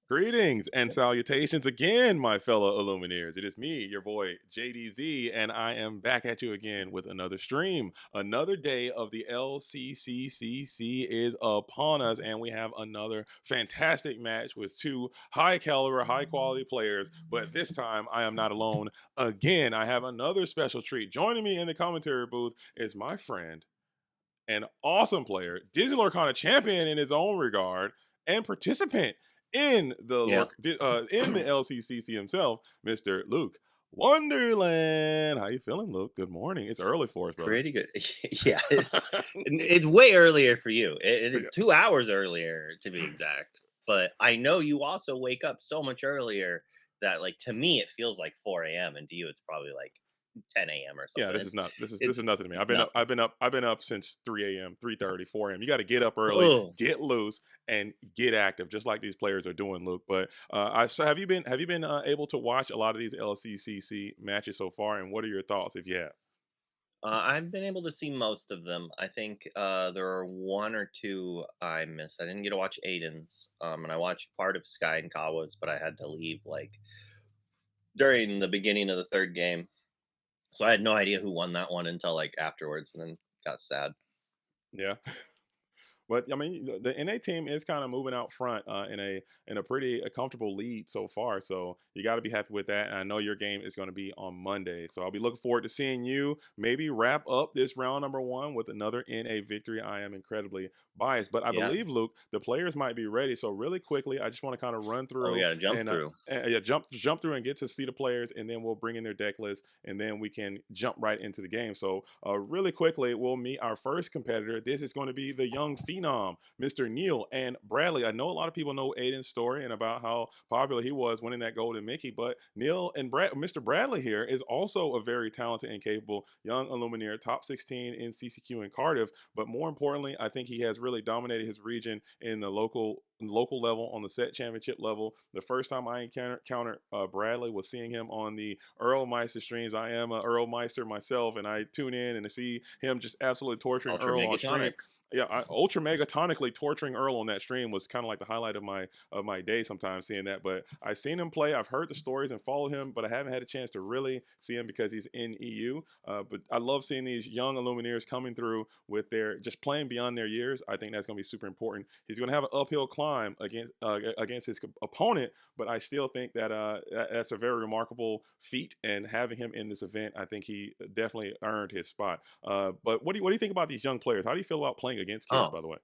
Greetings and salutations again, my fellow Illumineers. It is me, your boy JDZ, and I am back at you again with another stream. Another day of the LCCC is upon us, and we have another fantastic match with two high caliber, high quality players. But this time, I am not alone again. I have another special treat. Joining me in the commentary booth is my friend, an awesome player, Disney Lorcana champion in his own regard, and participant in the Yeah, in the LCCC himself, Mr. Luke Wonderland. How you feeling, Luke? Good morning. It's early for us, brother. pretty good. Yeah, it's way earlier for you. It is Yeah. 2 hours earlier to be exact. But I know you also wake up so much earlier that, like, to me, it feels like 4 a.m. and to you, it's probably like 10 a.m. or Yeah, something. this is not this It's is nothing to me. I've been up nothing. I've been up I've been up since 3 a.m., 3:30, 4 a.m. You got to get up early, Oh, get loose, and get active, just like these players are doing, Luke. But I so have you been able to watch a lot of these LCCC matches so far, and what are your thoughts if you have? I've been able to see most of them. I think there are one or two I missed. I didn't get to watch Aiden's, and I watched part of Sky and Kawa's, but I had to leave like during the beginning of the third game. So I had no idea who won that one until like afterwards, and then got sad. Yeah. But I mean, the NA team is kind of moving out front in a pretty comfortable lead so far. So you got to be happy with that. And I know your game is going to be on Monday, so I'll be looking forward to seeing you maybe wrap up this round number one with another NA victory. I am incredibly biased, but I Yeah. believe, Luke, the players might be ready. So really quickly, I just want to kind of run Oh, we through got to jump and through. yeah, jump through and get to see the players, and then we'll bring in their deck list, and then we can jump right into the game. So really quickly, we'll meet our first competitor. This is going to be the young phenom, Mr. Neil and Bradley. I know a lot of people know Aiden's story and about how popular he was winning that golden Mickey, but Neil and Mr. Bradley here is also a very talented and capable young Illuminator, top 16 in CCQ in Cardiff. But more importantly, I think he has really dominated his region in the local level, on the set championship level. The first time I encountered Bradley was seeing him on the Earl Meister streams. I am a Earl Meister myself, and I tune in and to see him just absolutely torturing Ultra Earl on stream. Megatonic. Yeah, ultra megatonically torturing Earl on that stream was kind of like the highlight of my day. Sometimes seeing that, but I've seen him play. I've heard the stories and followed him, but I haven't had a chance to really see him because he's in EU. But I love seeing these young Illumineers coming through with their just playing beyond their years. I think that's going to be super important. He's going to have an uphill climb against his opponent, but I still think that that's a very remarkable feat. And having him in this event, I think he definitely earned his spot. But what do you think about these young players? How do you feel about playing against kids? Oh, By the way,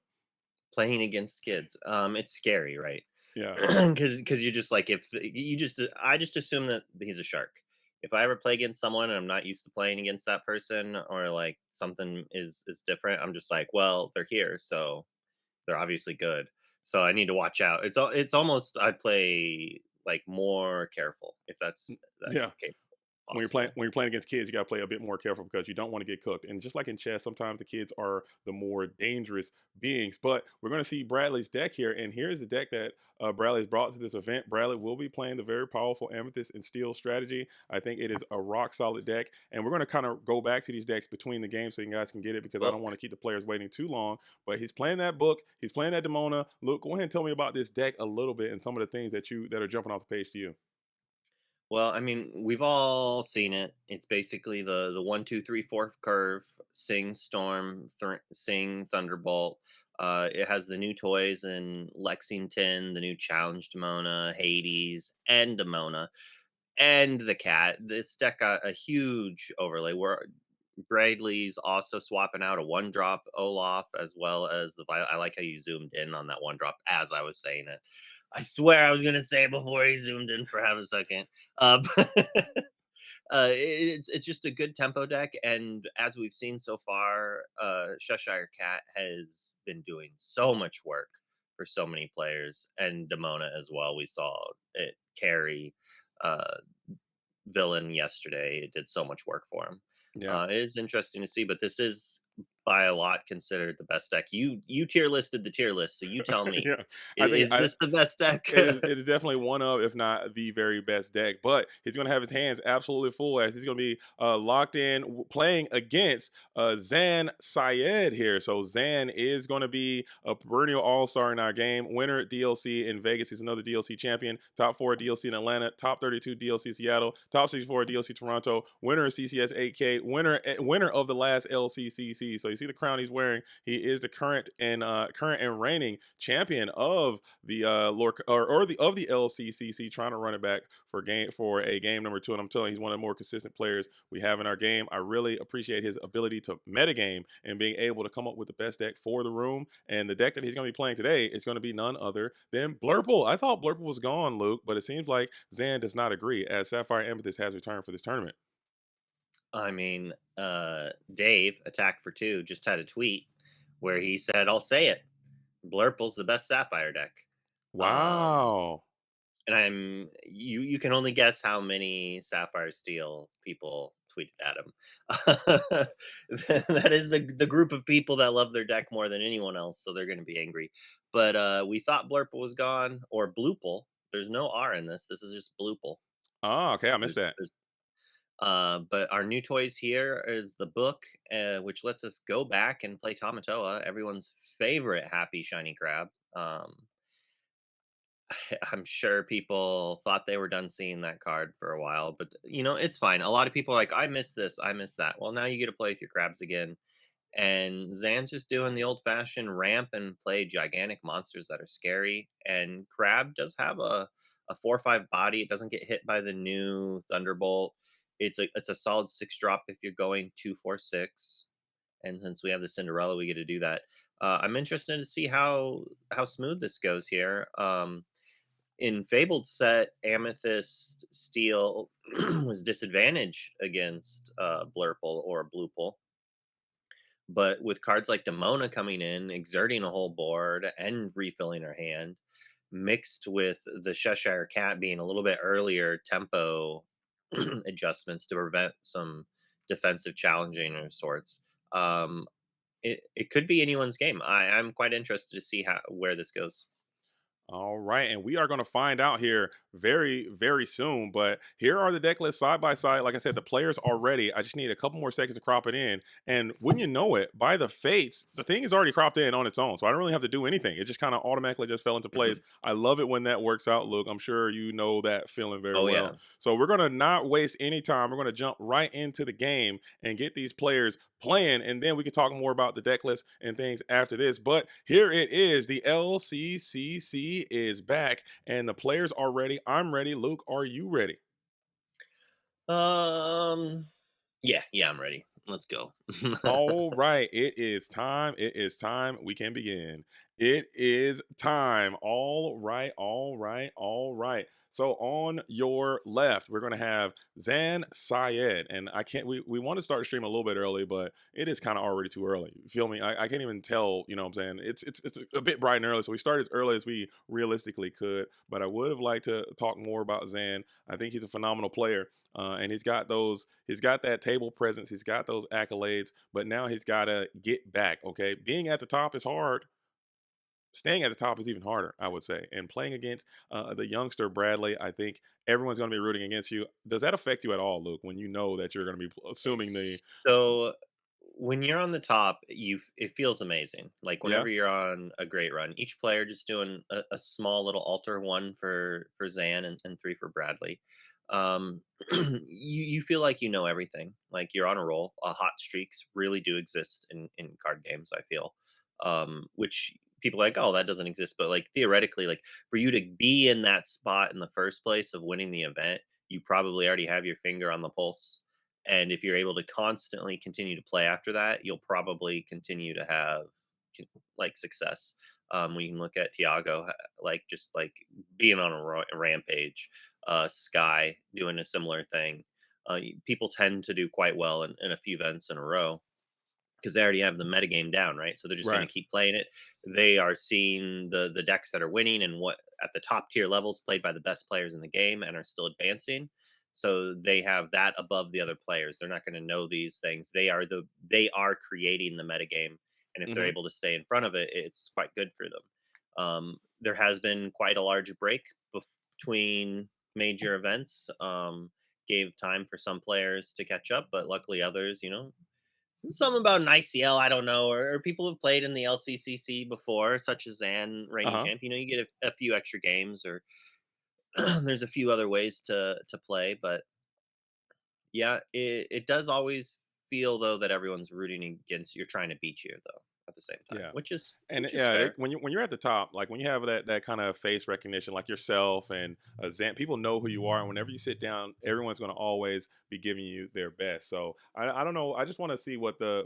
playing against kids. It's scary, right? yeah, Because you're just like, if you just, I just assume that he's a shark. If I ever play against someone and I'm not used to playing against that person, or like something is different, I'm just like, well, they're here, so they're obviously good. So I need to watch out. It's almost I play like more careful if that yeah. possible. When you're playing against kids, you got to play a bit more careful because you don't want to get cooked. And just like in chess, sometimes the kids are the more dangerous beings. But we're going to see Bradley's deck here, and here's the deck that Bradley's brought to this event. Bradley will be playing the very powerful Amethyst and Steel strategy. I think it is a rock solid deck, and we're going to kind of go back to these decks between the games so you guys can get it because I don't want Book. to keep the players waiting too long. But he's playing that book. He's playing that Demona. Luke, go ahead and tell me about this deck a little bit and some of the things that are jumping off the page to you. Well, I mean, we've all seen it. It's basically the 1, 2, 3, 4 curve. Sing Storm, Sing Thunderbolt. It has the new toys in Lexington, the new Challenge Demona, Hades, and Demona, and the cat. This deck got a huge overlay. Where Bradley's also swapping out a one drop Olaf as well as the Violet. I like how you zoomed in on that one drop as I was saying it. I swear I was gonna say it before he zoomed in for half a second. It's just a good tempo deck, and as we've seen so far, Cheshire Cat has been doing so much work for so many players, and Demona as well. We saw it carry uh, Villain yesterday. It did so much work for him. Yeah. It is interesting to see, but this is by a lot considered the best deck. You tier listed the tier list, so you tell me. Yeah, I think Is this the best deck? it is definitely one of, if not the very best deck. But he's going to have his hands absolutely full as he's going to be locked in playing against Zan Syed here. So Zan is going to be a perennial all star in our game. Winner DLC in Vegas. He's another DLC champion. Top 4 DLC in Atlanta. Top 32 DLC Seattle. Top 64 DLC Toronto. Winner of CCS 8K. Winner of the last LCCC. So you see the crown he's wearing. He is the current and reigning champion of the the LCCC, trying to run it back for a game number 2. And I'm telling you, he's one of the more consistent players we have in our game. I really appreciate his ability to metagame and being able to come up with the best deck for the room. And the deck that he's going to be playing today is going to be none other than Blurple. I thought Blurple was gone, Luke, but it seems like Zan does not agree, as Sapphire Amethyst has returned for this tournament. I mean, Dave, Attack for Two, just had a tweet where he said, "I'll say it, Blurple's the best Sapphire deck." Um, Wow. and you can only guess how many Sapphire Steel people tweeted at him. That is the group of people that love their deck more than anyone else, so they're going to be angry. But we thought Blurple was gone, or Bloople. There's no R in this. This is just Bloople. Oh, okay. I missed There's, that. there's but our new toys here is the book, which lets us go back and play Tamatoa, everyone's favorite happy shiny crab. I'm sure people thought they were done seeing that card for a while, but it's fine. A lot of people are like, I miss this, I miss that. Well, now you get to play with your crabs again. And Zan's just doing the old fashioned ramp and play gigantic monsters that are scary. And Crab does have a 4/5 body. It doesn't get hit by the new Thunderbolt. It's a solid 6 drop if you're going 2/4/6. And since we have the Cinderella, we get to do that. I'm interested to see how smooth this goes here. In Fabled set, Amethyst Steel was disadvantaged against Blurple or Bloople, but with cards like Demona coming in, exerting a whole board and refilling her hand, mixed with the Cheshire Cat being a little bit earlier tempo adjustments to prevent some defensive challenging of sorts, it could be anyone's game. I'm quite interested to see how where this goes. All right, and we are going to find out here very, very soon. But here are the deck lists side by side. Like I said, the players are ready. I just need a couple more seconds to crop it in. And when you know it, by the fates, the thing is already cropped in on its own. So I don't really have to do anything. It just kind of automatically just fell into Mhm. place. I love it when that works out, Luke. I'm sure you know that feeling very Oh well. yeah. So we're going to not waste any time. We're going to jump right into the game and get these players playing, and then we can talk more about the deck list and things after this. But here it is. The LCCC is back, and the players are ready. I'm ready. Luke, are you ready? Um. Yeah. I'm ready. Let's go. All right, it is time. It is time. We can begin. It is time. All right, all right, all right. So on your left, we're gonna have Zan Syed, and I can't. We want to start stream a little bit early, but it is kind of already too early. You feel me? I can't even tell. You know what I'm saying? It's a bit bright and early, so we started as early as we realistically could. But I would have liked to talk more about Zan. I think he's a phenomenal player. And he's got that table presence, he's got those accolades, but now he's got to get back. Okay, being at the top is hard. Staying at the top is even harder, I would say. And playing against the youngster Bradley, I think everyone's going to be rooting against you. Does that affect you at all, Luke? When you know that you're going to be assuming the So when you're on the top, it feels amazing. Like yeah, whenever you're on a great run, each player just doing a small little altar, one for Zan and three for Bradley. You feel like you know everything. Like you're on a roll. Hot streaks really do exist in card games. I feel, which people are like, oh, that doesn't exist. But like theoretically, like for you to be in that spot in the first place of winning the event, you probably already have your finger on the pulse, and if you're able to constantly continue to play after that, you'll probably continue to have like success. We can look at Tiago, like just like being on a rampage, Sky doing a similar thing. People tend to do quite well in a few events in a row because they already have the metagame down, right? So they're just going right. to keep playing it. They are seeing the decks that are winning and what at the top tier levels played by the best players in the game and are still advancing. so they have that above the other players. They're not going to know these things. They are creating the metagame, and if they're Hmm. able to stay in front of it, it's quite good for them. There has been quite a large break between major events. Gave time for some players to catch up, but luckily others, something about an ICL, I don't know, or people have played in the LCCC before, such as Zan, reigning Uh-huh. champ. You get a few extra games, or there's a few other ways to play. But yeah, it does always feel though that everyone's rooting against you're trying to beat you though at the same time, Yeah. And which is yeah, fair. when you're at the top, like when you have that kind of face recognition, like yourself and Zan, people know who you are. And whenever you sit down, everyone's going to always be giving you their best. So I don't know. I just want to see what the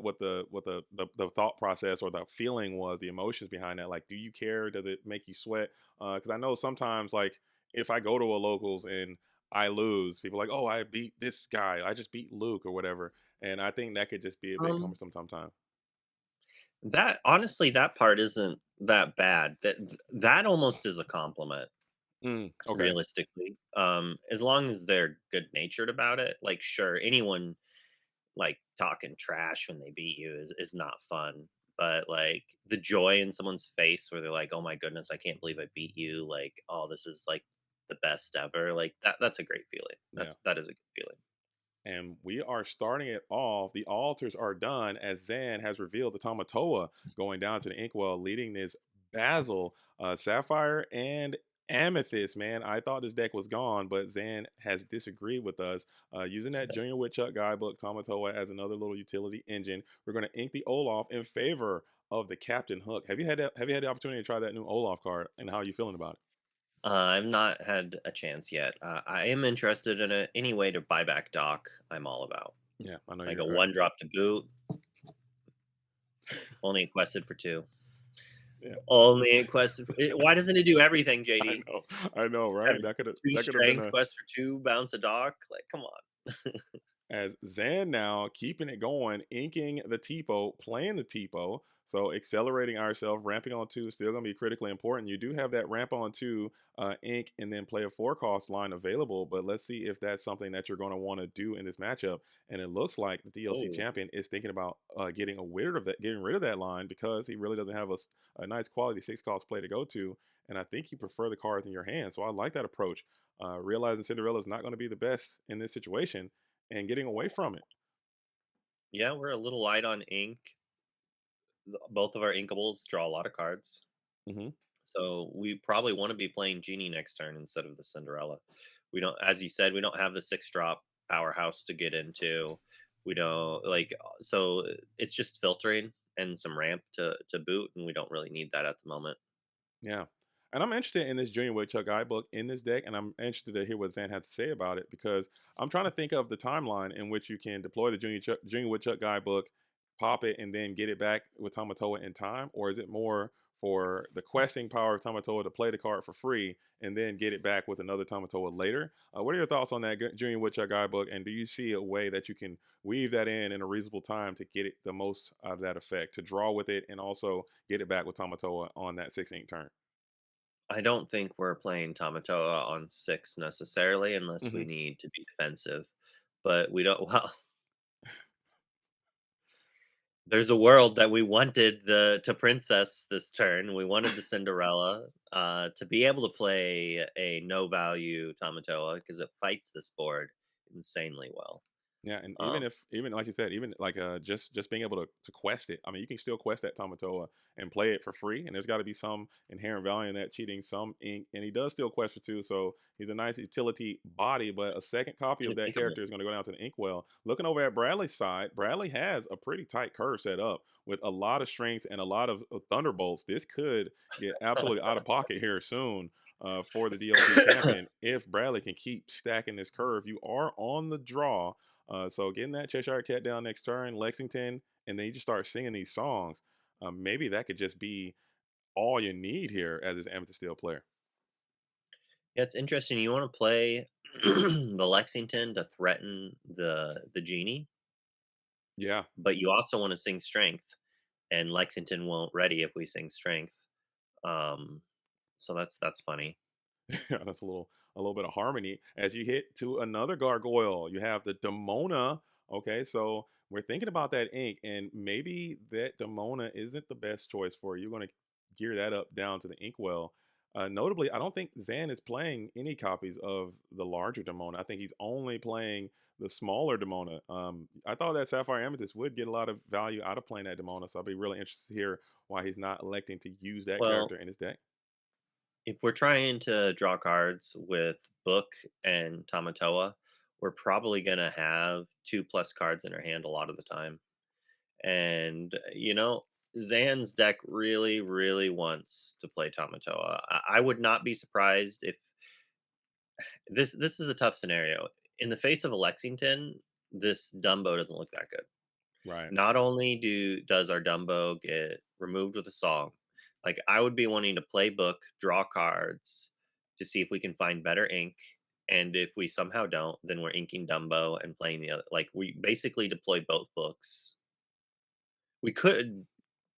thought process or the feeling was, the emotions behind that. Like, do you care? Does it make you sweat? Because I know sometimes, like if I go to a locals and I lose, people are like, oh, I beat this guy. I just beat Luke or whatever. And I think that could just be a bit Um, cumbersome sometimes. that honestly, that part isn't that bad. That almost is a compliment, Okay. realistically. As long as they're good natured about it. Like, sure, anyone like talking trash when they beat you is not fun. But like the joy in someone's face where they're like, "Oh my goodness, I can't believe I beat you!" Like, "Oh, this is like the best ever." Like that's a great feeling. Yeah. That is a good feeling. And we are starting it off. The altars are done as Zan has revealed the Tamatoa going down to the Inkwell, leading this Basil, Sapphire, and Amethyst. Man, I thought this deck was gone, but Zan has disagreed with us. Using that Junior Woodchuck guidebook, Tamatoa as another little utility engine. We're going to ink the Olaf in favor of the Captain Hook. Have you had the opportunity to try that new Olaf card, and how are you feeling about it? I've not had a chance yet. I am interested in it. Any way to buy back Doc, I'm all about. Yeah, I know Like a you're. one drop to boot, only quested for two. Yeah, Only quested. Why doesn't it do everything, I JD? know, I know, Have right? two That could have been strength a quest for two, bounce a Doc. Like, come on. as Zan now keeping it going, inking the Tipo, playing the Tipo. So accelerating ourselves, ramping on two, still going to be critically important. You do have that ramp on two, ink, and then play a four cost line available. But let's see if that's something that you're going to want to do in this matchup. And it looks like the DLC Oh, champion is thinking about getting rid of that line because he really doesn't have a nice quality six cost play to go to. And I think you prefer the cards in your hand. So I like that approach. Realizing Cinderella is not going to be the best in this situation and getting away from it. yeah, we're a little light on ink. Both of our inkables draw a lot of cards. Hmm. So we probably want to be playing Genie next turn instead of the Cinderella. We don't, as you said, we don't have the six drop powerhouse to get into. We don't so it's just filtering and some ramp to boot, and we don't really need that at the moment. Yeah. And I'm interested in this Junior Woodchuck guidebook in this deck, and I'm interested to hear what Zan has to say about it because I'm trying to think of the timeline in which you can deploy the Junior Woodchuck guidebook, pop it, and then get it back with Tamatoa in time, or is it more for the questing power of Tamatoa to play the card for free and then get it back with another Tamatoa later? What are your thoughts on that Junior Woodchuck guidebook, and do you see a way that you can weave that in a reasonable time to get it the most out of that effect, to draw with it and also get it back with Tamatoa on that 16th turn? I don't think we're playing Tamatoa on six necessarily unless we Mhm. need to be defensive. But we don't. Well, there's a world that we wanted the to princess this turn. We wanted the Cinderella to be able to play a no value Tamatoa because it fights this board insanely well. Yeah, and Um, even like you said, even like just being able to quest it. I mean, you can still quest that Tamatoa and play it for free, and there's got to be some inherent value in that cheating some ink, and he does still quest for two, so he's a nice utility body. But a second copy of and that think of it. character is going to go down to the inkwell. Looking over at Bradley's side, Bradley has a pretty tight curve set up with a lot of strengths and a lot of thunderbolts. This could get absolutely out of pocket here soon. For the DLC champion, if Bradley can keep stacking this curve, you are on the draw, so getting that Cheshire Cat down next turn, Lexington, and then you just start singing these songs. Maybe that could just be all you need here as this Amethyst Steel player. Yeah, it's interesting. You want to play the Lexington to threaten the genie, Yeah, but you also want to sing strength, and Lexington won't ready if we sing strength. Um, so that's funny. That's a little bit of harmony. As you hit to another gargoyle, you have the Demona. Okay, so we're thinking about that ink, and maybe that Demona isn't the best choice for you. You're going to gear that up down to the inkwell. Notably, I don't think Zan is playing any copies of the larger Demona. I think he's only playing the smaller Demona. I thought that Sapphire Amethyst would get a lot of value out of playing that Demona, so I'll be really interested to hear why he's not electing to use that Well, character in his deck. if we're trying to draw cards with Book and Tamatoa, we're probably going to have 2+ cards in our hand a lot of the time. And, Zan's deck really, really wants to play Tamatoa. I would not be surprised if this is a tough scenario. In the face of a Lexington, this Dumbo doesn't look that good. Right. Not only does our Dumbo get removed with a song, like I would be wanting to play Book, draw cards to see if we can find better ink. And if we somehow don't, then we're inking Dumbo and playing the other. Like we basically deploy both books. We could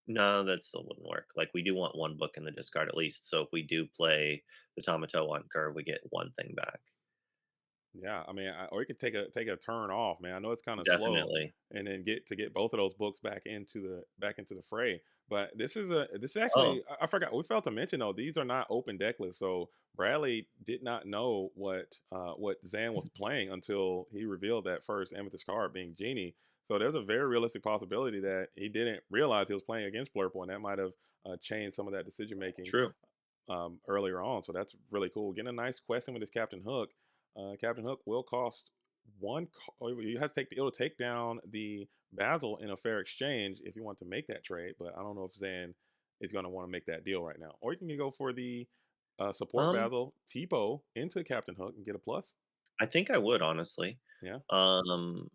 no, that still wouldn't work. Like we do want one book in the discard at least. So if we do play the Tomato on curve, we get one thing back. Yeah, I mean, or you could take a turn off, man. I know it's kind of slow, Definitely. and then get both of those books back into the fray. But this is actually Oh, I forgot we failed to mention though these are not open deck lists. So Bradley did not know what Zan was playing until he revealed that first Amethyst card being Genie. So there's a very realistic possibility that he didn't realize he was playing against Blurple, and that might have changed some of that decision making true. earlier on. So that's really cool. Getting a nice question with this Captain Hook. Captain Hook will cost one. You have to take. It'll take down the Basil in a fair exchange if you want to make that trade. But I don't know if Zan is going to want to make that deal right now. Or you can go for the support Um, Basil Tipo into Captain Hook and get a plus. I think I would honestly. Yeah. Um,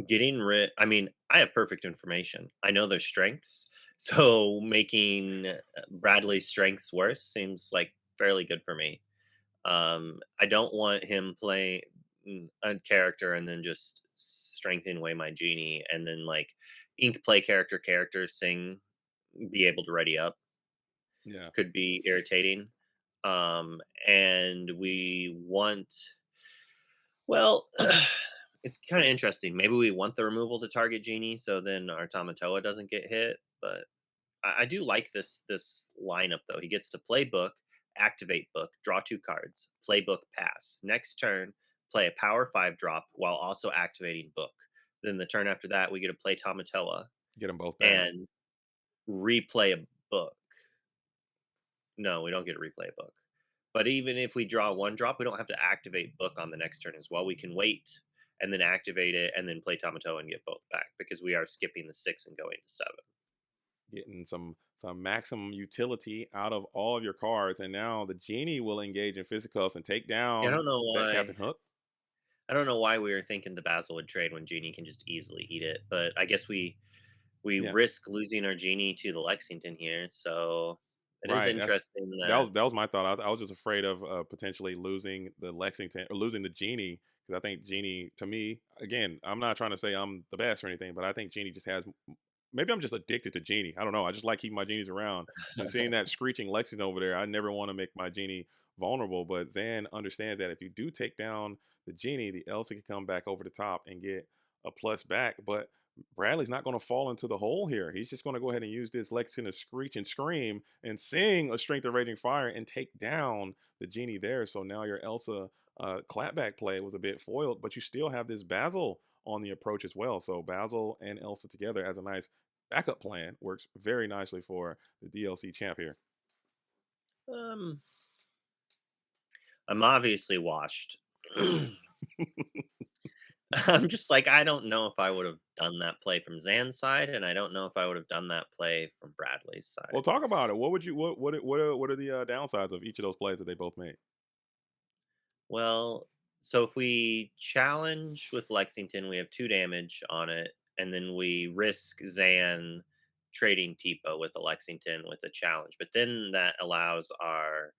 Getting rid. I mean, I have perfect information. I know their strengths, so making Bradley's strengths worse seems like fairly good for me. I don't want him playing a character and then just strengthening away my genie, and then like ink play characters sing be able to ready up Yeah. could be irritating. And we want well, it's kind of interesting. Maybe we want the removal to target genie, so then our Tamatoa doesn't get hit. But I do like this lineup though. He gets to play Book, activate Book, draw 2 cards, play Book, pass. Next turn, play a Power 5 drop while also activating Book. Then the turn after that, we get to play Tamatoa Get them both back. and replay a Book. No, we don't get to replay a Book. But even if we draw 1 drop, we don't have to activate Book on the next turn as well. We can wait and then activate it and then play Tamatoa and get both back because we are skipping the 6 and going to 7. Getting some maximum utility out of all of your cards, and now the genie will engage in fisticuffs and take Yeah, down that Captain Hook. I don't know why we were thinking the Basil would trade when Genie can just easily eat it, but I guess we Yeah. risk losing our Genie to the Lexington here, so it is Right. interesting That that was my thought. I was just afraid of potentially losing the Lexington or losing the Genie because I think Genie, to me, again, I'm not trying to say I'm the best or anything, but I think Genie just has. Maybe I'm just addicted to Genie. I don't know. I just like keeping my Genies around and seeing that screeching Lexington over there. I never want to make my Genie vulnerable, but Zan understands that if you do take down the Genie, the Elsa can come back over the top and get a plus back. But Bradley's not going to fall into the hole here. He's just going to go ahead and use this Lexington to screech and scream and sing a Strength of Raging Fire and take down the Genie there. So now your Elsa clapback play was a bit foiled, but you still have this Basil on the approach as well. So Basil and Elsa together as a nice backup plan works very nicely for the DLC champ here. um I'm obviously washed. I'm just like I don't know if I would have done that play from Zan's side, and I don't know if I would have done that play from Bradley's Well, side. talk about it. What would you what are the downsides of each of those plays that they both made? Well, so if we challenge with Lexington, we have 2 damage on it, and then we risk Zan trading Tipo with a Lexington with a challenge. But then that allows our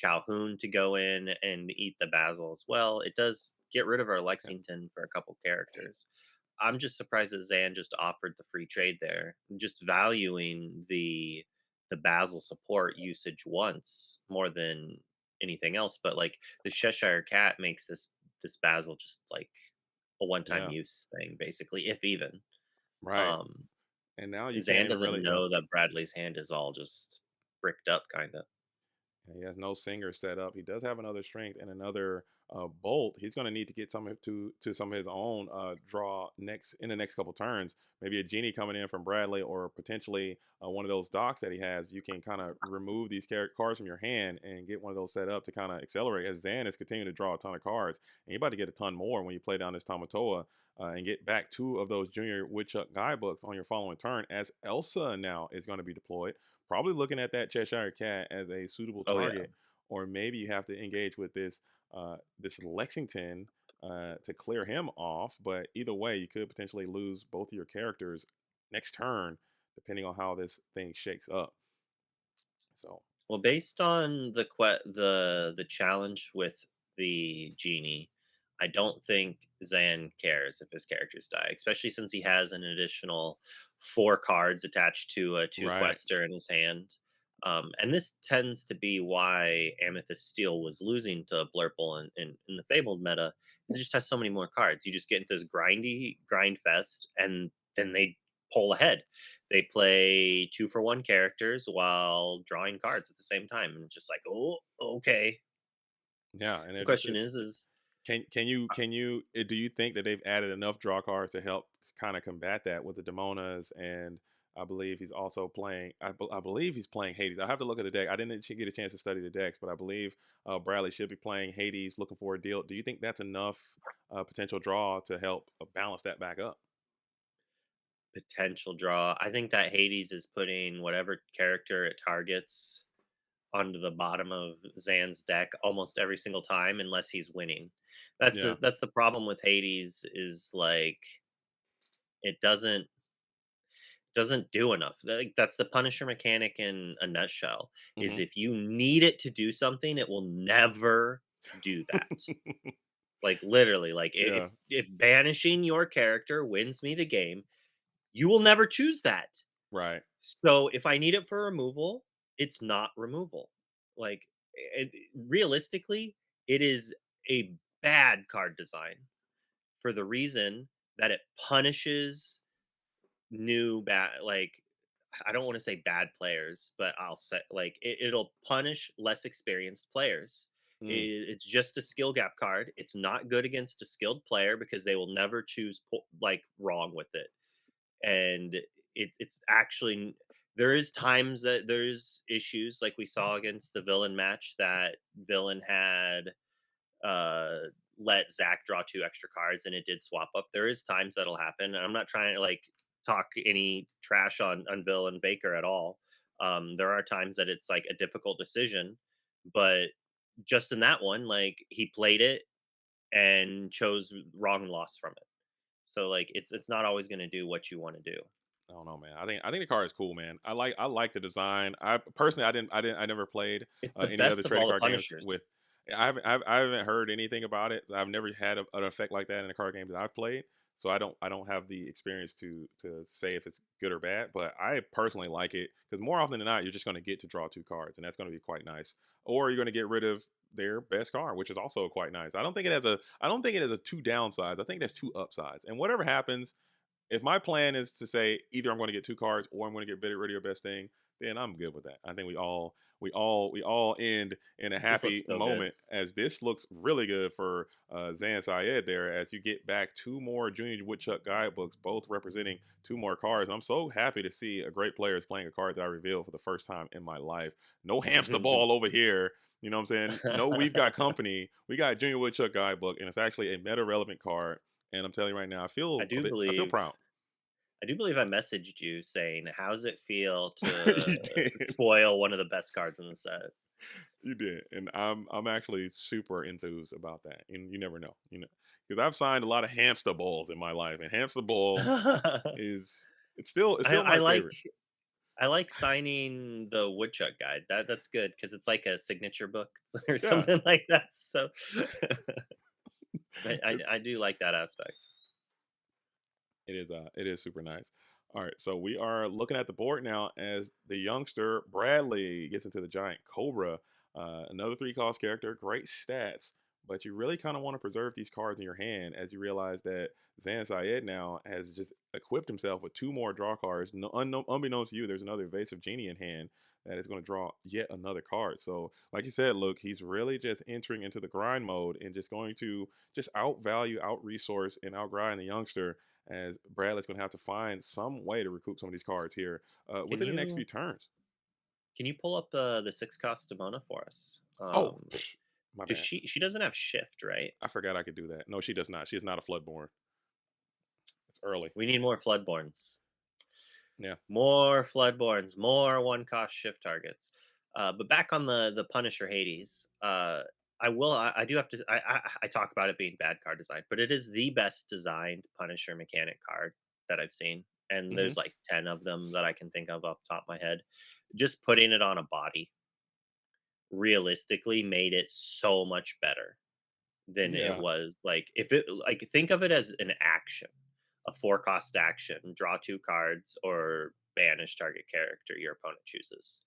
Calhoun to go in and eat the Basil as well. It does get rid of our Yeah. Lexington for a couple characters. I'm just surprised that Zan just offered the free trade there, just valuing the Basil support usage once more than anything else. But like the Cheshire Cat makes this Basil just like a one time Yeah, use thing, basically, if even. right. Um, And now you can't Zan even doesn't really, yeah. know that Bradley's hand is all just bricked up, kind of. He has no singer set up. He does have another strength and another bolt. He's going to need to get some to some of his own draw next in the next couple turns. Maybe a genie coming in from Bradley, or potentially one of those docks that he has. You can kind of remove these cards from your hand and get one of those set up to kind of accelerate. As Zan is continuing to draw a ton of cards, and you're about to get a ton more when you play down this Tamatoa and get back two of those Junior Woodchuck guidebooks on your following turn. As Elsa now is going to be deployed, probably looking at that Cheshire Cat as a suitable Oh yeah. target, or maybe you have to engage with this Lexington to clear him off. But either way, you could potentially lose both of your characters next turn, depending on how this thing shakes up. So Well, based on the challenge with the genie, I don't think Zan cares if his characters die, especially since he has an additional 4 cards attached to a two right, quester in his hand. And this tends to be why Amethyst Steel was losing to Blurple in the Fabled meta, is it just has so many more cards. You just get into this grindy grind fest, and then they pull ahead. They play 2 for 1 characters while drawing cards at the same time, and it's just like, oh, okay. yeah, and The it just question it's is, do you think that they've added enough draw cards to help kind of combat that with the Demonas? And I believe he's also playing. I believe he's playing Hades. I have to look at the deck. I didn't get a chance to study the decks, but I believe Bradley should be playing Hades, looking for a deal. Do you think that's enough potential draw to help balance that back up? potential draw. I think that Hades is putting whatever character it targets onto the bottom of Zan's deck almost every single time, unless he's winning. Yeah. That's the problem with Hades, is like it doesn't do enough. Like, that's the Punisher mechanic in a nutshell. Is Hmm. if you need it to do something, it will never do that. Like literally, like Yeah. if banishing your character wins me the game, you will never choose that. Right. So if I need it for removal, it's not removal. Like realistically, it is a bad card design for the reason that it punishes new bad, like, I don't want to say bad players, but I'll say like it'll punish less experienced players. Mm. It's just a skill gap card. It's not good against a skilled player because they will never choose like wrong with it. And it's actually, there is times that there's issues like we saw against the villain match, that villain had uh let Zach draw 2 extra cards and it did swap up. There is times that'll happen. I'm not trying to like talk any trash on Bill and Baker at all. There are times that it's like a difficult decision, but just in that one, like he played it and chose wrong and lost from it. So like it's not always going to do what you want to do. I don't know, man. I think the card is cool, man. I like the design. I personally, I never played It's the any other best of trading all the card games Punishers. with. I haven't heard anything about it. I've never had an effect like that in a card game that I've played. So I don't have the experience to say if it's good or bad. But I personally like it because more often than not, you're just going to get to draw 2 cards, and that's going to be quite nice. Or you're going to get rid of their best card, which is also quite nice. I don't think it has a 2 downsides. I think that's 2 upsides. And whatever happens, if my plan is to say either I'm going to get 2 cards or I'm going to get rid of your best thing, then I'm good with that. I think we all end in a This looks happy so good. moment, as this looks really good for Zan Syed there, as you get back 2 more Junior Woodchuck guidebooks, both representing 2 more cards. And I'm so happy to see a great player is playing a card that I revealed for the first time in my life. No hamster ball over here. You know what I'm saying? No, we've got company. We got Junior Woodchuck guidebook, and it's actually a meta relevant card. And I'm telling you right now, I do I feel believe proud. I do believe I messaged you saying, "How's it feel You to did. spoil one of the best cards in the set?" You did. And I'm actually super enthused about that. And you never know, because I've signed a lot of hamster balls in my life, and hamster ball I, is it's still I my like favorite. I like signing the woodchuck guide. That's good because it's like a signature book or Yeah. something like that. So It's I do like that aspect. it is super nice. All right, so we are looking at the board now as the youngster Bradley gets into the giant cobra. Another 3 cost character, great stats, but you really kind of want to preserve these cards in your hand as you realize that Zan Syed now has just equipped himself with 2 more draw cards. No, unbeknownst to you, there's another Evasive Genie in hand that is going to draw yet another card. So, like you said, look, he's really just entering into the grind mode and just going to just outvalue, out resource, and outgrind the youngster. As Bradley's going to have to find some way to recoup some of these cards here Can within the next few you turns. can you pull up the 6 cost Demona for us? Oh, my Does bad. she doesn't have shift, right? I forgot I could do that. No, she does not. She is not a Floodborn. It's early. We need more Floodborns. Yeah. More Floodborns, more 1 cost shift targets. But back on the Punisher Hades, I do have to I talk about it being bad card design, but it is the best designed Punisher mechanic card that I've seen, and Hmm. there's like 10 of them that I can think of off the top of my head. Just putting it on a body realistically made it so much better than it Yeah. was. Like, if it like think of it as an action, a 4 cost action, draw 2 cards or banish target character your opponent chooses.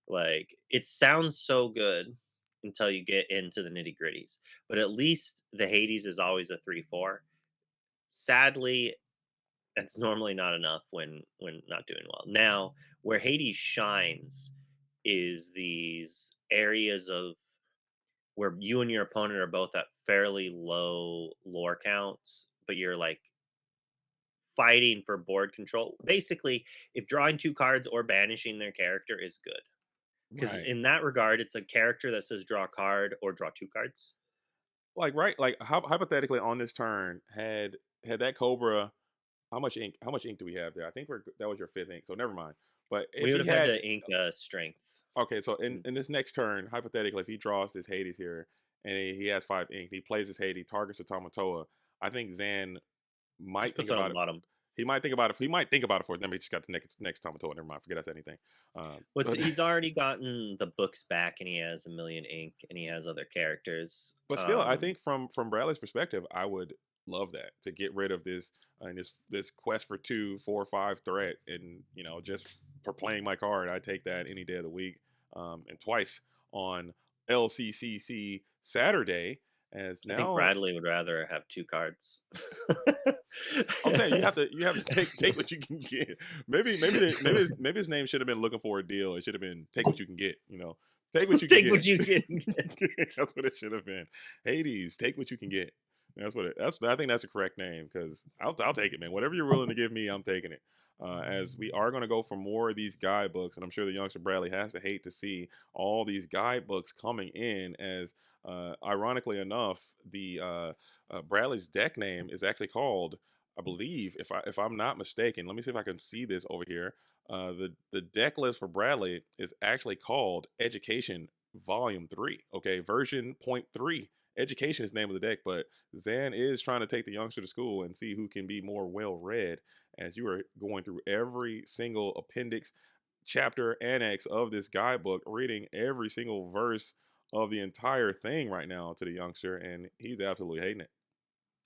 Like, it sounds so good until you get into the nitty gritties. But at least the Hades is always a 3/4. Sadly, that's normally not enough when not doing well. Now, where Hades shines is these areas of where you and your opponent are both at fairly low lore counts, but you're like fighting for board control. Basically, if drawing 2 cards or banishing their character is good. Because Right. in that regard, it's a character that says draw a card or draw 2 cards. Like right. Like hypothetically on this turn, had that Cobra. How much ink do we have there? I think that was your 5th ink. So never mind. But We if would he have had had to ink strength. okay, so in Mm, in this next turn, hypothetically, if he draws this Hades here and he has 5 ink, he plays this Hades, targets the Tamatoa. I think Zan Just might think puts it on about the it. bottom. He might think about it. He might think about it for. Then he just got the next Tamatoa. Never mind. Forget I said anything. What's But he's already gotten the books back, and he has a million ink, and he has other characters. but still, I think from Bradley's perspective, I would love that to get rid of this and this quest for 2, 4, 5 threat, and just for playing my card, I take that any day of the week, and twice on LCCC Saturday. As I think now, Bradley would rather have 2 cards. I'm saying you have to take what you can get. Maybe his name should have been looking for a deal. It should have been take what you can get. Take what you can Take get. what you can. That's what it should have been. Hades, take what you can get. That's what it. That's I think that's the correct name because I'll take it, man. Whatever you're willing to give me, I'm taking it. As we are going to go for more of these guidebooks, and I'm sure the youngster Bradley has to hate to see all these guidebooks coming in. As ironically enough, the Bradley's deck name is actually called, I believe, if I'm not mistaken. Let me see if I can see this over here. The deck list for Bradley is actually called Education Volume 3. Okay, version point 3. Education is the name of the deck, but Zan is trying to take the youngster to school and see who can be more well read. As you are going through every single appendix, chapter, annex of this guidebook, reading every single verse of the entire thing right now to the youngster, and he's absolutely hating it.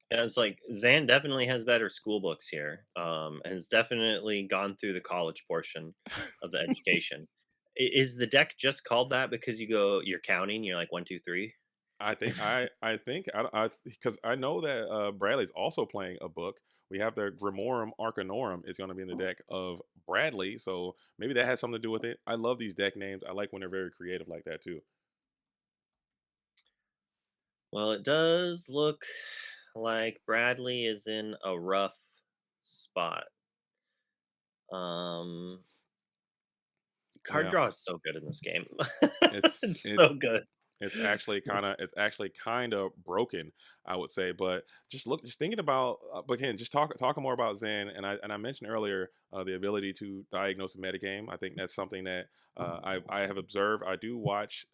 Yeah, it's like Zan definitely has better school books here, and has definitely gone through the college portion of the education. Is the deck just called that because you're counting, you're like 1, 2, 3? I think I because I know that Bradley's also playing a book. We have the Grimorum Arcanorum is going to be in the deck of Bradley, so maybe that has something to do with it. I love these deck names. I like when they're very creative like that too. Well, it does look like Bradley is in a rough spot. Um, Card Yeah, draw is so good in this game. it's It's it's so good. it's actually kind of broken, I would say. But just thinking about, but again, just talking more about Zen, and I mentioned earlier the ability to diagnose a metagame. I think that's something that I have observed. I do watch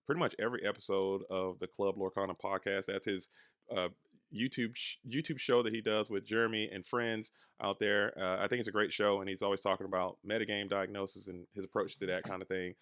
pretty much every episode of the Club Lorcana podcast. That's his uh, YouTube show that he does with Jeremy and friends out there. I think it's a great show, and he's always talking about metagame diagnosis and his approach to that kind of thing.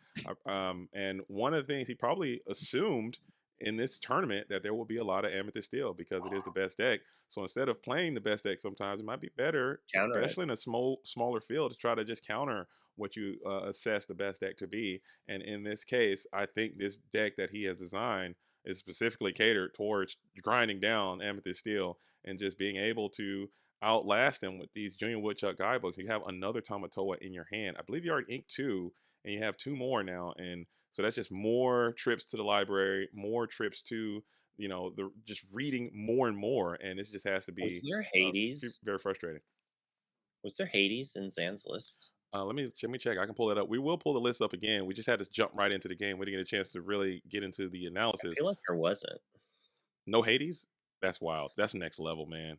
And one of the things he probably assumed in this tournament that there will be a lot of Amethyst Steel because it is the best deck. So instead of playing the best deck, sometimes it might be better, Counter it. especially in a smaller field, to try to just counter what you assess the best deck to be. And in this case, I think this deck that he has designed is specifically catered towards grinding down Amethyst Steel and just being able to outlast them with these Junior Woodchuck guidebooks. You have another Tamatoa in your hand. I believe you already inked two, and you have two more now. And so that's just more trips to the library, more trips to, the just reading more and more, and it just has to Was be there Hades? very frustrating. Was there Hades in Zan's list? Let me check. I can pull that up. We will pull the list up again. We just had to jump right into the game. We didn't get a chance to really get into the I analysis. feel like there wasn't. No Hades. That's wild. That's next level, man.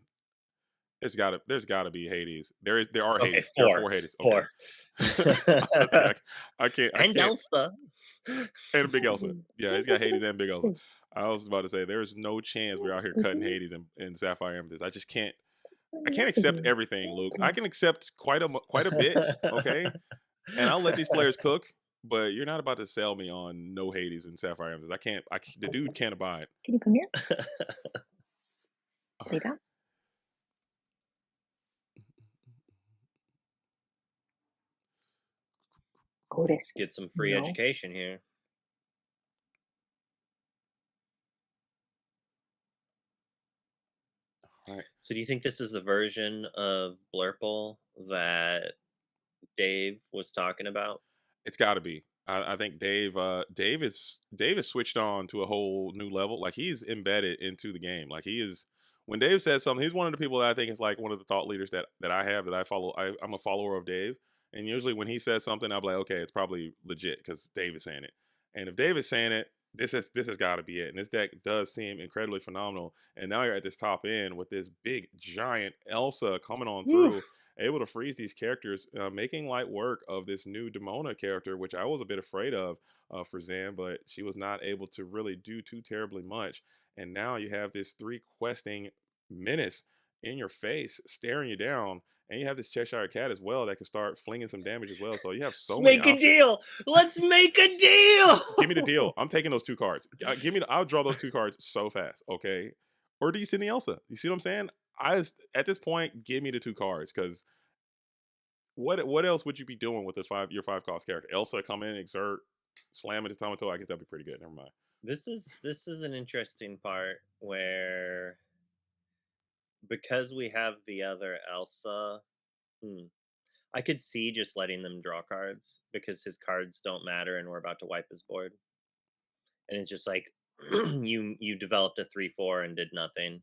There's gotta be Hades. There are Okay, Hades. There are 4. four Hades. Okay. 4. Okay. I And can't. Elsa. And Big Elsa. Yeah, he's got Hades and Big Elsa. I was about to say there's no chance we're out here cutting Hades and Sapphire Amethyst. I just can't. I can't accept everything, Luke. I can accept quite a bit, okay, and I'll let these players cook. But you're not about to sell me on no Hades and Sapphire Amethyst. I can't. The dude can't abide. Can you come here? All Lay right. down. Let's Otis. get some free No. education here. All right. So do you think this is the version of Blurple that Dave was talking about? It's got to be. I think Dave is switched on to a whole new level. Like he's embedded into the game. Like he is. When Dave says something, he's one of the people that I think is like one of the thought leaders that I have that I follow. I'm a follower of Dave, and usually when he says something, I'm like, okay, it's probably legit because Dave is saying it. And if Dave is saying it, this has got to be it. And this deck does seem incredibly phenomenal. And now you're at this top end with this big giant Elsa coming on Woo. through, able to freeze these characters, making light work of this new Demona character, which I was a bit afraid of for Zan, but she was not able to really do too terribly much. And now you have this three questing menace in your face, staring you down, and you have this Cheshire Cat as well that can start flinging some damage as well. So you have Let's so many make a options. deal. Let's make a deal. Give me the deal. I'm taking those two cards. I'll draw those two cards so fast. Okay. Or do you send the Elsa? You see what I'm saying? At this point, give me the two cards because what else would you be doing with your 5 cost character? Elsa come in, exert, slam into Tomato. I guess that'd be pretty good. Never mind. This is an interesting part where because we have the other Elsa, hmm, I could see just letting them draw cards because his cards don't matter and we're about to wipe his board. And it's just like you developed a 3/4 and did nothing.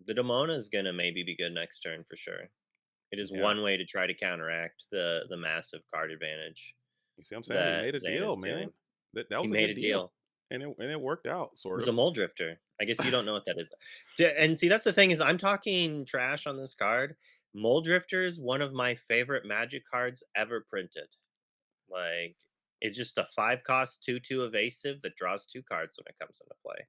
The Demona is gonna maybe be good next turn for sure. It is Yeah. one way to try to counteract the massive card advantage You see what I'm saying? He that made a Zan deal, is man. doing. That He was a made good a deal. deal. And it worked out, It sort was of. a mole drifter. I guess you don't know what that is. And see, that's the thing is I'm talking trash on this card. Mole Drifter is one of my favorite Magic cards ever printed. Like, it's just a 5 cost 2/2 evasive that draws 2 cards when it comes into play.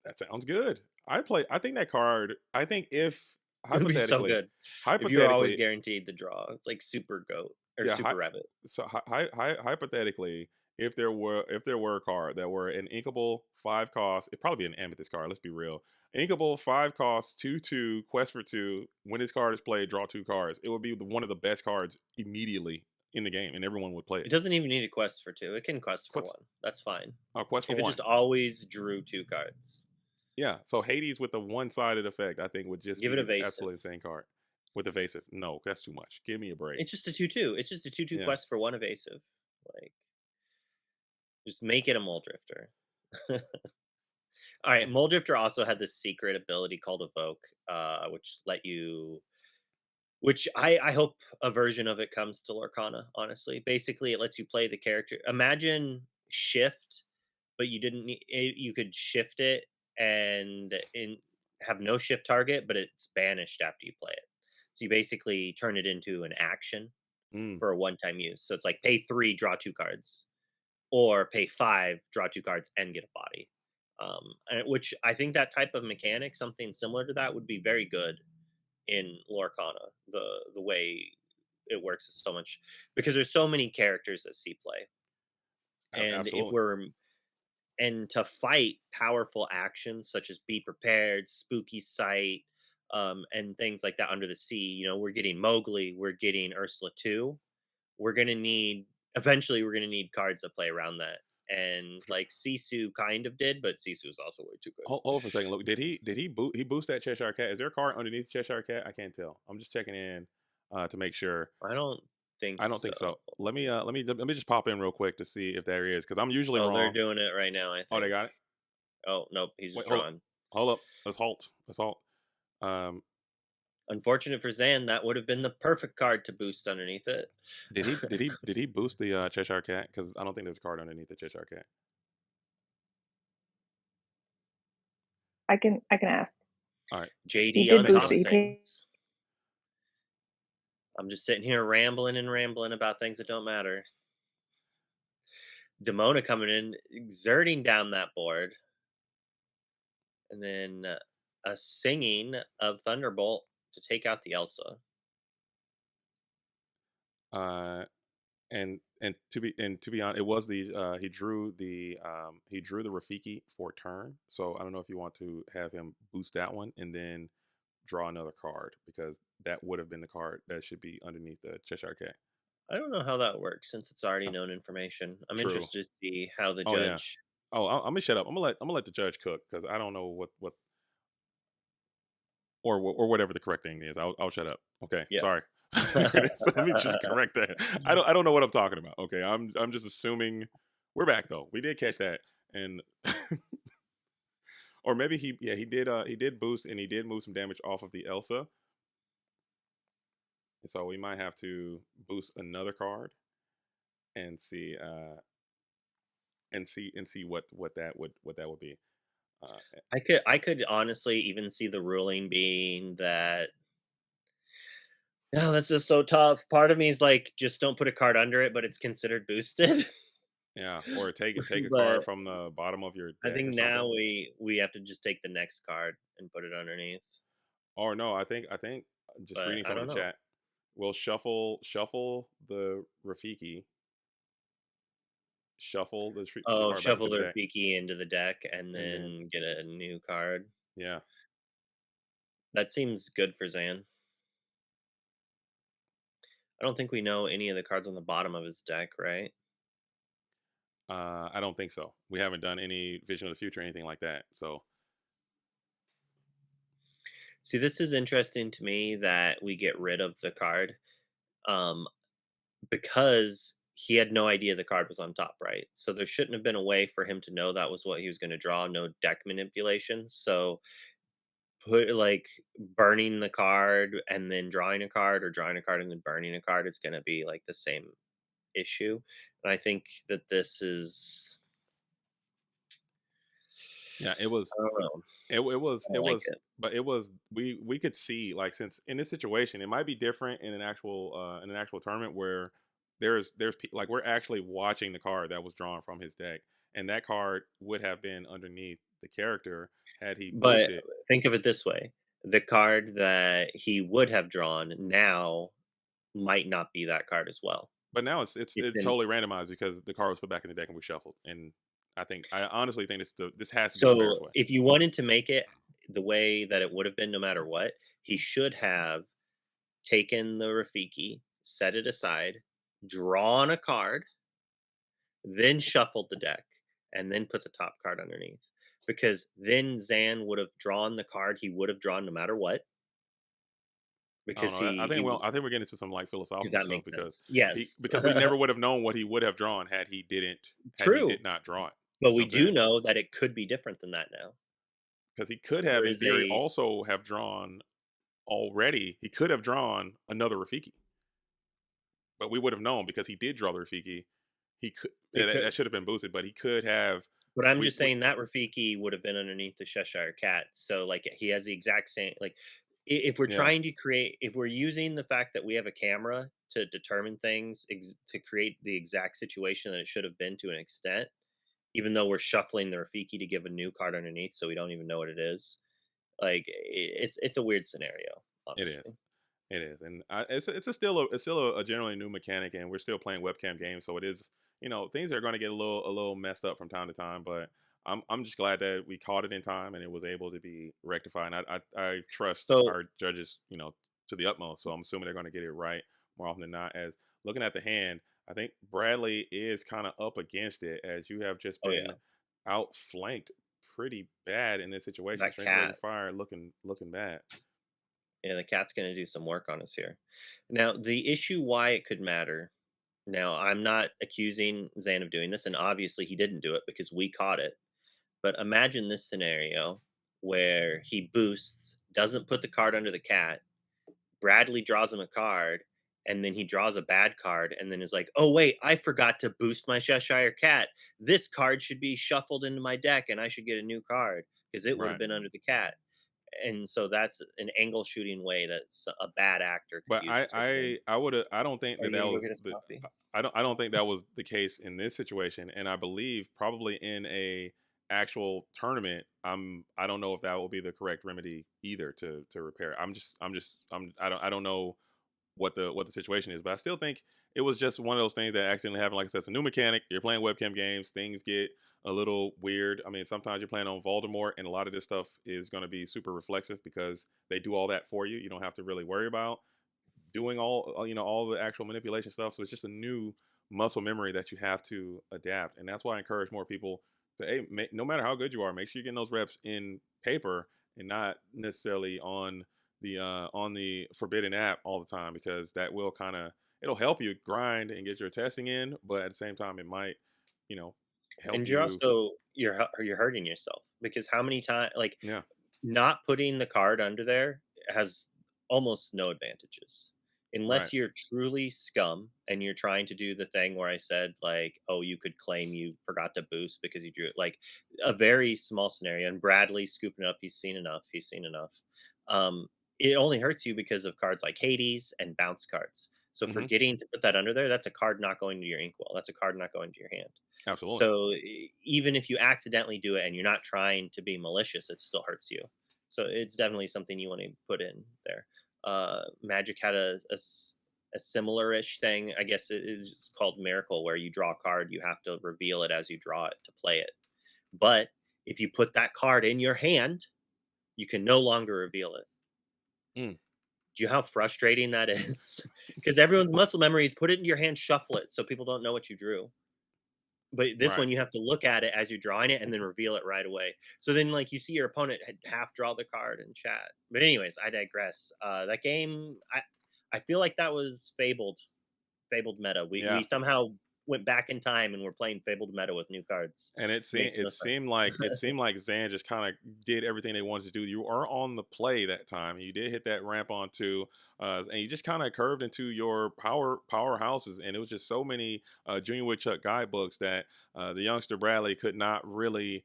That sounds good. I think that card. I think if It would be so hypothetically, good if you were always hypothetically, guaranteed the draw. It's like Super Goat or yeah. Super Rabbit. So hypothetically, if there were a card that were an inkable 5 cost, it'd probably be an amethyst card. Let's be real. Inkable 5 cost 2/2 quest for 2. When this card is played, draw 2 cards. It would be one of the best cards immediately in the game, and everyone would play It it. doesn't even need a quest for 2. It can quest for Quest, 1. That's fine. quest for If it one. just always drew 2 cards. Yeah. So Hades with the one-sided effect, I think would just Give it be evasive. absolutely insane card. With evasive, no, that's too much. Give me a break. It's just a 2/2. It's just a 2/2 Yeah. quest for 1 evasive. Like, just make it a Mole Drifter. All right, Mole Drifter also had this secret ability called Evoke, which I hope a version of it comes to Lorcana. Honestly, basically, it lets you play the character. Imagine Shift, but you didn't. You could shift it and have no shift target, but it's banished after you play it. So you basically turn it into an action Mm. for a one-time use. So it's like pay 3, draw 2 cards, or pay 5, draw 2 cards, and get a body. Which I think that type of mechanic, something similar to that, would be very good in Lorcana. The way it works is so much because there's so many characters that see play, and if Absolutely. we're and to fight powerful actions such as be prepared, spooky sight, and things like that under the sea. We're getting Mowgli, we're getting Ursula 2. We're gonna need Eventually we're gonna need cards that play around that. And like Sisu kind of did, but Sisu is also way too good. Hold for a second. Look, did he boost that Cheshire Cat? Is there a card underneath Cheshire Cat? I can't tell. I'm just checking in to make sure. I don't think I don't think so. so. Let me just pop in real quick to see if there is, because I'm usually Oh, they're wrong. doing it right now, I Oh, they think. got it. Oh, nope, he's just Wait, hold up, drawn. hold up. Let's halt. Let's halt. Um, Unfortunate for Zan, that would have been the perfect card to boost underneath it. did he boost the Cheshire Cat? Because I don't think there's a card underneath the Cheshire Cat. I can ask. All right, He JD did on thank you, boost top it. of man. He paid. things. I'm just sitting here rambling and rambling about things that don't matter. Demona coming in, exerting down that board, and then a singing of Thunderbolt to take out the Elsa. Uh, and to be honest, it was the he drew the Rafiki for turn. So I don't know if you want to have him boost that one and then draw another card, because that would have been the card that should be underneath the Cheshire Cat. I don't know how that works since it's already Oh, known information. I'm true. interested to see how the Oh yeah. judge. Oh, I'm gonna shut up. I'm gonna let the judge cook, because I don't know what or whatever the correct thing is. I'll shut up. Okay, Yep. sorry. Let me just correct that. I don't know what I'm talking about. Okay, I'm just assuming we're back though. We did catch that, and or maybe he did boost, and he did move some damage off of the Elsa. So we might have to boost another card and see what that would be. Uh, I could honestly even see the ruling being that. No, this is so tough. Part of me is like, just don't put a card under it, but it's considered boosted. yeah, or take a card But from the bottom of your I deck or think something. now we have to just take the next card and put it underneath. Or no, I think just But reading I some of don't the know. chat. We'll shuffle the Rafiki, shuffle the Oh, card back into shuffle the the deck, Rafiki into the deck and and then then get a new card. yeah, That seems good for Zan. I don't think we know any of the cards on the bottom of his deck, right? I don't think so. We haven't done any Vision of the Future or anything like that. So See, this is interesting to me that we get rid of the card, um, because he had no idea the card was on top, right? So there shouldn't have been a way for him to know that was what he was going to draw. No deck manipulation. So put like burning the card and then drawing a card, or drawing a card and then burning a card is going to be like the same issue. And I think that this is. yeah, I don't know. I it don't like was, it. but it was we could see, like, since in this situation it might be different in an actual tournament where like we're actually watching the card that was drawn from his deck, and that card would have been underneath the character had he But boosted. think of it this way: the card that he would have drawn now might not be that card as well. But now it's It's it's in totally randomized because the card was put back in the deck and we shuffled. And I honestly think this has to be the fairest So way. if you wanted to make it the way that it would have been no matter what, he should have taken the Rafiki, set it aside, drawn a card, then shuffled the deck, and then put the top card underneath. Because then Zan would have drawn the card he would have drawn no matter what. I don't Because know. I he think he I think we're getting into some like if philosophical that stuff, makes because sense. Yes. we never would have known what he would have drawn had he True. did not draw it. You But see we what I'm do saying? know that it could be different than that now. Because he could have, There in is theory, a also have drawn already. He could have drawn another Rafiki, but we would have known because he did draw the Rafiki. He could that because should have been boosted, but he could have. but I'm We, just we saying that Rafiki would have been underneath the Cheshire Cat. So like he has the exact same like if we're yeah. trying to create if we're using the fact that we have a camera to determine things to create the exact situation that it should have been to an extent, even though we're shuffling the Rafiki to give a new card underneath so we don't even know what it is. Like it's a weird scenario, It is. honestly. It is, and it's still a generally new mechanic, and we're still playing webcam games, so it is, things are going to get a little messed up from time to time, but I'm just glad that we caught it in time and it was able to be rectified. And I trust So, our judges, to the utmost. So I'm assuming they're going to get it right more often than not. As looking at the hand, I think Bradley is kind of up against it, as you have just oh been yeah, outflanked pretty bad in this situation. that Strength of every cat. fire looking bad. Yeah, the cat's gonna do some work on us here. Now, the issue why it could matter. Now, I'm not accusing Zan of doing this, and obviously he didn't do it because we caught it. But imagine this scenario where he boosts, doesn't put the card under the cat. Bradley draws him a card, and then he draws a bad card, and then is like, "Oh wait, I forgot to boost my Cheshire Cat. This card should be shuffled into my deck, and I should get a new card because it would have Right. been under the cat." And so that's an angle shooting way that a bad actor could But use to win. I would I don't think Are that you that gonna go was get us the coffee? I don't think that was the case in this situation, and I believe probably in a actual tournament, I don't know if that will be the correct remedy either to repair. I don't know what the situation is. But I still think it was just one of those things that accidentally happened. Like I said, it's a new mechanic. You're playing webcam games. Things get a little weird. I mean, sometimes you're playing on Voldemort, and a lot of this stuff is going to be super reflexive because they do all that for you. You don't have to really worry about doing all the actual manipulation stuff. So it's just a new muscle memory that you have to adapt, and that's why I encourage more people to no matter how good you are, make sure you're getting those reps in paper and not necessarily on the forbidden app all the time, because that will kind of it'll help you grind and get your testing in, but at the same time it might you know help And you're you. also you're hurting yourself because how many times like Yeah. not putting the card under there has almost no advantages. Right. Unless you're truly scum and you're trying to do the thing where I said, like, oh, you could claim you forgot to boost because you drew it. Like a very small scenario. And Bradley scooping it up, he's seen enough. He's seen enough. Um, it only hurts you because of cards like Hades and bounce cards. So Hmm. forgetting to put that under there, that's a card not going to your inkwell. That's a card not going to your hand. Absolutely. So even if you accidentally do it and you're not trying to be malicious, it still hurts you. So it's definitely something you want to put in there. Magic had a similar-ish thing. I guess it is called Miracle, where you draw a card, you have to reveal it as you draw it to play it. But if you put that card in your hand, you can no longer reveal it. Mm. Do you know how frustrating that is? Because everyone's muscle memory is put it in your hand, shuffle it, so people don't know what you drew. But this Right. one, you have to look at it as you're drawing it and then reveal it right away. So then, like, you see your opponent half draw the card in chat. But anyways, I digress. That game, I feel like that was fabled meta. We Yeah. somehow went back in time and we're playing fabled meta with new cards. And Makes no sense. it seemed like Zan just kind of did everything they wanted to do. You are on the play that time. You did hit that ramp on two, and you just kind of curved into your powerhouses. And it was just so many Junior Woodchuck guidebooks that the youngster Bradley could not really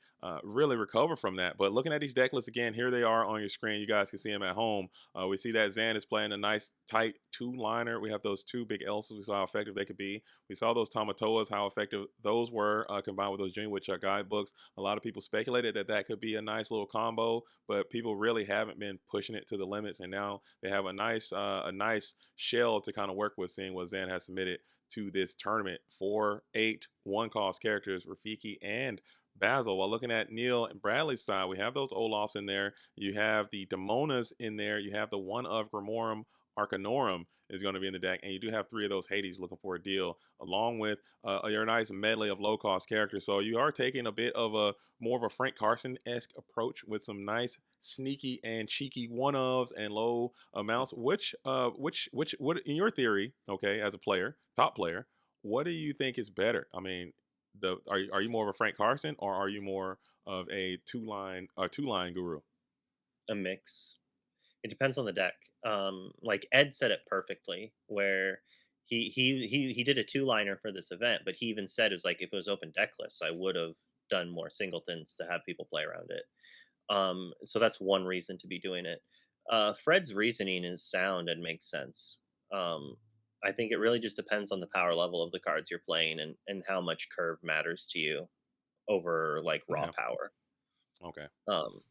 recover from that. But looking at these deck lists again, here they are on your screen. You guys can see them at home. We see that Zan is playing a nice tight two liner. We have those two big Elses. We saw how effective they could be. We saw those Tamatoas, how effective those were combined with those Junior Woodchuck guidebooks. A lot of people speculated that that could be a nice little combo, but people really haven't been pushing it to the limits. And now they have a nice shell to kind of work with, seeing what Zan has submitted to this tournament. 4, 8 one-cost characters, Rafiki and Basil. While looking at Neil and Bradley's side, we have those Olafs in there. You have the Damonas in there. You have the one of Grimorum Arcanorum is going to be in the deck, and you do have 3 of those Hades looking for a deal, along with your nice medley of low cost characters. So you are taking a bit of a more of a Frank Carson esque approach with some nice sneaky and cheeky one ofs and low amounts. What in your theory, okay, as a player, top player, what do you think is better? I mean, are you more of a Frank Carson, or are you more of a two line guru? A mix. It depends on the deck. Like Ed said it perfectly, where he did a two liner for this event, but he even said it was like if it was open deck lists, I would have done more singletons to have people play around it. So that's one reason to be doing it. Fred's reasoning is sound and makes sense. Um, I think it really just depends on the power level of the cards you're playing and how much curve matters to you over like raw Yeah. power. Okay. Um,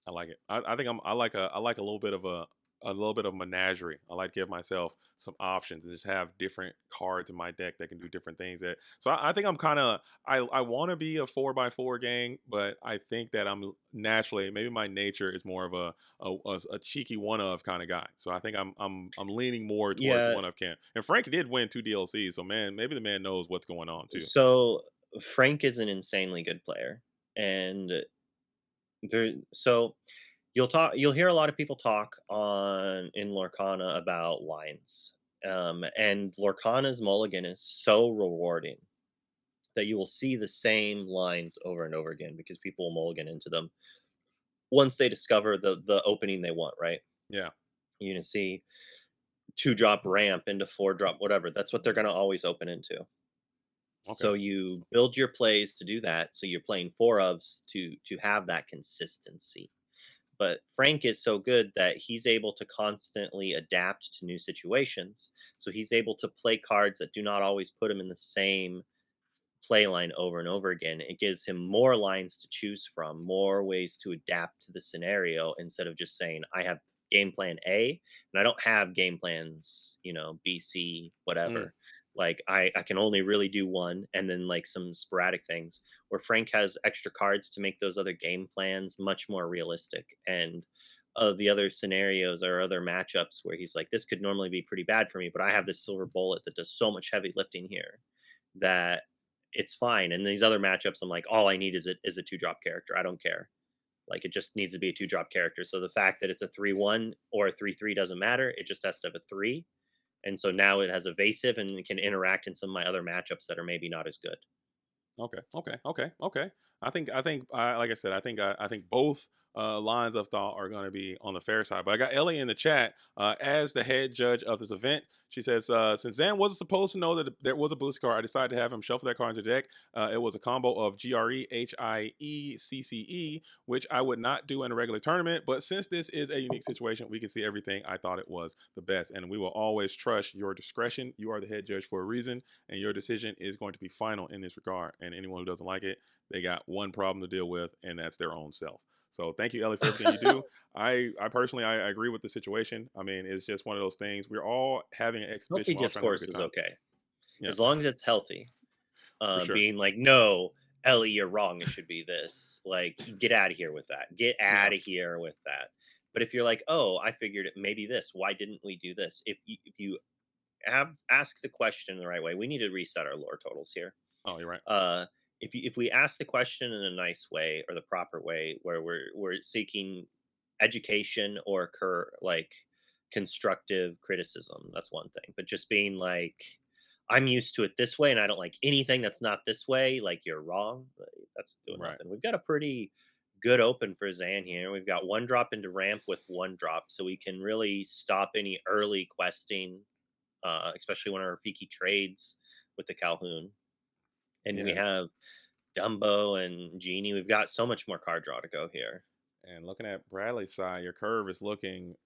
I like it. I think I like a little bit of a a little bit of menagerie. I like to give myself some options and just have different cards in my deck that can do different things. I think I'm kind of I want to be a 4x4 gang, but I think that I'm naturally, maybe my nature is more of a cheeky one of kind of guy. So I think I'm leaning more towards the Yeah. one of camp. And Frank did win 2 DLCs, so man, maybe the man knows what's going on too. So Frank is an insanely good player, and so you'll hear a lot of people talk on in Lorcana about lines. And Lorcana's mulligan is so rewarding that you will see the same lines over and over again because people will mulligan into them once they discover the opening they want, right? Yeah. You're gonna see 2-drop ramp into 4-drop whatever. That's what they're gonna always open into. Okay. So you build your plays to do that. So you're playing four ofs to have that consistency. But Frank is so good that he's able to constantly adapt to new situations. So he's able to play cards that do not always put him in the same play line over and over again. It gives him more lines to choose from, more ways to adapt to the scenario instead of just saying, I have game plan A and I don't have game plans, B, C, Mm, whatever. Like I can only really do one and then like some sporadic things where Frank has extra cards to make those other game plans much more realistic. And the other scenarios or other matchups where he's like, this could normally be pretty bad for me, but I have this silver bullet that does so much heavy lifting here that it's fine. And these other matchups, I'm like, all I need is a 2-drop character. I don't care. Like it just needs to be a 2-drop character. So the fact that it's a 3-1 or a 3-3 doesn't matter. It just has to have a 3. And so now it has evasive and it can interact in some of my other matchups that are maybe not as good. okay. Okay. Okay. Okay. Like I said, I think both lines of thought are going to be on the fair side. But I got Ellie in the chat as the head judge of this event. She says, since Zan wasn't supposed to know that there was a boost card, I decided to have him shuffle that card into the deck. It was a combo of GREHIECCE, which I would not do in a regular tournament. But since this is a unique situation, we can see everything. I thought it was the best. And we will always trust your discretion. You are the head judge for a reason, and your decision is going to be final in this regard. And anyone who doesn't like it, they got one problem to deal with, and that's their own self. So thank you, Ellie, for everything you do. I personally, I agree with the situation. I mean, it's just one of those things. We're all having an Healthy exhibition. We're all trying to have a discourse good is time. okay. Yeah, As long as it's healthy. for sure. Being like, no, Ellie, you're wrong. It should be this. Like, get out of here with that. Get Yeah, out of here with that. But if you're like, oh, I figured it maybe this. Why didn't we do this? If you have ask the question the right way, we need to reset our lore totals here. oh, you're right. Uh, if we ask the question in a nice way or the proper way, where we're seeking education or like constructive criticism, that's one thing. But just being like, I'm used to it this way, and I don't like anything that's not this way. Like you're wrong. That's doing Right. nothing. We've got a pretty good open for Zan here. We've got 1-drop into ramp with 1-drop, so we can really stop any early questing, especially when our Rafiki trades with the Calhoun. And we Yeah. have Dumbo and Genie. We've got so much more card draw to go here. And looking at Bradley's side, your curve is looking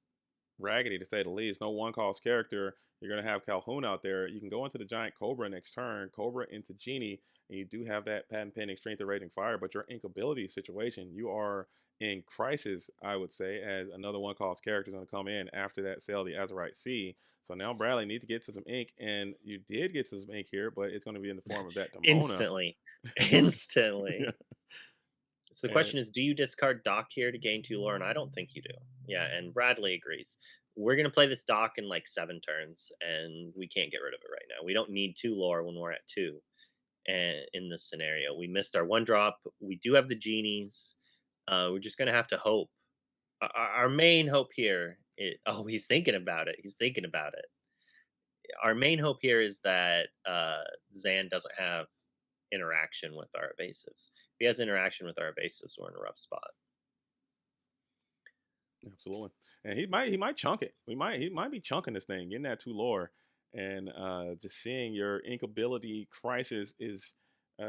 raggedy to say the least. No one cost character. You're going to have Calhoun out there. You can go into the giant Cobra next turn, Cobra into Genie, and you do have that patent pending strength of rating fire. But your ink ability situation, you are in crisis, I would say, as another one cost character is going to come in after that sale, the Azurite Sea. So now Bradley need to get to some ink, and you did get to some ink here, but it's going to be in the form of that Demona. Instantly. Instantly. Yeah. So the And question is, do you discard Doc here to gain 2 lore? And I don't think you do. Yeah, and Bradley agrees. We're going to play this Doc in like 7 turns, and we can't get rid of it right now. We don't need 2 lore when we're at 2. And in this scenario, we missed our 1-drop. We do have the Genies. We're just going to have to hope. Our main hope here oh, he's thinking about it. He's thinking about it. Our main hope here is that Zan doesn't have interaction with our evasives. If he has interaction with our evasives, we're in a rough spot. absolutely. And he might chunk it. He might be chunking this thing, getting that 2 lore, and just seeing your ink ability crisis is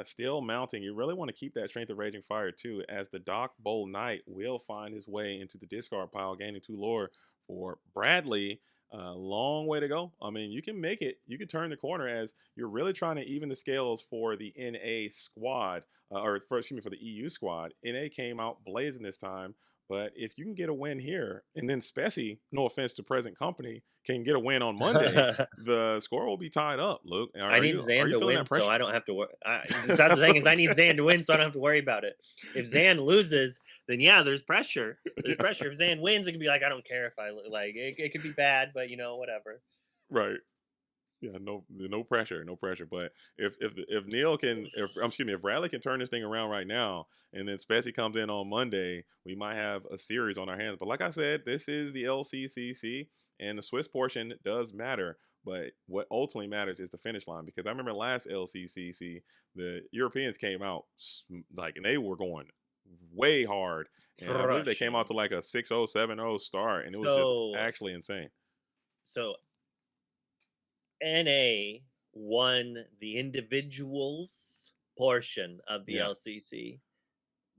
still mounting. You really want to keep that strength of raging fire too, as the Doc Bowl Knight will find his way into the discard pile, gaining 2 lore for Bradley. Long way to go. I mean, you can make it. You can turn the corner as you're really trying to even the scales for the NA squad, or for, excuse me, for the EU squad. NA came out blazing this time, But if you can get a win here, and then Spessy, no offense to present company, can get a win on Monday, the score will be tied up. Luke, I are need you Zan to feeling win that so pressure? I don't have to worry. That's the thing is I need Zan to win so I don't have to worry about it. If Zan loses, then yeah, there's pressure. There's pressure. If Zan wins, it can be like I don't care if like it could be bad, but whatever. Right. Yeah, no pressure, no pressure. But if Neil can, if excuse me, if Bradley can turn this thing around right now, and then Spezzy comes in on Monday, we might have a series on our hands. But like I said, this is the LCCC, and the Swiss portion does matter. But what ultimately matters is the finish line, because I remember last LCCC, the Europeans came out like, and they were going way hard, and I believe they came out to Crushing. like a 6-0, 7-0 start, and it was just So actually insane. so NA won the individuals portion of the Yeah. LCC,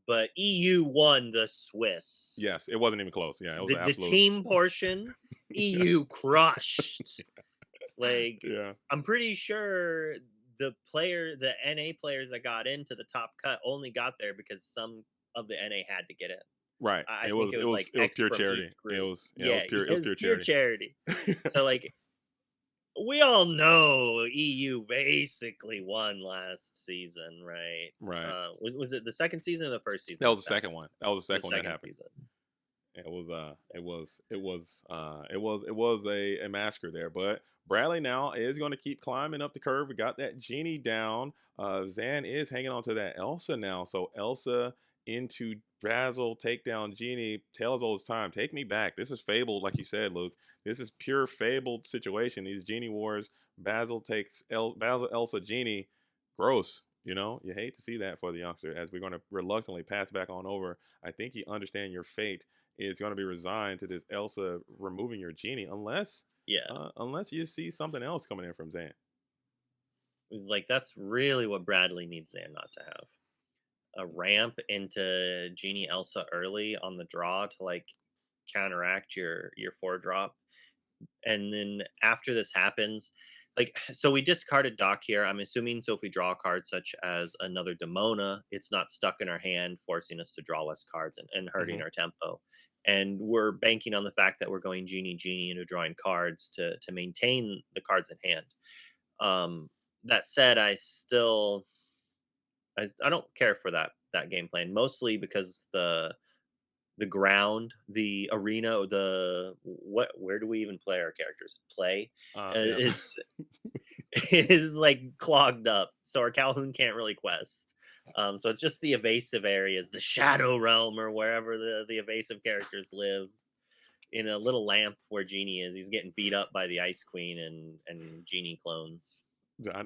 but EU won the Swiss. Yes, it wasn't even close. Yeah, it was an The absolute. team portion, Yeah, EU crushed. Like, yeah, I'm pretty sure the NA players that got into the top cut only got there because some of the NA had to get in. right. I It think was it it was was like it was X pure from each charity. It group. was yeah, Yeah, it it was was pure pure charity. charity. So like we all know EU basically won last season, right? Right. Was it the second season or the first That season was this the second happened? one. That was the The second one that second happened. season. It was a massacre there. But Bradley now is going to keep climbing up the curve. We got that genie down. Zan is hanging on to that Elsa now. So Elsa into Brazzle, take down Genie, tells all his time. Take me back. This is fabled, like you said, Luke. This is pure fabled situation. These Genie wars. Basil, Elsa, Genie. Gross. You hate to see that for the youngster, as we're going to reluctantly pass back on over. I think you understand your fate is going to be resigned to this Elsa removing your genie, Yeah. unless you see something else coming in from Zan. Like that's really what Bradley needs Zan not to have. A ramp into Genie Elsa early on the draw to like counteract your four drop. And then after this happens, like so we discarded Doc here. I'm assuming so if we draw a card such as another Demona, it's not stuck in our hand, forcing us to draw less cards and hurting Hmm. our tempo. And we're banking on the fact that we're going Genie into drawing cards to maintain the cards in hand. Um, that said, I don't care for that game plan, mostly because the ground, the arena, the what where do we even play our characters? Play Yeah. is is like clogged up, so our Calhoun can't really quest. So it's just the evasive areas, the Shadow Realm, or wherever the evasive characters live. In a little lamp where Genie is, he's getting beat up by the Ice Queen and Genie clones.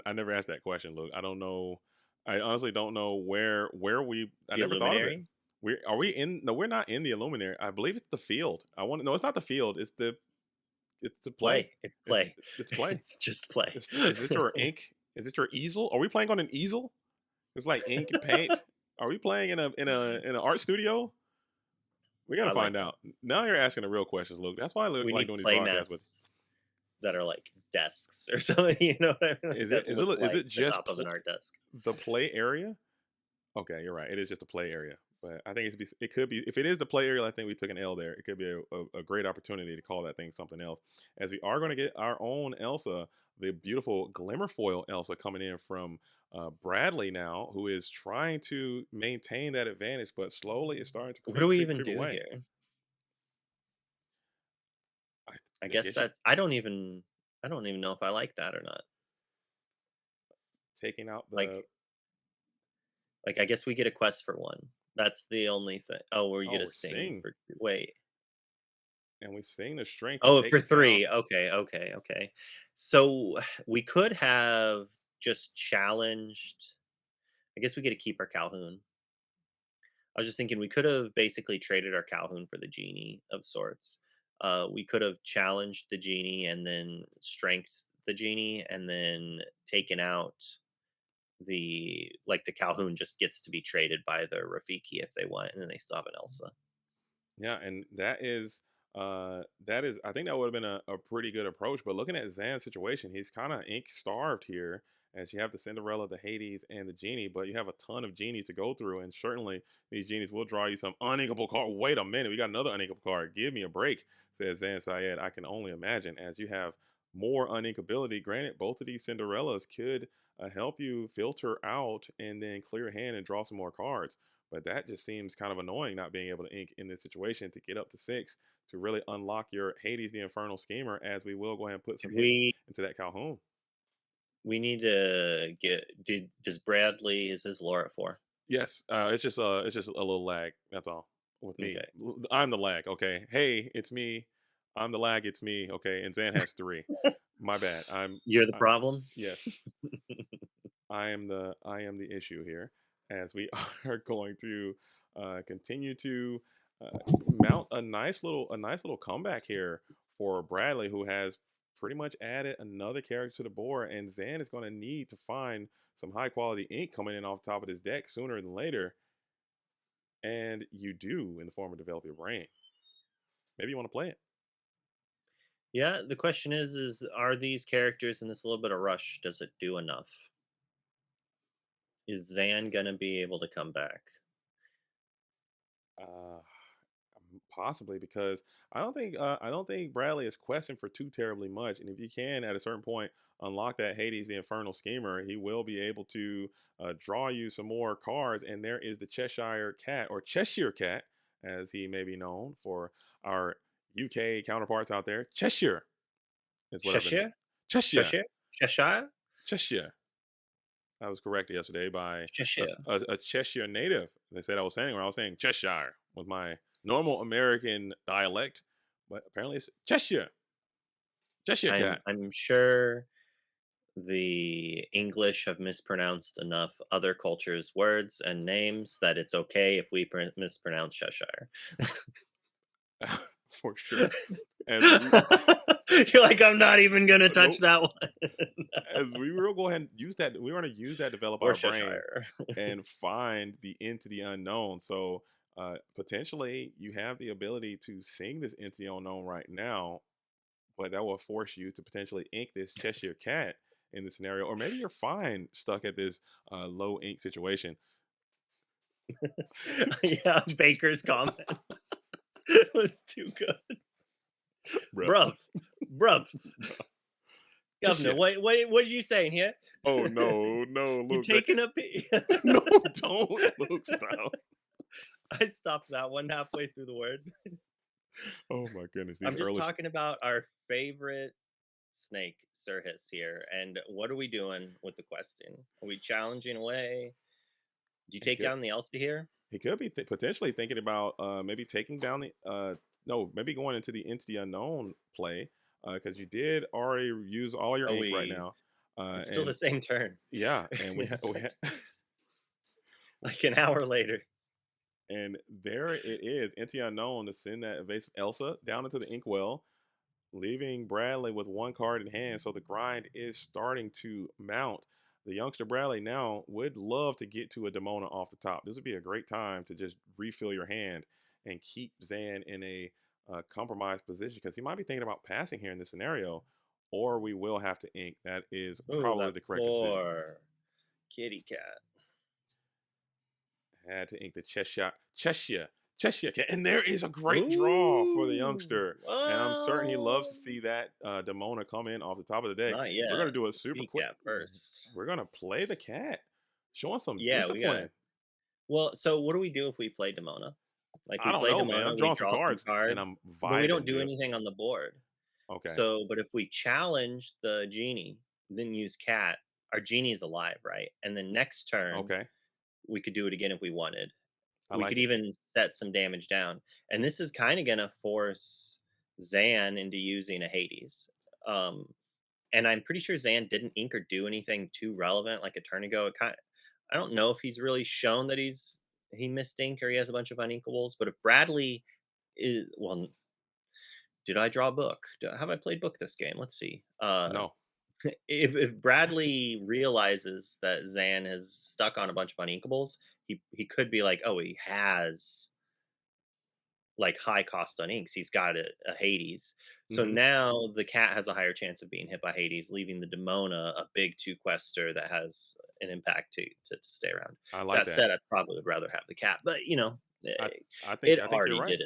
I never asked that question, Luke. I don't know. I honestly don't know where we. I The never thought of it. Illuminary We in? No, we're not in the Illuminary. I believe it's the field. I want. No, it's not the field. It's the play. play, it's It's play, it's play. it's just play. Is it your ink? Is it your easel? Are we playing on an easel? It's like ink and paint. Are we playing in an art studio? We gotta I find like out. Now you're asking the real questions, Luke. That's why I we like need doing these play broadcasts with. mats that are like desks or something, you know what I mean? Like, Is it that is look it is like it the just top of an art desk. the play area? Okay, you're right. It is just a play area, but I think it could be if it is the play area. I think we took an L there. It could be a great opportunity to call that thing something else, as we are going to get our own Elsa, the beautiful glimmer foil Elsa coming in from Bradley now, who is trying to maintain that advantage, but slowly it's starting to What do we creep even creep do away. here? I, I I guess guess you I don't even know if I like that or not. taking out the. Like I guess we get a quest for one. That's the only thing. Oh, we Oh, get a we're sing seeing for wait. and we're seeing the strength to Oh, take for it down. 3. Okay, okay, okay. So we could have just challenged. I guess we get to keep our Calhoun. I was just thinking we could have basically traded our Calhoun for the genie of sorts. We could have challenged the genie and then strengthened the genie and then taken out the Calhoun just gets to be traded by the Rafiki if they want, and then they still have an Elsa. Yeah, and that is I think that would have been a pretty good approach. But looking at Zan's situation, he's kind of ink starved here. as you have the Cinderella, the Hades, and the Genie, but you have a ton of genies to go through, and certainly these genies will draw you some uninkable card. Wait a minute, we got another uninkable card. Give me a break, says Zan Syed. I can only imagine as you have more uninkability. Granted, both of these Cinderellas could help you filter out and then clear your hand and draw some more cards. But that just seems kind of annoying not being able to ink in this situation to get up to 6 to really unlock your Hades the Infernal Schemer, as we will go ahead and put some hints We into that Calhoun. we need to get. Does Bradley is his lore at 4? Yes, it's just a little lag. That's all with me. Okay. I'm the lag. Okay. Hey, it's me. I'm the lag. It's me. Okay. And Zan has 3. My bad. You're the I, problem. yes. I am the issue here, as we are going to continue to mount a nice little comeback here for Bradley, who has pretty much added another character to the board, and Zan is going to need to find some high quality ink coming in off the top of his deck sooner than later, and you do in the form of Develop Your Brain. Maybe you want to play it. Yeah. The question is are these characters in this little bit of rush? Does it do enough? Is Zan gonna be able to come back? Uh, Possibly, because I don't think Bradley is questing for too terribly much, and if you can at a certain point unlock that Hades the Infernal Schemer, he will be able to draw you some more cards. And there is the Cheshire Cat, or Cheshire Cat, as he may be known for our UK counterparts out there. Cheshire is what I've been. Cheshire? Cheshire, Cheshire? Cheshire? Cheshire. I was corrected yesterday by Cheshire. a Cheshire native. They said I was saying, when I was saying Cheshire with my normal American dialect, but apparently it's Cheshire. Cheshire I'm cat. I'm sure the English have mispronounced enough other cultures' words and names that it's okay if we mispronounce Cheshire. For sure. As we You're like, I'm not even gonna touch nope. that one. As we will go ahead and use that. We're going to use that, develop Or our brain, Cheshire. and find the into the unknown. So potentially you have the ability to sing this into the unknown right now, but that will force you to potentially ink this Cheshire cat in the scenario, or maybe you're fine stuck at this low ink situation. Yeah, Baker's comment was too good. Bruh. Bruv. Bruv. Governor, Cheshire. what are you saying here? Oh no, no, You Luke. taking a pee? No, don't, Luke. Stop. I stopped that one halfway through the word. Oh my goodness, these I'm just early. talking about our favorite snake, Sirhis here, and what are we doing with the question? Are we challenging away? Do you He take could, down the Elsa here? he could be potentially thinking about maybe taking down the no, maybe going into the unknown play, because you did already use all your Oh, ink right we. now, It's still and the same turn. yeah, and It's we like an hour later. and there it is, into the unknown, to send that evasive Elsa down into the inkwell, leaving Bradley with one card in hand. So the grind is starting to mount. The youngster Bradley now would love to get to a Demona off the top. This would be a great time to just refill your hand and keep Zan in a compromised position, because he might be thinking about passing here in this scenario, or we will have to ink. That is Oh, probably that the correct decision. poor kitty cat. Had to ink the Cheshire Cat. And there is a great draw for the Ooh. youngster. And I'm certain he loves to Well, see that Demona come in off the top of the deck. not We're going yet. to do it super Kitty quick. cat first. We're going to play the cat, showing some Yeah, we discipline. gotta. Well, so what do we do if we play Demona? Like I we don't play know, man. Demona, I'm we drawing some draw some cards and cards, I'm but we don't vibing, do dude. anything on the board. Okay. So, but if we challenge the genie, then use cat, our genie's alive, right? And then next turn, Okay. we could do it again if we wanted. I We could like it. even set some damage down. And this is kind of going to force Zan into using a Hades. Um, and I'm pretty sure Zan didn't ink or do anything too relevant like a turn ago. I don't know if he's really shown that he missed ink or he has a bunch of uninkables. But if Bradley is well, did I draw a book? Have I played book this game? Let's see. No. If Bradley realizes that Zan has stuck on a bunch of uninkables, he could be like, oh, he has like high cost on inks. He's got a Hades. So Hmm. now the cat has a higher chance of being hit by Hades, leaving the Demona a big two quester that has an impact to stay around. I like That that. said, I probably would rather have the cat, but I I think it I think you're already right.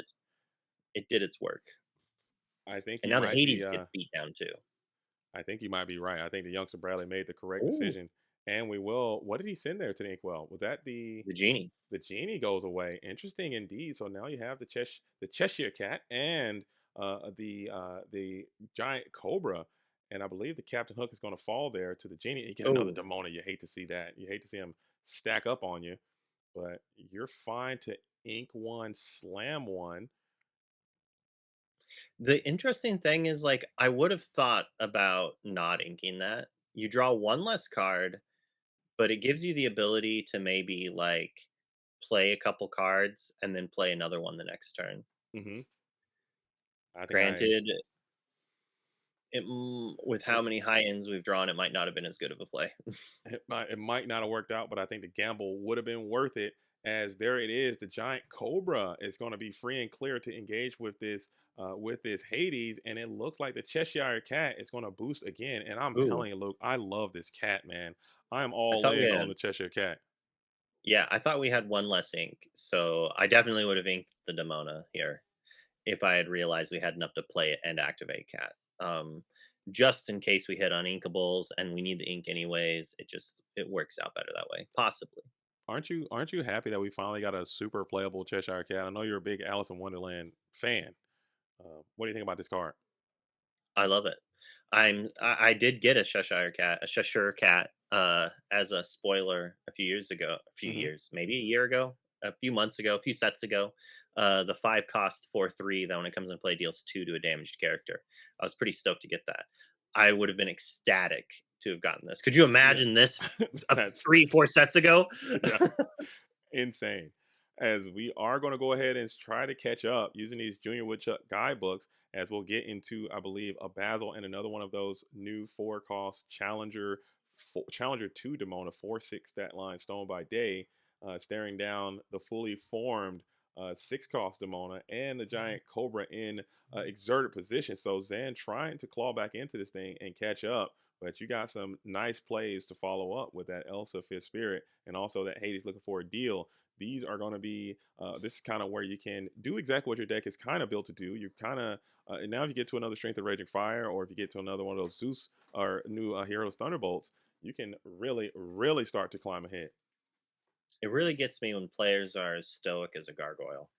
did its work. I think And you now the might be Hades gets beat down too. I think you might be right. I think the youngster Bradley made the correct Ooh, decision. And we will. What did he send there to the Inkwell? Was that the genie. the genie goes away? Interesting indeed. So now you have the Cheshire cat and the giant cobra, and I believe the Captain Hook is going to fall there to the genie. You get another Oh, Demona. You hate to see that. You hate to see him stack up on you, but you're fine to ink one, slam one. the interesting thing is, like, I would have thought about not inking that. You draw one less card, but it gives you the ability to maybe like play a couple cards and then play another one the next turn. Hmm. I think I Granted, with how it, many high ends we've drawn, it might not have been as good of a play. it might not have worked out, but I think the gamble would have been worth it. As there it is, the giant cobra is going to be free and clear to engage with this Hades, and it looks like the Cheshire cat is going to boost again. And I'm Ooh, telling you, Luke, I love this cat, man. I am I all thought we in on had, the Cheshire cat. yeah, I thought we had one less ink, so I definitely would have inked the Demona here if I had realized we had enough to play it and activate Cat. Just in case we hit uninkables and we need the ink anyways, it works out better that way, possibly. Aren't you happy that we finally got a super playable Cheshire cat? I know you're a big Alice in Wonderland fan. What do you think about this card? I love it. I did get a Cheshire cat, as a spoiler a few Hmm. years, maybe a year ago, a few months ago, a few sets ago. The 5 cost 4/3 that when it comes into play deals 2 to a damaged character. I was pretty stoked to get that. I would have been ecstatic to have gotten this. Could you Yeah, imagine this that's 3, 4 sets ago? yeah. Insane. As we are going to go ahead and try to catch up using these Junior Woodchuck guidebooks, as we'll get into, I believe, a Basil and another one of those new 4 cost Challenger 2 Demona, 4/6 stat line Stone by Day, staring down the fully formed 6 cost Demona and the giant Cobra in exerted position. So Zan trying to claw back into this thing and catch up, but you got some nice plays to follow up with that Elsa Fifth Spirit and also that Hades looking for a deal. These are going to be this is kind of where you can do exactly what your deck is kind of built to do. You kind of and now if you get to another Strength of Raging Fire, or if you get to another one of those Zeus or new Heroes Thunderbolts, you can really start to climb ahead. It really gets me when players are as stoic as a gargoyle.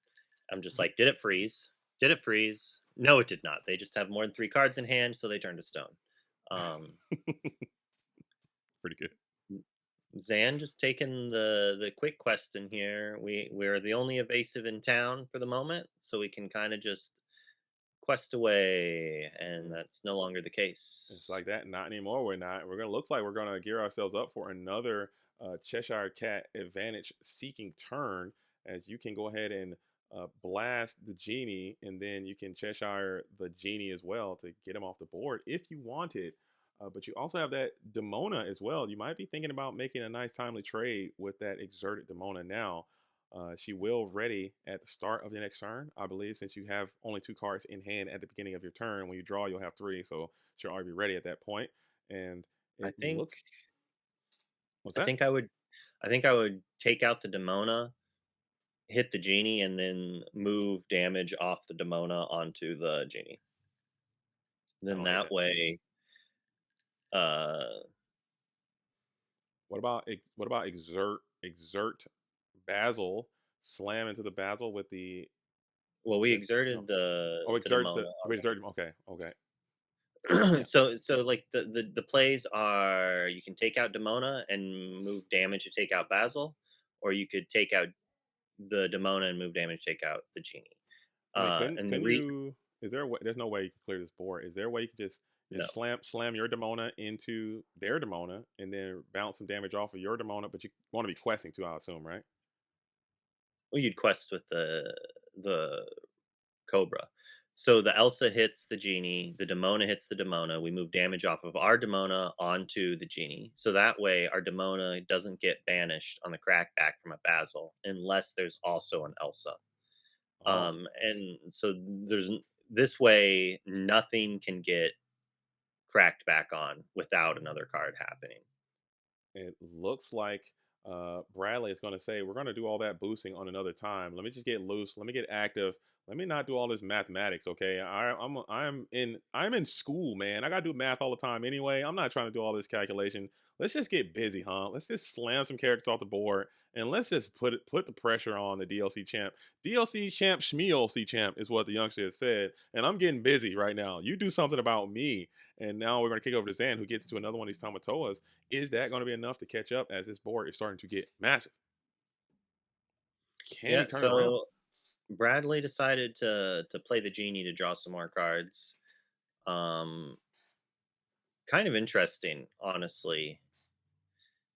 I'm just like, did it freeze? Did it freeze? No, it did not. They just have more than 3 cards in hand, so they turn to stone. Um, Pretty good. Zan just taking the quick quest in here. We're the only evasive in town for the moment, so we can kind of just quest away, and Yeah. that's no longer the It's case. like that. Not anymore. We're not. We're gonna look like we're gonna gear ourselves up for another Cheshire Cat advantage seeking turn, as you can go ahead and blast the genie, and then you can Cheshire the genie as well to get him off the board if you wanted. But you also have that Demona as well. You might be thinking about making a nice timely trade with that exerted Demona now. She will ready at the start of the next turn, I believe, since you have only 2 cards in hand at the beginning of your turn. When you draw, you'll have 3, so she'll already be ready at that point. And I it think looks, what's I that? think I think I would take out the Demona, hit the genie, and then move damage off the Demona onto the genie. I Then like that that. way, uh, What about exert Basil, slam into the Basil with well, we with exerted no oh the exert Demona the wait exert okay okay already. yeah So like the plays are, you can take out Demona and move damage to take out Basil, or you could take out the Demona and move damage to take out the genie. I mean couldn't And the couldn't reason, you is there a way, there's no way you can clear this board. Is there a way you could no, just slam your Demona into their Demona and then bounce some damage off of your Demona, but you want to be questing too, I assume, right? well, you'd quest with the Cobra. So the Elsa hits the genie, the Demona hits the Demona. We move damage off of our Demona onto the genie. So that way our Demona doesn't get banished on the crackback from a Basil unless there's also an Elsa. Oh, And so this way nothing can get cracked back on without another card happening. it looks like Bradley is going to say, "We're going to do all that boosting on another time. Let me just get loose. Let me get active. Let me not do all this mathematics, okay? I'm in school, man. I got to do math all the time anyway. I'm not trying to do all this calculation. Let's just get busy, huh? Let's just slam some characters off the board and let's just put the pressure on the DLC champ. DLC champ, Schmealc champ is what the youngster has said, and I'm getting busy right now. You do something about me." And now we're going to kick over to Zan, who gets to another one of these Tamatoas. Is that going to be enough to catch up as this board is starting to get massive? Can he Yeah, turn it around? so Bradley decided to play the genie to draw some more cards. Um, Kind of interesting, honestly.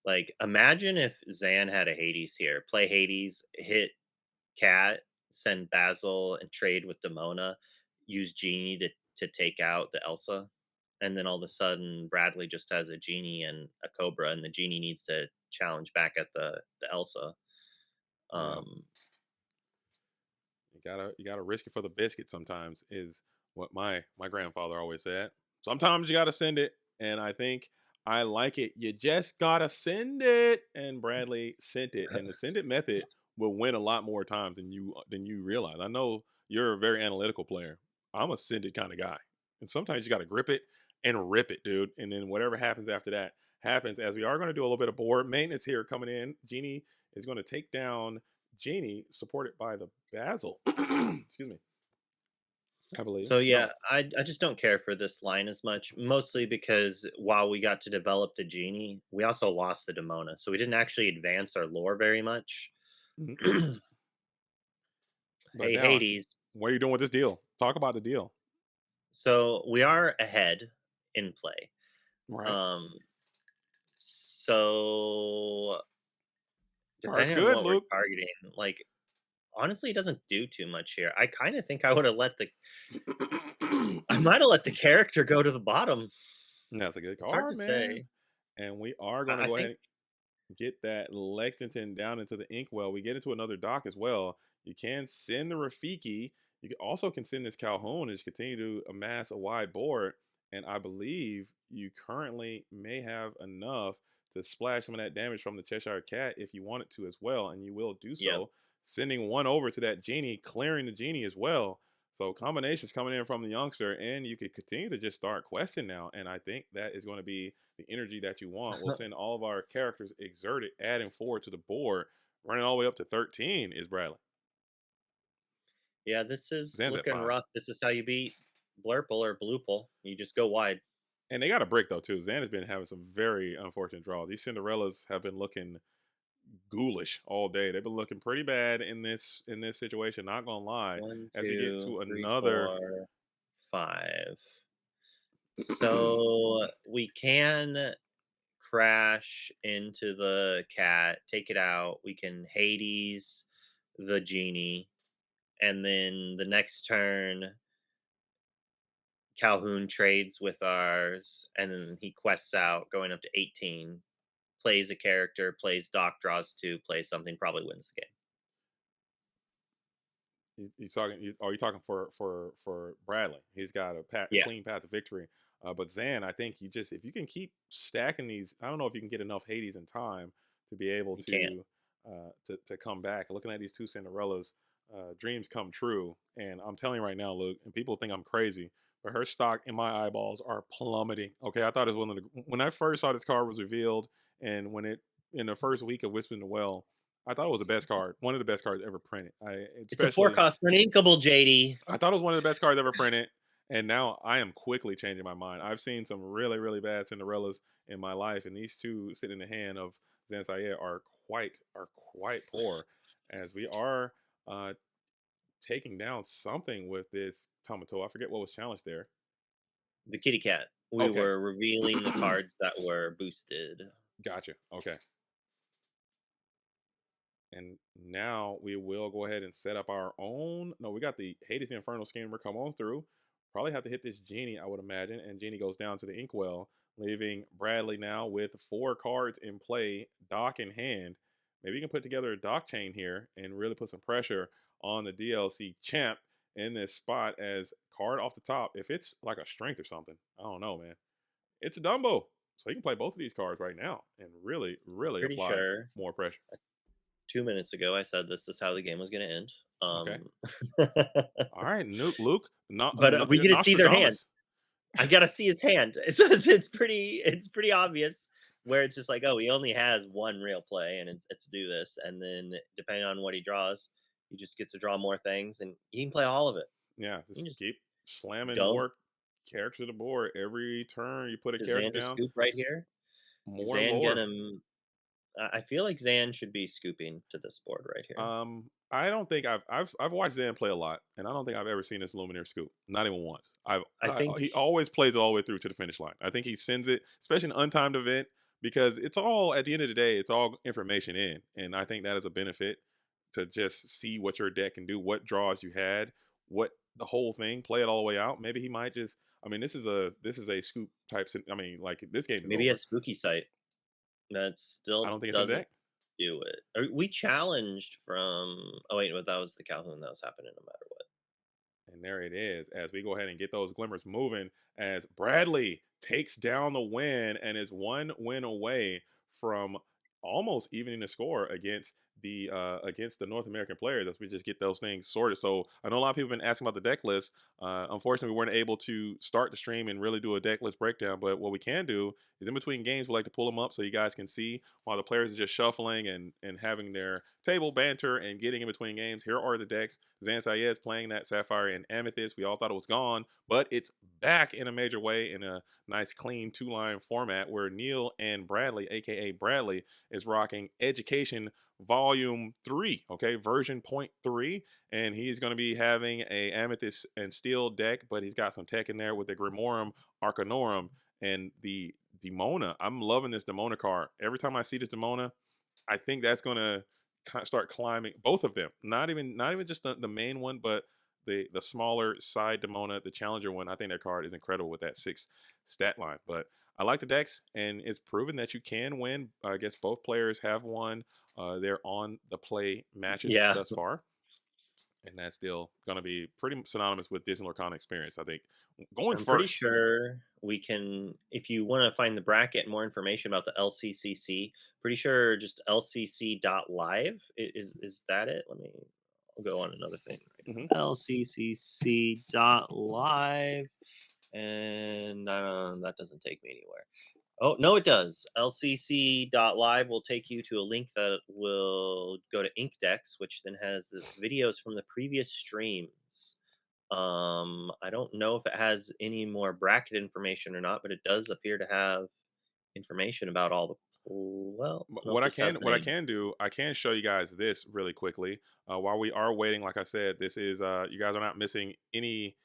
Like, imagine if Zan had a Hades here. Play Hades, hit Cat, send Basil, and trade with Demona. Use Genie to take out the Elsa. And then all of a sudden, Bradley just has a Genie and a Cobra, and the Genie needs to challenge back at the Elsa. Yeah, Um, you gotta risk it for the biscuit. Sometimes is what my grandfather always said. Sometimes you gotta send it, and I think I like it. You just gotta send it, and Bradley sent it, and the send it method will win a lot more times than you realize. I know you're a very analytical player. I'm a send it kind of guy, and sometimes you gotta grip it and rip it, dude, and then whatever happens after that happens. As we are going to do a little bit of board maintenance here coming in, Genie is going to take down Genie, supported by the Basil. Excuse me, I believe. so No. yeah, I just don't care for this line as much, mostly because while we got to develop the Genie, we also lost the Demona, so we didn't actually advance our lore very much. Mhm. But Hey, now, Hades. what are you doing with this deal? Talk about the deal. So we are ahead in play. Right. Um, so Card's depending on good, what we're Luke. targeting, like honestly, it doesn't do too much here. I kind of think I would have I might have let the character go to the bottom. That's a good It's hard to card, man. say. And we are going to I go think, ahead and get that Lexington down into the inkwell. We get into another dock as well. You can send the Rafiki. You can send this Calhoun as you continue to amass a wide board. And I believe you currently may have enough to splash some of that damage from the Cheshire Cat if you wanted to as well. And you will do yep, so, sending one over to that Genie, clearing the Genie as well. So combinations coming in from the youngster, and you could continue to just start questing now. And I think that is going to be the energy that you want. We'll send all of our characters exerted, adding forward to the board, running all the way up to 13 is Bradley. yeah, this is Zan's at looking 5. rough. This is how you beat Blurple or Blueple. You just go wide. And they got a brick though too. Zan has been having some very unfortunate draws. These Cinderellas have been looking ghoulish all day. They've been looking pretty bad in this situation. Not gonna lie. One, As we get two, to three, another, 4, 5. So we can crash into the cat, take it out. We can Hades the genie, and then the next turn, Calhoun trades with ours, and then he quests out, going up to 18. Plays a character, plays Doc, draws two, plays something, probably wins the game. you talking? Are you talking for Bradley? He's got a Yeah, clean path to victory. But Zan, I think you just if you can keep stacking these, I don't know if you can get enough Hades in time to be able you can. to come back. Looking at these two Cinderellas, dreams come true. And I'm telling you right now, Luke, and people think I'm crazy, but her stock in my eyeballs are plummeting. Okay, I thought it was one of the when I first saw this card was revealed, and when it in the first week of Whispering the Well, I thought it was the best card, one of the best cards ever printed. It's a four Especially cost uninkable, JD. I thought it was one of the best cards ever printed, and now I am quickly changing my mind. I've seen some really, really bad Cinderellas in my life, and these two sitting in the hand of Zan Syed are quite poor, as we are uh, taking down something with this Tomato. I forget what was challenged there. The kitty cat. We Okay, were revealing the cards that were boosted. gotcha. Okay, and now we will go ahead and set up our own. No, we got the Hades the Infernal Schemer come on through. Probably have to hit this Genie, I would imagine. And Genie goes down to the Inkwell, leaving Bradley now with 4 cards in play, dock in hand. Maybe you can put together a dock chain here and really put some pressure on the DLC champ in this spot as card off the top. If it's like a strength or something, I don't know, man. It's a Dumbo. So he can play both of these cards right now and really, I'm really pretty apply sure more pressure. 2 minutes ago I said this is how the game was going to end. Okay. Um, All right, Luke, but we get to see their hand. Nostradamus. I gotta see his hand. It's pretty obvious where it's just like, oh, he only has one real play, and it's do this, and then depending on what he draws, he just gets to draw more things, and he can play all of it. Yeah, He just can just keep slamming dump. more characters to the board every turn. You put a Does character Zan just down, scoop right here? Is more Zan lore. gonna? I feel like Zan should be scooping to this board right here. I don't think I've watched Zan play a lot, and I don't think I've ever seen this Lumineer scoop. Not even once. I think He always plays it all the way through to the finish line. I think he sends it, especially an untimed event, because it's all at the end of the day, it's all information in, and I think that is a benefit to just see what your deck can do, what draws you had, what the whole thing, play it all the way out. Maybe he might just. I mean, this is a scoop type. I mean, like this game is maybe a over. spooky site that I still don't think it's in the doesn't deck. do it. We challenged from. Oh wait, but that was the Calhoun that was happening no matter what. And there it is as we go ahead and get those glimmers moving as Bradley takes down the win and is one win away from almost evening the score against the North American players as we just get those things sorted. So I know a lot of people have been asking about the deck list. Unfortunately, we weren't able to start the stream and really do a deck list breakdown. But what we can do is in between games, we like to pull them up so you guys can see while the players are just shuffling and having their table banter and getting in between games. Here are the decks. Zan Syed playing that Sapphire and Amethyst. We all thought it was gone, but it's back in a major way in a nice, clean two-line format where Neil and Bradley, aka Bradley, is rocking Education Volume 3, okay, version 0.3, and he's going to be having a Amethyst and Steel deck, but he's got some tech in there with the Grimorum Arcanorum and the Demona. I'm loving this Demona card. Every time I see this Demona, I think that's going to start climbing. Both of them, not even just the main one, but the smaller side Demona, the challenger one. I think that card is incredible with that 6 stat line. But I like the decks, and it's proven that you can win. I guess both players have won. They're on the play matches Yeah, thus far, and that's still going to be pretty synonymous with Disney Lorcana experience. I think going I'm pretty first. sure we can. If you want to find the bracket and more information about the LCCC, pretty sure just lcc.live is that it? I'll go on another thing right Hmm. now. lccc.live, and that doesn't take me anywhere. Oh, no, it does. lcc.live will take you to a link that will go to Inkdex, which then has the videos from the previous streams. I don't know if it has any more bracket information or not, but it does appear to have information about all the well, no, it What I just can has the what I name. can do, I can show you guys this really quickly. While we are waiting, like I said, this is you guys are not missing any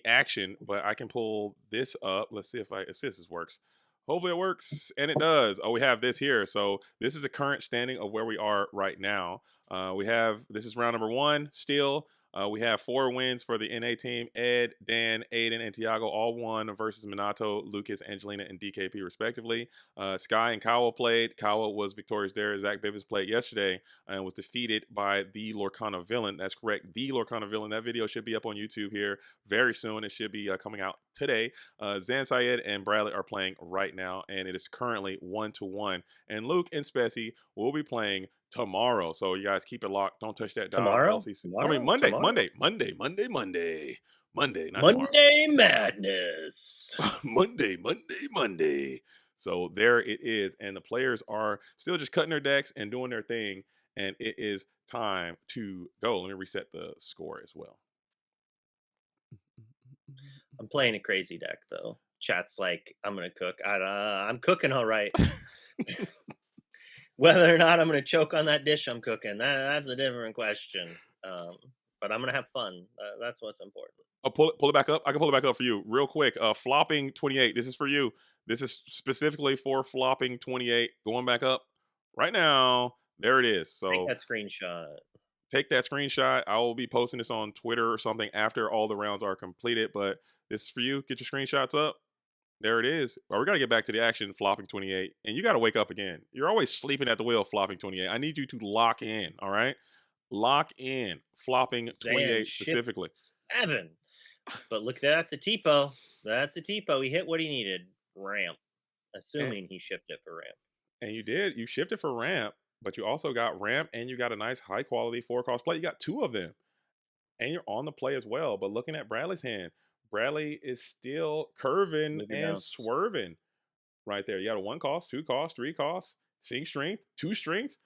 action, but I can pull this up. Let's see if this works. Hopefully it works, and it does. Oh, we have this here. So this is the current standing of where we are right now. We have this is round number 1 still. We have 4 wins for the NA team. Ed, Dan, Aiden, and Tiago all won versus Minato, Lucas, Angelina, and DKP respectively. Sky and Kawa played. Kawa was victorious there. Zach Bivens played yesterday and was defeated by the Lorcana villain. That's correct. The Lorcana villain. That video should be up on YouTube here very soon. It should be coming out today. Zan Syed and Bradley are playing right now, and it is currently 1-1. And Luke and Spessy will be playing tomorrow. So you guys keep it locked. Don't touch that dial. Tomorrow? LCC. I mean Tomorrow? Monday, Tomorrow? Monday, Monday, Monday, Monday, Monday, not tomorrow. Monday Madness. Monday, Monday, Monday. So there it is, and the players are still just cutting their decks and doing their thing, and it is time to go. Let me reset the score as well. I'm playing a crazy deck though. Chat's like, I'm gonna cook. I'm cooking all right. Whether or not I'm gonna choke on that dish I'm cooking, that's a different question. But I'm gonna have fun. That's what's important. Oh, pull it back up. I can pull it back up for you real quick. Flopping 28. This is for you. This is specifically for flopping 28. Going back up right now. There it is. Take So that screenshot. take that screenshot. I will be posting this on Twitter or something after all the rounds are completed. But this is for you. Get your screenshots up. There it is. Well, we got to get back to the action, flopping 28. And you got to wake up again. You're always sleeping at the wheel, flopping 28. I need you to lock in. All right. Lock in. Flopping Zan 28 shipped specifically. 7. But look, that's a TPO. That's a TPO. He hit what he needed. Ramp. And, Assuming he shipped it for ramp. and you did. You shifted for ramp, but you also got ramp and you got a nice high quality 4 cost play. You got 2 of them. And you're on the play as well. But looking at Bradley's hand, Bradley is still curving Movie and mouse. swerving right there. You got a 1 cost, 2 cost, 3 cost, seeing strength, 2 strengths.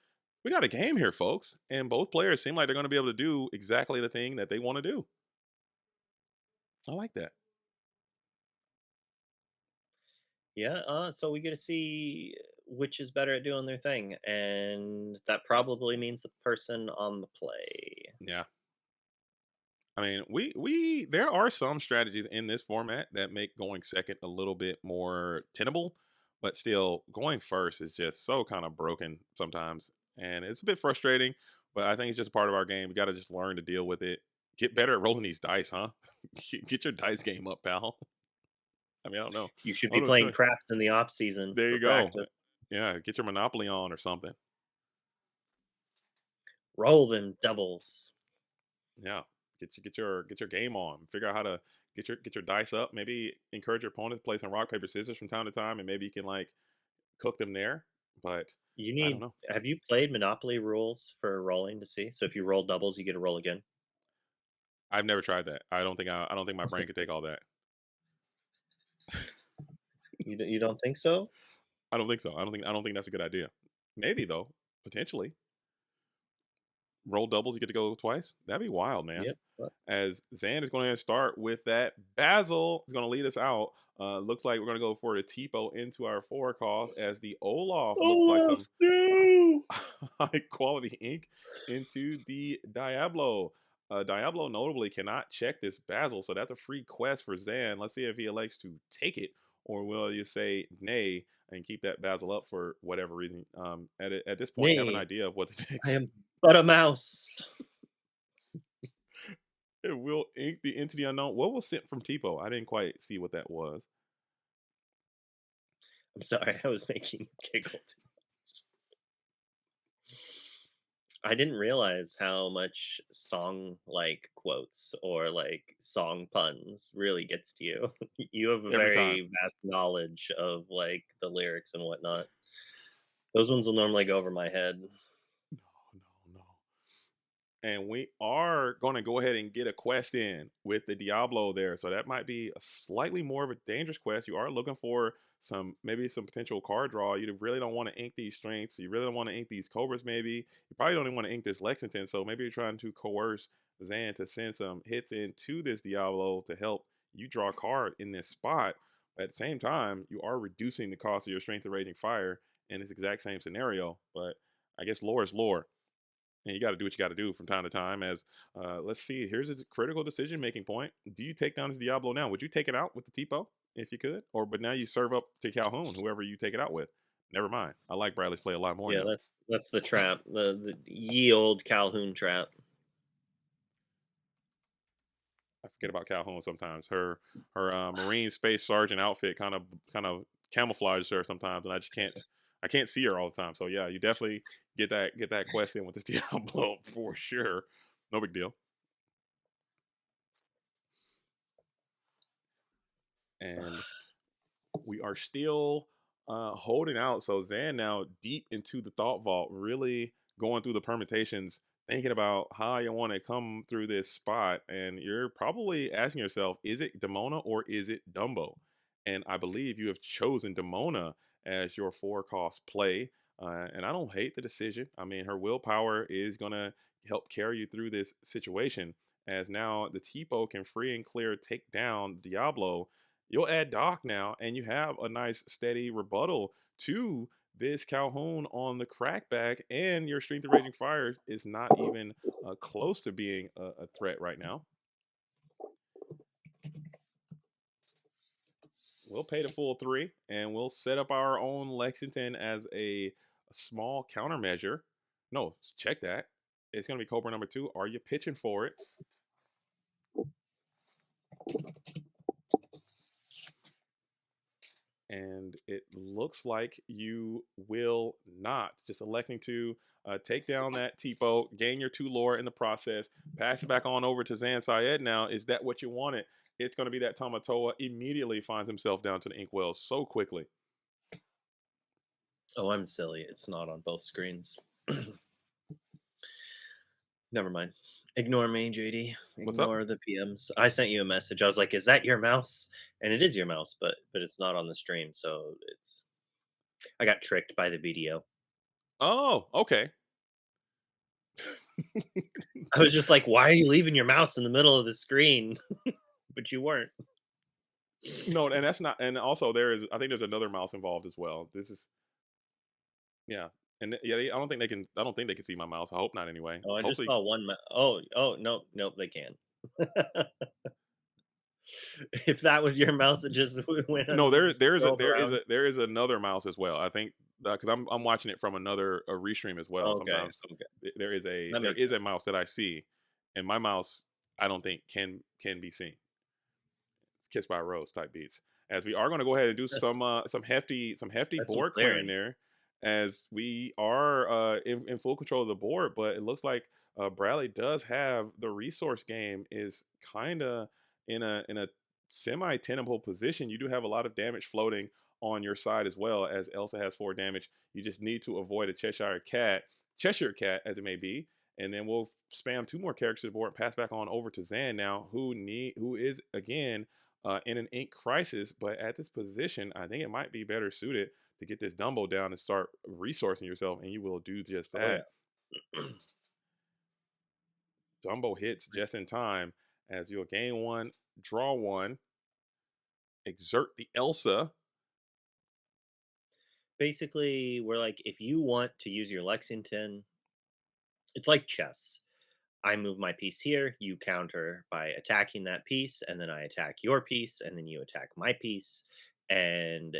We got a game here, folks. And both players seem like they're going to be able to do exactly the thing that they want to do. I like that. Yeah, so we get to see which is better at doing their thing, and that probably means the person on the play. Yeah. I mean, we there are some strategies in this format that make going second a little bit more tenable, but still going first is just so kind of broken sometimes, and it's a bit frustrating. But I think it's just part of our game. We got to just learn to deal with it. Get better at rolling these dice, huh? Get your dice game up, pal. I mean, I don't know. You should I don't be know what to playing tell you. craps in the off season There for you go. practice. Yeah, get your Monopoly on or something. Roll them doubles. Yeah, get your game on. Figure out how to get your dice up. Maybe encourage your opponent to play some rock paper scissors from time to time, and maybe you can like cook them there. But You I don't need. know. Have you played Monopoly rules for rolling to see? So if you roll doubles, you get to roll again. I've never tried that. I don't think my brain could take all that. You don't think so? I don't think so. I don't think that's a good idea. Maybe though, potentially roll doubles. You get to go twice. That'd be wild, man. Yep. As Zan is going to start with that. Basil is going to lead us out. Looks like we're going to go for a Tipo into our 4 cost as the Olaf looks like Olaf, some no! high quality ink into the Diablo. Diablo notably cannot check this Basil, so that's a free quest for Zan. Let's see if he elects to take it, or will you say nay and keep that Basil up for whatever reason. At this point, you have an Nay, idea of what the I next. am but a mouse. It will ink the Into the Unknown. What was sent from Tipo? I didn't quite see what that was. I'm sorry, I was making you giggle. I didn't realize how much song like quotes or like song puns really gets to you. You have a Every time. very vast knowledge of like the lyrics and whatnot. Those ones will normally go over my head. No, no, no. And we are going to go ahead and get a quest in with the Diablo there. So that might be a slightly more of a dangerous quest. You are looking for maybe some potential card draw. You really don't want to ink these strengths. You really don't want to ink these Cobras, maybe. You probably don't even want to ink this Lexington. So maybe you're trying to coerce Zan to send some hits into this Diablo to help you draw a card in this spot. But at the same time, you are reducing the cost of your Strength of Raging Fire in this exact same scenario. But I guess lore is lore, and you got to do what you got to do from time to time. As let's see, here's a critical decision making point. Do you take down this Diablo now? Would you take it out with the Tipo if you could, or but now you serve up to Calhoun, whoever you take it out with? Never mind. I like Bradley's play a lot more Yeah, now. that's the trap, the ye old Calhoun trap. I forget about Calhoun sometimes. Her Marine Space Sergeant outfit kind of camouflages her sometimes, and I can't see her all the time. So yeah, you definitely get that quest in with this Diablo for sure. No big deal. And we are still holding out. So Zan now deep into the thought vault, really going through the permutations, thinking about how you want to come through this spot. And you're probably asking yourself, is it Demona or is it Dumbo? And I believe you have chosen Demona as your 4 cost play. And I don't hate the decision. I mean, her willpower is going to help carry you through this situation. As now the Tipo can free and clear take down Diablo. You'll add Doc now, and you have a nice steady rebuttal to this Calhoun on the crackback, and your Strength of Raging Fire is not even close to being a threat right now. We'll pay the full 3, and we'll set up our own Lexington as a small countermeasure. No, check that. It's going to be Cobra number 2. Are you pitching for it? and it looks like you will not. Just electing to take down that Tipo, gain your 2 lore in the process, pass it back on over to Zan Syed now. Is that what you wanted? It's going to be that Tamatoa immediately finds himself down to the inkwell so quickly. Oh, I'm silly. It's not on both screens. Never mind. Ignore me, JD. What's up? Ignore the PMs. I sent you a message. I was like, "Is that your mouse?" And it is your mouse, but it's not on the stream, so it's. I got tricked by the video. Oh, okay. I was just like, "Why are you leaving your mouse in the middle of the screen?" But you weren't. No, and that's not. And also, there is. I think there's another mouse involved as well. This is, yeah, and yeah. I don't think they can. I don't think they can see my mouse. I hope not. Anyway, Oh, I just hopefully. saw one. Oh, no, nope, they can. If that was your mouse, it just went No, and scrolled around. there is another mouse as well. I think because I'm watching it from another a restream as well. Okay, Sometimes okay, that there makes is a sense. mouse that I see, and my mouse I don't think can be seen. It's Kiss by a Rose type beats. As we are going to go ahead and do some hefty That's some board clearing clearing. there, as we are in full control of the board. But it looks like Bradley does have the resource game is kind of in a semi tenable position. You do have a lot of damage floating on your side as well, as Elsa has 4 damage. You just need to avoid a Cheshire Cat as it may be, and then we'll spam 2 more characters to the board and pass back on over to Zan now, who is again in an ink crisis. But at this position, I think it might be better suited to get this Dumbo down and start resourcing yourself, and you will do just Oh that. yeah. Dumbo hits just in time as you'll gain 1, draw 1, exert the Elsa. Basically, we're like, if you want to use your Lexington, it's like chess. I move my piece here, you counter by attacking that piece, and then I attack your piece, and then you attack my piece. And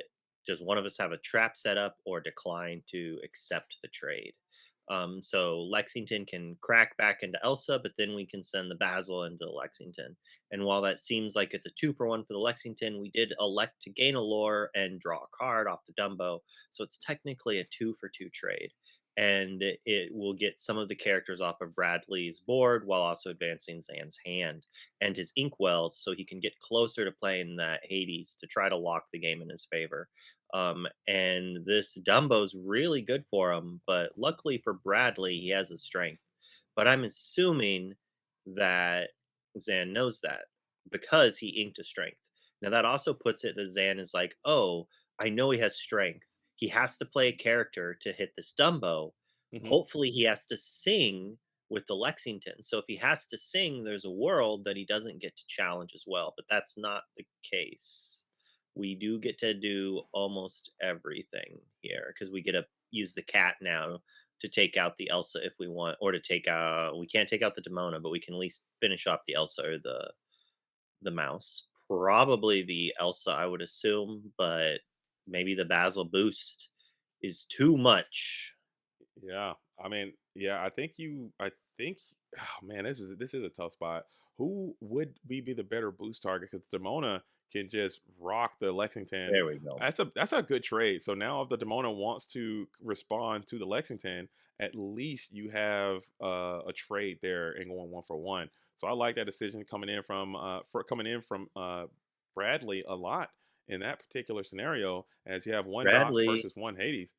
does one of us have a trap set up or decline to accept the trade? So Lexington can crack back into Elsa, but then we can send the Basil into the Lexington. And while that seems like it's a 2-for-1 for the Lexington, we did elect to gain a lore and draw a card off the Dumbo. So it's technically a 2-for-2 trade, and it will get some of the characters off of Bradley's board while also advancing Zan's hand and his inkwell, so he can get closer to playing that Hades to try to lock the game in his favor. And this Dumbo's really good for him, but luckily for Bradley, he has a strength. But I'm assuming that Zan knows that because he inked a strength. Now that also puts it that Zan is like, oh, I know he has strength. He has to play a character to hit this Dumbo. Hmm. Hopefully, he has to sing with the Lexington. So if he has to sing, there's a world that he doesn't get to challenge as well. But that's not the case. We do get to do almost everything here because we get to use the cat now to take out the Elsa if we want, or to take out. We can't take out the Demona, but we can at least finish off the Elsa or the mouse. Probably the Elsa, I would assume, but maybe the Basil boost is too much. Yeah, I mean, yeah, I think, oh man, this is a tough spot. Who would we be the better boost target? Because Demona can just rock the Lexington. There we go. That's a good trade. So now, if the Demona wants to respond to the Lexington, at least you have a trade there and going 1-for-1. So I like that decision coming in from Bradley a lot in that particular scenario, as you have 1 Doc Bradley versus 1 Hades.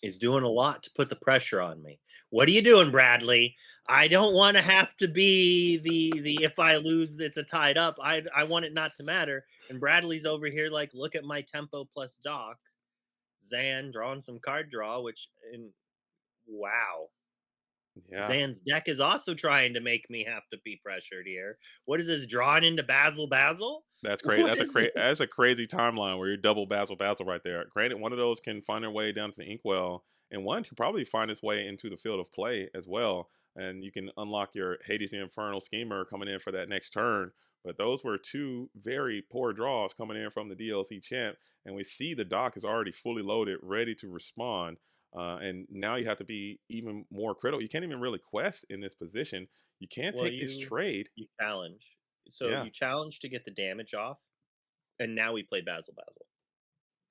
is doing a lot to put the pressure on me. What are you doing, Bradley? I don't want to have to be the if I lose, it's a tied up. I want it not to matter. And Bradley's over here like, look at my tempo plus Doc. Zan drawing some card draw, which and wow. Yeah, Zan's deck is also trying to make me have to be pressured here. What is this drawing into Basil Basil? that's great. What is this? That's a crazy timeline where you're double Basil right there. Granted, one of those can find their way down to the inkwell, and one can probably find its way into the field of play as well. And you can unlock your Hades the Infernal Schemer coming in for that next turn. But those were 2 very poor draws coming in from the DLC champ, and we see the dock is already fully loaded, ready to respond. And now you have to be even more critical. You can't even really quest in this position. You can't Well, take this trade. you challenge. So Yeah. you challenge to get the damage off, and now we play Basil Basil.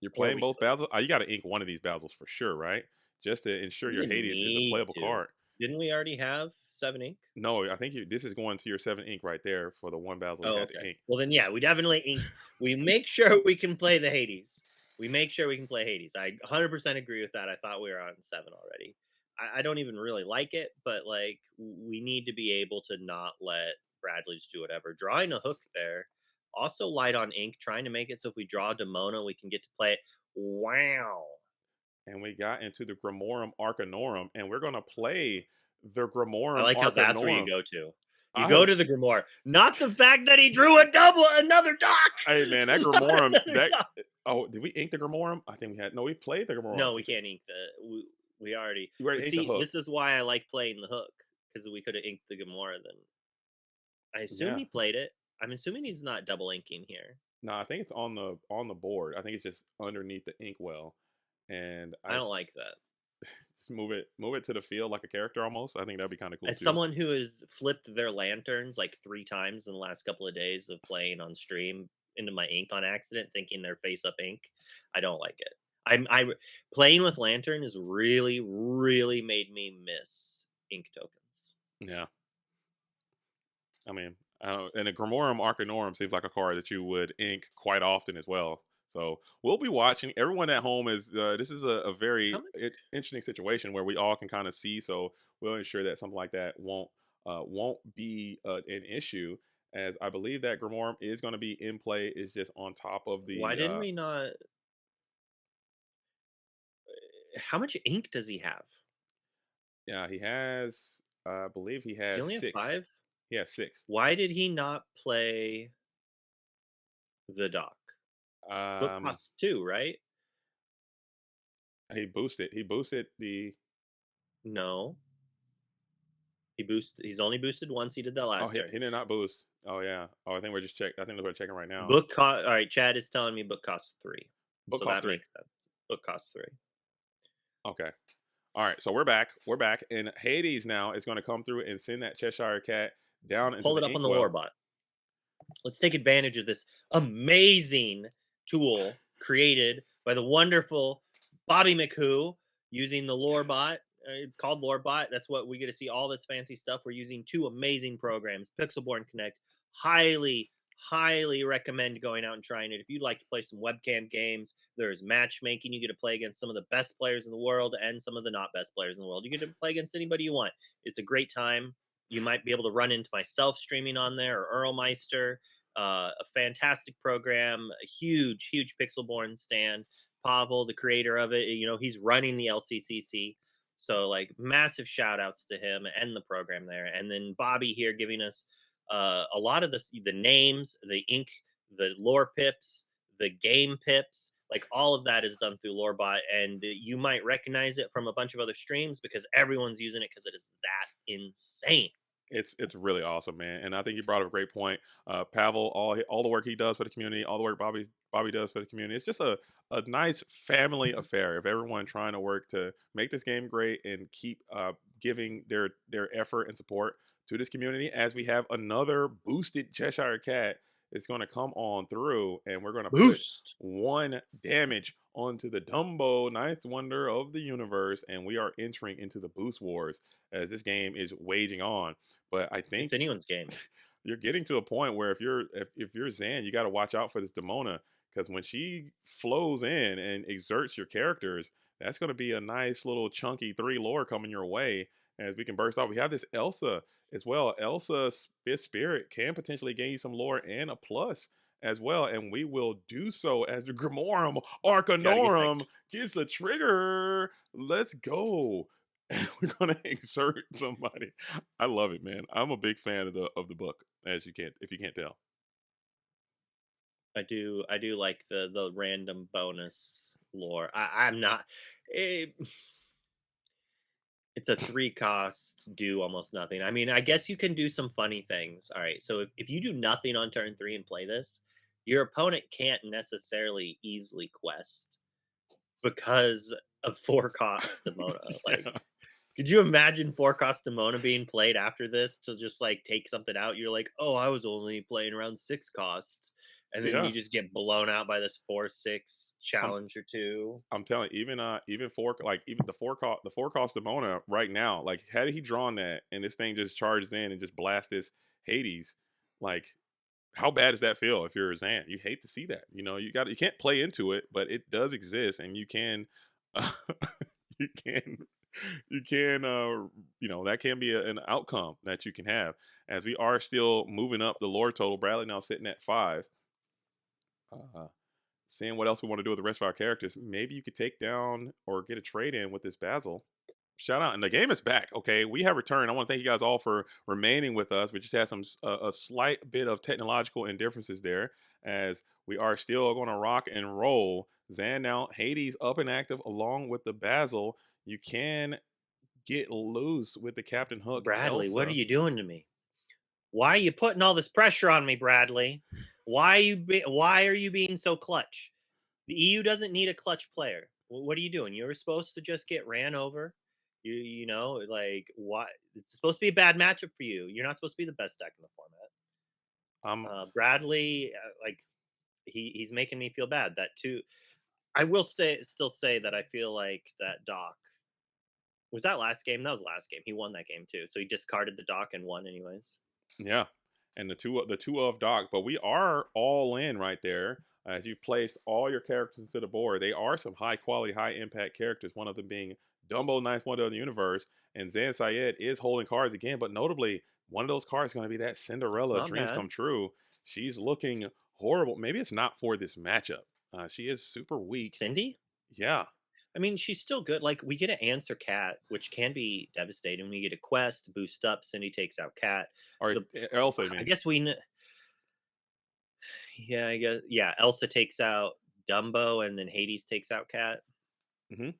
You're or playing we both could. Basil? You got to ink one of these Basils for sure, right? Just to ensure We your didn't Hades is a need playable to. card. Didn't we already have 7 ink? No, I think this is going to your 7 ink right there for the one Basil you Oh, had to okay. ink. Well, then, yeah, we definitely ink. We make sure we can play the Hades. We make sure we can play Hades. I 100% agree with that. I thought we were on 7 already. I don't even really like it, but like we need to be able to not let Bradley just do whatever. Drawing a hook there. Also, light on ink, trying to make it so if we draw Demona, we can get to play it. Wow. And we got into the Grimorum Arcanorum, and we're gonna play the I Grimorum like how that's where you Arcanorum. go to. You I go to the Grimoire, not the fact that he drew another dock. Hey man, that Not Grimorum another that dock. oh, did we ink the Grimorum? I think we had no, we played the Grimorum. No, we can't ink we already. You already But inked the see, hook. this is why I like playing the hook because we could have inked the Gamora. Then I assume Yeah. he played it. I'm assuming he's not double inking here. No, I think it's on the board. I think it's just underneath the inkwell. And I I don't like that. just move it to the field like a character almost. I think that'd be kind of cool As too. someone who has flipped their lanterns like 3 times in the last couple of days of playing on stream into my ink on accident, thinking they're face up ink, I don't like it. I playing with lantern has really, really made me miss ink tokens. Yeah. I mean, and a Grimorum Arcanorum seems like a card that you would ink quite often as well. So we'll be watching. Everyone at home is. This is a How very much? interesting situation where we all can kind of see. So we'll ensure that something like that won't be an issue. As I believe that Grimorum is going to be in play. Is just on top of Why the. didn't we not? How much ink does he have? Yeah, he has. I believe he Does he has only have six. 5? He has six. Why did he not play the dock? Book Um, costs 2, right? he boosted. He boosted the. No, he's only boosted once. He did that Oh, last he turn. did not boost. Oh yeah. Oh, I think we're just check. I think we're checking right now. All right. Chad is telling me book costs 3, Book so cost that three. makes sense. Book costs 3. Okay. All right. So we're back. We're back. And Hades now is going to come through and send that Cheshire Cat down into Pull the it up on the inkwell. Warbot. Let's take advantage of this amazing tool created by the wonderful Bobby McHugh using the Lorebot. It's called Lorebot. That's what we get to see all this fancy stuff. We're using 2 amazing programs, Pixelborn Connect. Highly, highly recommend going out and trying it. If you'd like to play some webcam games, there's matchmaking. You get to play against some of the best players in the world and some of the not best players in the world. You get to play against anybody you want. It's a great time. You might be able to run into myself streaming on there or Earlmeister. A fantastic program, a huge, huge Pixelborn stand. Pavel, the creator of it, he's running the LCCC. So, like, massive shout outs to him and the program there. And then Bobby here giving us a lot of the names, the ink, the lore pips, the game pips. Like, all of that is done through Lorebot. And you might recognize it from a bunch of other streams because everyone's using it because it is that insane. It's really awesome, man. And I think you brought up a great point. Pavel, all the work he does for the community, all the work Bobby does for the community. It's just a nice family affair of everyone trying to work to make this game great and keep giving their effort and support to this community. As we have another boosted Cheshire Cat is going to come on through, and we're going to put Boost. 1 damage onto the Dumbo, ninth wonder of the universe, and we are entering into the boost wars as this game is waging on. But I It's think anyone's game. you're getting to a point where if you're Zan, you got to watch out for this Demona because when she flows in and exerts your characters, that's going to be a nice little chunky 3 lore coming your way as we can burst off. We have this Elsa as well. Elsa's fifth spirit can potentially gain you some lore and a plus as well, and we will do so as the Grimorum Gotta get that. Arcanorum gets a trigger. Let's go. We're gonna exert somebody. I love it, man. I'm a big fan of the book, as you can't if you can't tell. I do like the random bonus lore. I'm not. It, it's a 3 cost, do almost nothing. I mean, I guess you can do some funny things. All right, so if you do nothing on turn 3 and play this, your opponent can't necessarily easily quest because of 4 cost Demona. Like, Yeah. could you imagine 4 cost Demona being played after this to just like take something out? You're like, oh, I was only playing around 6 cost, and then Yeah. you just get blown out by this 4/6 I'm challenge or two. I'm telling you, even four like even the four cost Demona right now, like had he drawn that and this thing just charges in and just blasts this Hades, like how bad does that feel if you're a Zan? You hate to see that. You can't play into it, but it does exist and you can you can that can be an outcome that you can have as we are still moving up the lore total. Bradley now sitting at 5. Uh Seeing what else we want to do with the rest of our characters. Maybe you could take down or get a trade in with this Basil. Shout out. And the game is back. Okay. We have returned. I want to thank you guys all for remaining with us. We just had a slight bit of technological indifferences there as we are still going to rock and roll. Zan now, Hades up and active along with the Basil. You can get loose with the Captain Hook Bradley, what are Elsa. you doing to me? Why are you putting all this pressure on me, Bradley? Why are you being so clutch? The EU doesn't need a clutch player. What are you doing? You were supposed to just get ran over. Like why? It's supposed to be a bad matchup for you. You're not supposed to be the best deck in the format. I'm Bradley, like he's making me feel bad. That too. I will still say that I feel like that Doc was that last game. That was last game. He won that game too. So he discarded the Doc and won anyways. Yeah, and the two of Doc, but we are all in right there. As you placed all your characters to the board, they are some high quality, high impact characters. One of them being Dumbo, Ninth Wonder of the Universe, and Zan Syed is holding cards again. But notably, one of those cards is going to be that It's Cinderella not Dreams bad. Come True. She's looking horrible. Maybe it's not for this matchup. She is super weak. Cindy? Yeah. I mean, she's still good. Like we get an answer cat, which can be devastating. We get a quest, boost up. Cindy takes out cat. Or The Elsa, I I mean. guess yeah, I guess yeah. Elsa takes out Dumbo, and then Hades takes out cat. Hmm.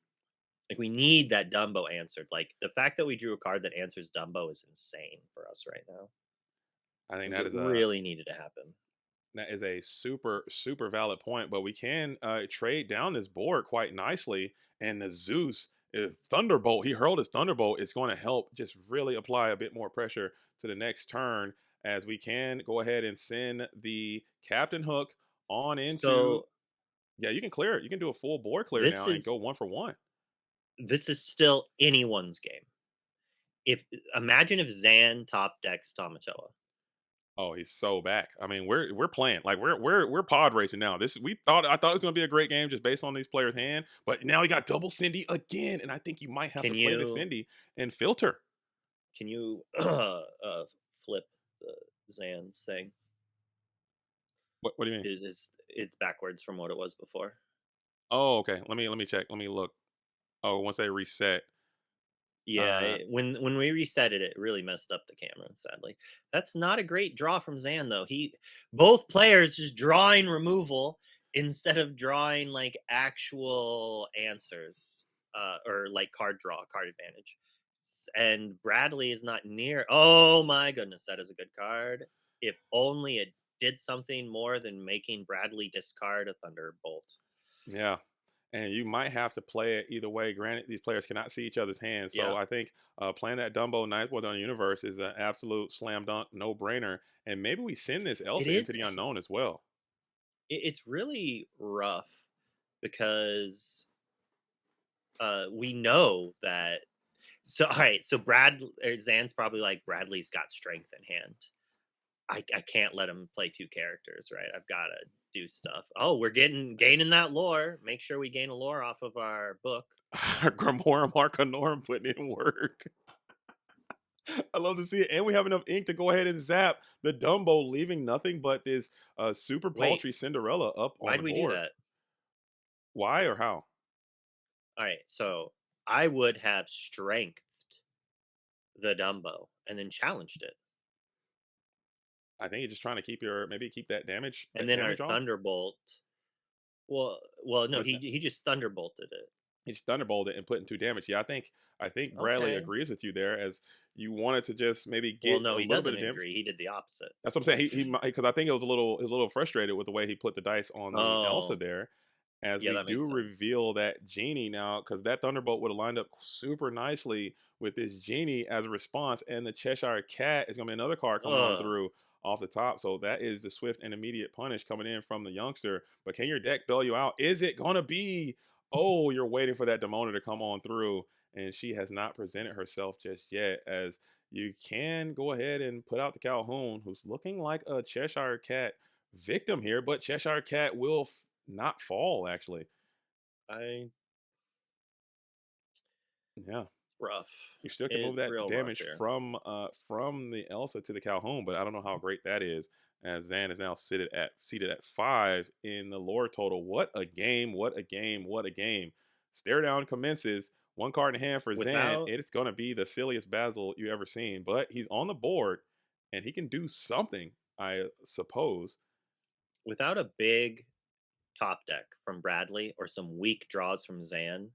Like we need that Dumbo answered. Like the fact that we drew a card that answers Dumbo is insane for us right now. I think Because that it is a really needed to happen. That is a super, super valid point, but we can trade down this board quite nicely. And the Zeus is Thunderbolt. He hurled his Thunderbolt. It's going to help just really apply a bit more pressure to the next turn as we can go ahead and send the Captain Hook on into. So Yeah, you can clear it. You can do a full board clear this now and go is 1 for 1. this is still anyone's game. If imagine if Zan top decks Tamatoa. Oh, he's so back. I mean, we're playing like we're pod racing now. I thought it was gonna be a great game just based on these players' hand, but now he got double Cindy again, and I think you might have to Can play the you Cindy and filter. can you flip the Zan's thing? What do you mean? Is it's backwards from what it was before. Oh, okay. Let me check. Let me look. Oh, once they reset. Yeah, Uh, when we reset it, it really messed up the camera. Sadly, that's not a great draw from Zan though. He both players just drawing removal instead of drawing like actual answers, or like card draw, card advantage. And Bradley is not near. Oh my goodness, that is a good card. If only it did something more than making Bradley discard a Thunderbolt. yeah. And you might have to play it either way. Granted, these players cannot see each other's hands, so Yeah, I think playing that Dumbo Ninth Wonder on the Universe is an absolute slam dunk, no brainer. And maybe we send this it Elsa into is. the unknown as well. It's really rough because we know that. So all right, so Zan's probably like Bradley's got strength in hand. I can't let him play two characters, right? I've got to do stuff. Oh, we're gaining that lore. Make sure we gain a lore off of our book. Grimoire Marcanorum putting in work. I love to see it. And we have enough ink to go ahead and zap the Dumbo, leaving nothing but this super Wait, paltry Cinderella up on why'd the we do board. that? Why or how? All right, so I would have strengthed the Dumbo and then challenged it, I think you're just trying to maybe keep and that then our damage on. Thunderbolt. No, But he just Thunderbolted it. he just thunderbolted and put in 2 damage. Yeah, I think Bradley Okay. agrees with you there as you wanted to just maybe Well, get no, a he little bit doesn't of damage. agree. He did the opposite. That's what I'm saying. He because I think it was a little frustrated with the way he put the dice on the Elsa Oh, there. As yeah, we that do makes sense. reveal that genie now, because that thunderbolt would have lined up super nicely with this genie as a response, and the Cheshire Cat is gonna be another card coming on Ugh. through. off the top. So that is the swift and immediate punish coming in from the youngster. But can your deck bail you out? Is it gonna be? Oh, you're waiting for that Demona to come on through, and she has not presented herself just yet. As you can go ahead and put out the Calhoun, who's looking like a Cheshire Cat victim here, but Cheshire Cat will not fall actually. I Yeah. It's rough. You still It can move is that real rough damage here. from the Elsa to the Calhoun, but I don't know how great that is. As Zan is now seated at 5 in the lore total. What a game! What a game! What a game! Stare down commences. One card in hand for Zan. Without It's going to be the silliest Basil you ever seen, but he's on the board and he can do something, I suppose. without a big top deck from Bradley or some weak draws from Zan,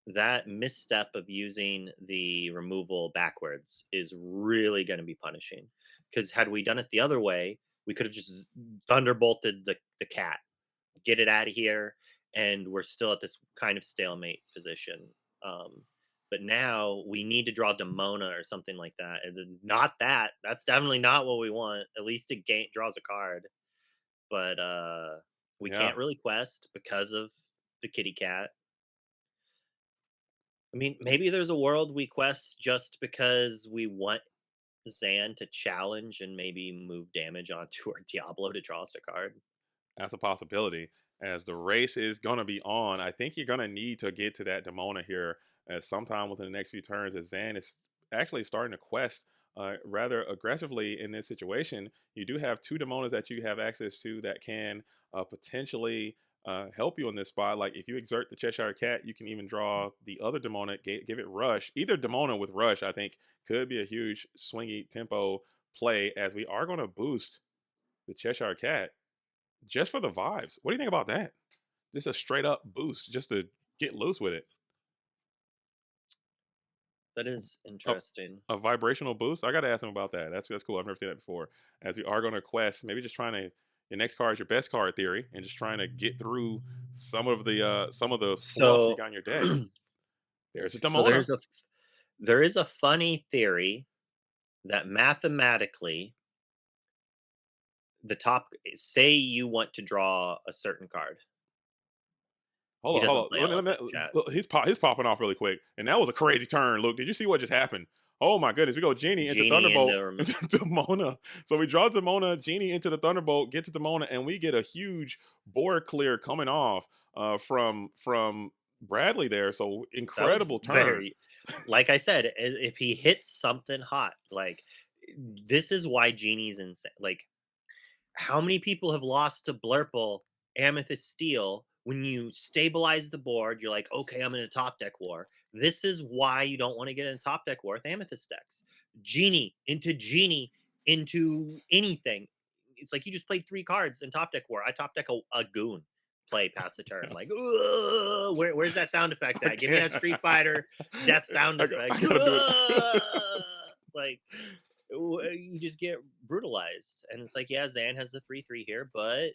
that misstep of using the removal backwards is really going to be punishing. Because had we done it the other way, we could have just thunderbolted the cat, get it out of here, and we're still at this kind of stalemate position. Um, but now we need to draw Demona or something like that. And not that. That's definitely not what we want. At least it draws a card. But we Yeah, can't really quest because of the kitty cat. I mean, maybe there's a world we quest just because we want Zan to challenge and maybe move damage onto our Diablo to draw us a card. that's a possibility. As the race is gonna be on, I think you're gonna need to get to that Demona here as sometime within the next few turns. As Zan is actually starting to quest rather aggressively in this situation. You do have two Demonas that you have access to that can potentially help you in this spot. Like if you exert the Cheshire Cat, you can even draw the other Demona, give it Rush. Either Demona with Rush, I think, could be a huge swingy tempo play. As we are going to boost the Cheshire Cat just for the vibes. What do you think about that? Just a straight up boost, just to get loose with it. That is A, interesting. a vibrational boost. I got to ask him about that. That's cool. I've never seen that before. As we are going to quest, maybe just trying to your next card is your best card theory, and just trying to get through some of the fluff you So, got in your deck. There's a so Demona. there is a funny theory that mathematically the top say you want to draw a certain card. He Hold on, doesn't hold play on. elephant chat. Look, he's popping off really quick, and that was a crazy turn. Luke, did you see what just happened? Oh my goodness, we go Genie into Genie Thunderbolt into into Demona. So we draw Demona, Genie into the Thunderbolt, get to Demona, and we get a huge board clear coming off from Bradley there. So that was incredible turn. very, like I said, if he hits something hot, like this is why Genie's insane. Like how many people have lost to Blurple Amethyst Steel when you stabilize the board? You're like, okay, I'm in a top deck war. This is why you don't want to get in a top deck war with Amethyst decks. Genie into anything. It's like you just played 3 cards in top deck war. I top deck a goon. Play pass the turn. Like, where's that sound effect I at? Give me can't. that Street Fighter death sound I effect. gotta do it. Like you just get brutalized. And it's like, yeah, Zan has the 3/3 here, but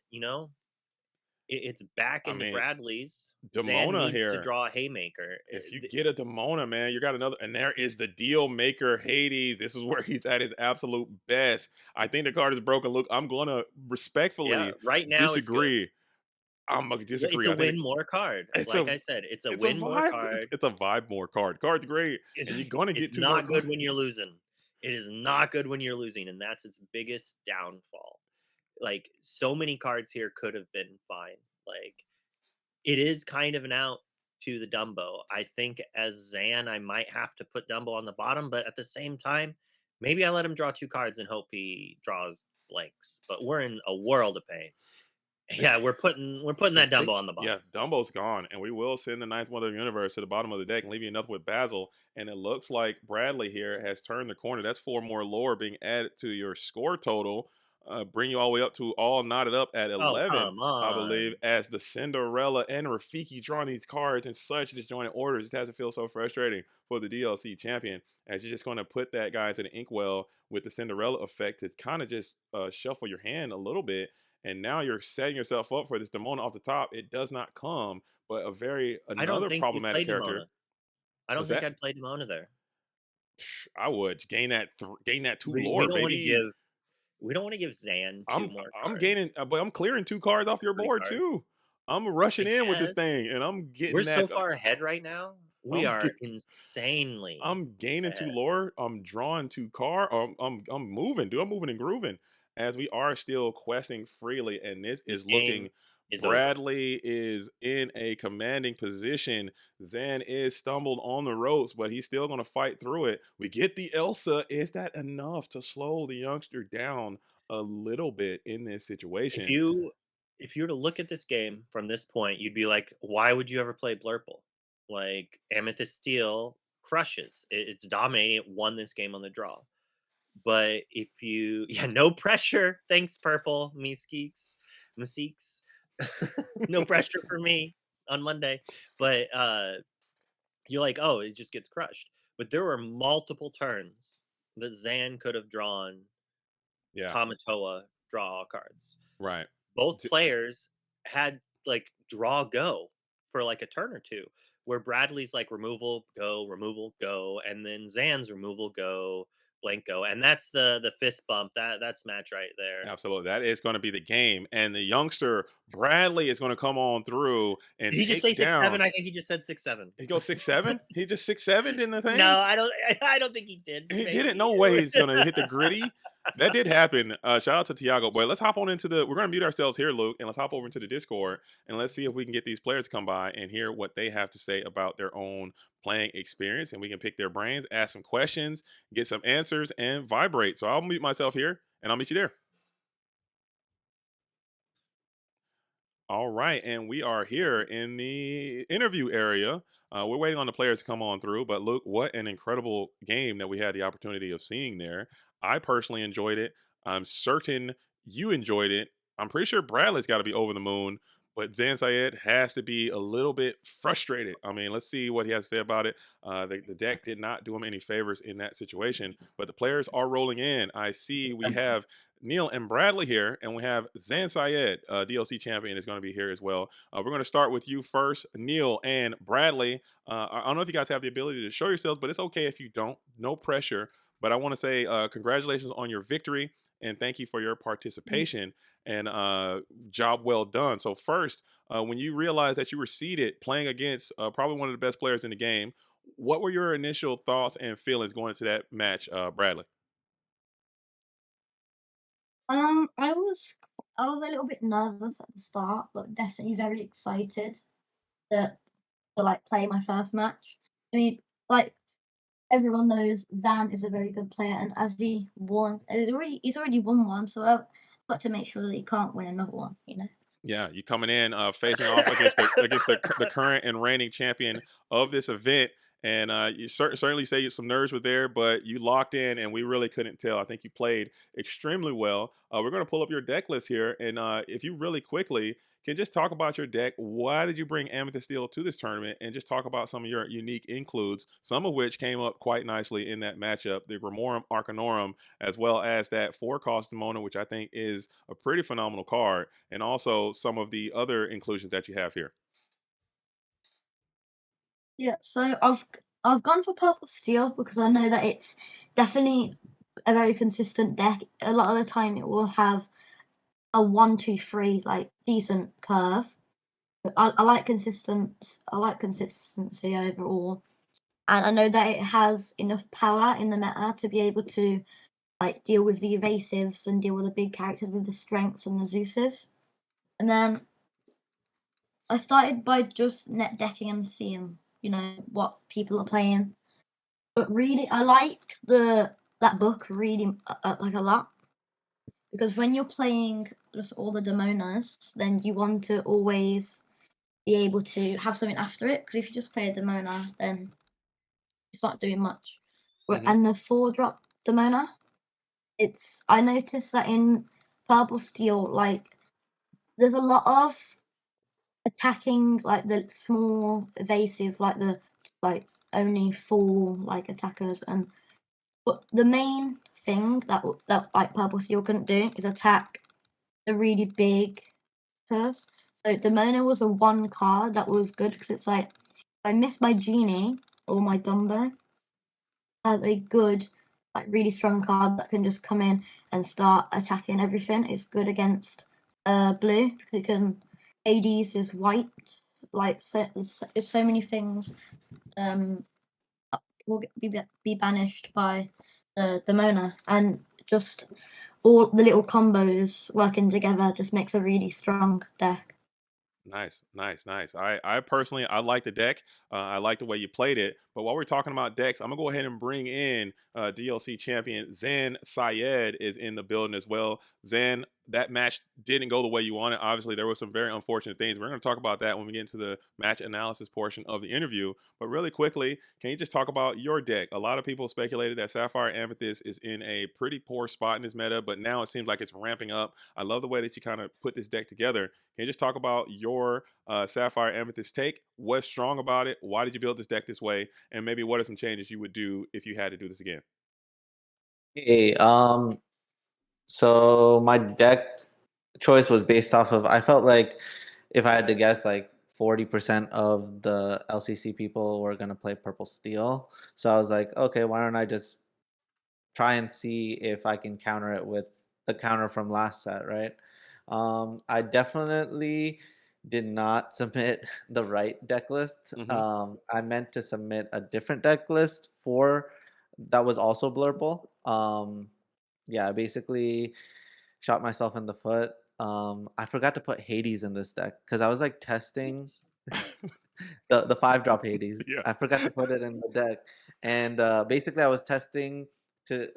it's back I into mean, Bradley's. Zan Demona needs to here. draw a haymaker. If you get a Demona, man, you got another. And there is the deal maker, Hades. This is where he's at his absolute best. I think the card is broken. Look, I'm going to Yeah, respectfully right now it's good. disagree. I'm going to It's disagree. a I think win more card. it's Like a I said, it's a it's a win more vibe. card. It's a vibe more card. Card's great, It's, and you're going to get it's 2 more not good cards. when you're losing. It is not good when you're losing, and that's its biggest downfall. Like so many cards here could have been fine. Like it is kind of an out to the Dumbo. I think as Zan, I might have to put Dumbo on the bottom, but at the same time, maybe I let him draw 2 cards and hope he draws blanks. But we're in a world of pain. Yeah, we're putting I that Dumbo think, on the yeah, bottom. Dumbo's gone, and we will send the ninth wonder of the universe to the bottom of the deck and leave you enough with Basil. And it looks like Bradley here has turned the corner. That's 4 more lore being added to your score total, bring you all the way up to all knotted up at Oh 11, come I believe. on! As the Cinderella and Rafiki drawing these cards in such disjointed order, it just has to feel so frustrating for the DLC champion. As you're just going to put that guy into the inkwell with the Cinderella effect to kind of just shuffle your hand a little bit, and now you're setting yourself up for this Demona off the top. It does not come, but I don't another think you problematic play Demona. character. I don't Was think that? I'd play Demona there. I would gain that 2 We lore, don't want to baby. give. We don't want to give Zan two more I'm cards. gaining, but I'm clearing 2 cards off your Three board too. cards. I'm I rushing in with this guess. thing, and I'm We're getting so that. far ahead right now. We I'm are get, insanely I'm gaining 2 ahead. lore. I'm drawing 2 car. I'm moving, dude. I'm moving and grooving as we are still questing freely, and this This is game looking. is over. Bradley is in a commanding position. Zan is stumbled on the ropes, but he's still going to fight through it. We get the Elsa. Is that enough to slow the youngster down a little bit in this If situation? you if you were to look at this game from this point, you'd be like, why would you ever play Blurple? Like Amethyst Steel crushes. It's dominating. It won this game on the draw. But if you yeah, no pressure. Thanks, Purple, me skeeks, Meeseeks. No pressure for me on Monday. But you're like, oh, it just gets crushed. But there were multiple turns that Zan could have drawn Yeah, Tamatoa draw all cards. right. Both players had like draw go for like a turn or two, where Bradley's like removal go, and then Zan's removal go, blank go, and that's the fist bump. That's match right there. Absolutely. That is going to be the game. And the youngster Bradley is going to come on through and Did he just say take 6'7"? down. I think he just said 6'7". He goes 6'7"? He just 6'7" in the No, thing? I don't. I don't think he did. He didn't Maybe. know way he's gonna hit the gritty. That did happen. Shout out to Tiago. Boy, let's hop on into the. We're gonna mute ourselves here, Luke, and let's hop over into the Discord and let's see if we can get these players to come by and hear what they have to say about their own playing experience, and we can pick their brains, ask some questions, get some answers, and vibrate. So I'll mute myself here, and I'll meet you there. All right, and we are here in the interview area. We're waiting on the players to come on through, but look, what an incredible game that we had the opportunity of seeing there. I personally enjoyed it. I'm certain you enjoyed it. I'm pretty sure Bradley's got to be over the moon, but Zan Syed has to be a little bit frustrated. I mean, let's see what he has to say about it. The deck did not do him any favors in that situation, but the players are rolling in. I see we have Neil and Bradley here, and we have Zan Syed, DLC champion, is going to be here as well. We're going to start with you first, Neil and Bradley. I don't know if you guys have the ability to show yourselves, but it's okay if you don't. No pressure. But I want to say congratulations on your victory and thank you for your participation and job well done. So first, when you realized that you were seeded playing against probably one of the best players in the game, what were your initial thoughts and feelings going into that match, Bradley? Um, I was I was a little bit nervous at the start, but definitely very excited to like play my first match. I mean, like everyone knows, Zan is a very good player, and as he's already won one, so I've got to make sure that he can't win another one. You know. Yeah, you coming in facing off against the current and reigning champion of this event, and you certainly say some nerves were there, but you locked in, and we really couldn't tell. I think you played extremely well. We're going to pull up your deck list here, and if you really quickly can just talk about your deck. Why did you bring Amethyst Steel to this tournament, and just talk about some of your unique includes, some of which came up quite nicely in that matchup, the Remorum Arcanorum, as well as that 4-cost Demona, which I think is a pretty phenomenal card, and also some of the other inclusions that you have here. Yeah. So I've gone for Purple Steel because I know that it's definitely a very consistent deck. A lot of the time, it will have a 1, 2, 3 like decent curve. I like consistency overall, and I know that it has enough power in the meta to be able to like deal with the evasives and deal with the big characters with the strengths and the Zeuses. And then I started by just net decking and seeing, what people are playing. But really, I like the that book really like a lot, because when you're playing just all the Demonas, then you want to always be able to have something after it. Because if you just play a Demona, then it's not doing much. Hmm. And the 4-drop Demona, I noticed that in Purple Steel, like there's a lot of attacking like the small evasive, like the like only 4 like attackers, and but the main thing that like Purple Steel couldn't do is attack the really big monsters. So Demona was a 1 card that was good because it's like if I miss my Genie or my Dumbo, has a good like really strong card that can just come in and start attacking everything. It's good against blue because it can. Hades is white. Like so, there's so many things will be banished by the Mona, and just all the little combos working together just makes a really strong deck. Nice, nice, nice. I personally, I like the deck. I like the way you played it. But while we're talking about decks, I'm gonna go ahead and bring in DLC champion Zan Syed is in the building as well. Zan, that match didn't go the way you wanted. Obviously, there were some very unfortunate things. We're gonna talk about that when we get into the match analysis portion of the interview. But really quickly, can you just talk about your deck? A lot of people speculated that Sapphire Amethyst is in a pretty poor spot in this meta, but now it seems like it's ramping up. I love the way that you kind of put this deck together. Can you just talk about your Sapphire Amethyst take? What's strong about it? Why did you build this deck this way? And maybe what are some changes you would do if you had to do this again? Hey, so my deck choice was based off of, I felt like if I had to guess, like 40% of the LCC people were gonna play Purple Steel. So I was like, okay, why don't I just try and see if I can counter it with the counter from last set, right? I definitely did not submit the right deck list. I meant to submit a different deck list for that was also Blurple. Yeah, I basically shot myself in the foot. I forgot to put Hades in this deck because I was like testing the 5-drop Hades. Yeah. I forgot to put it in the deck, and basically I was testing to.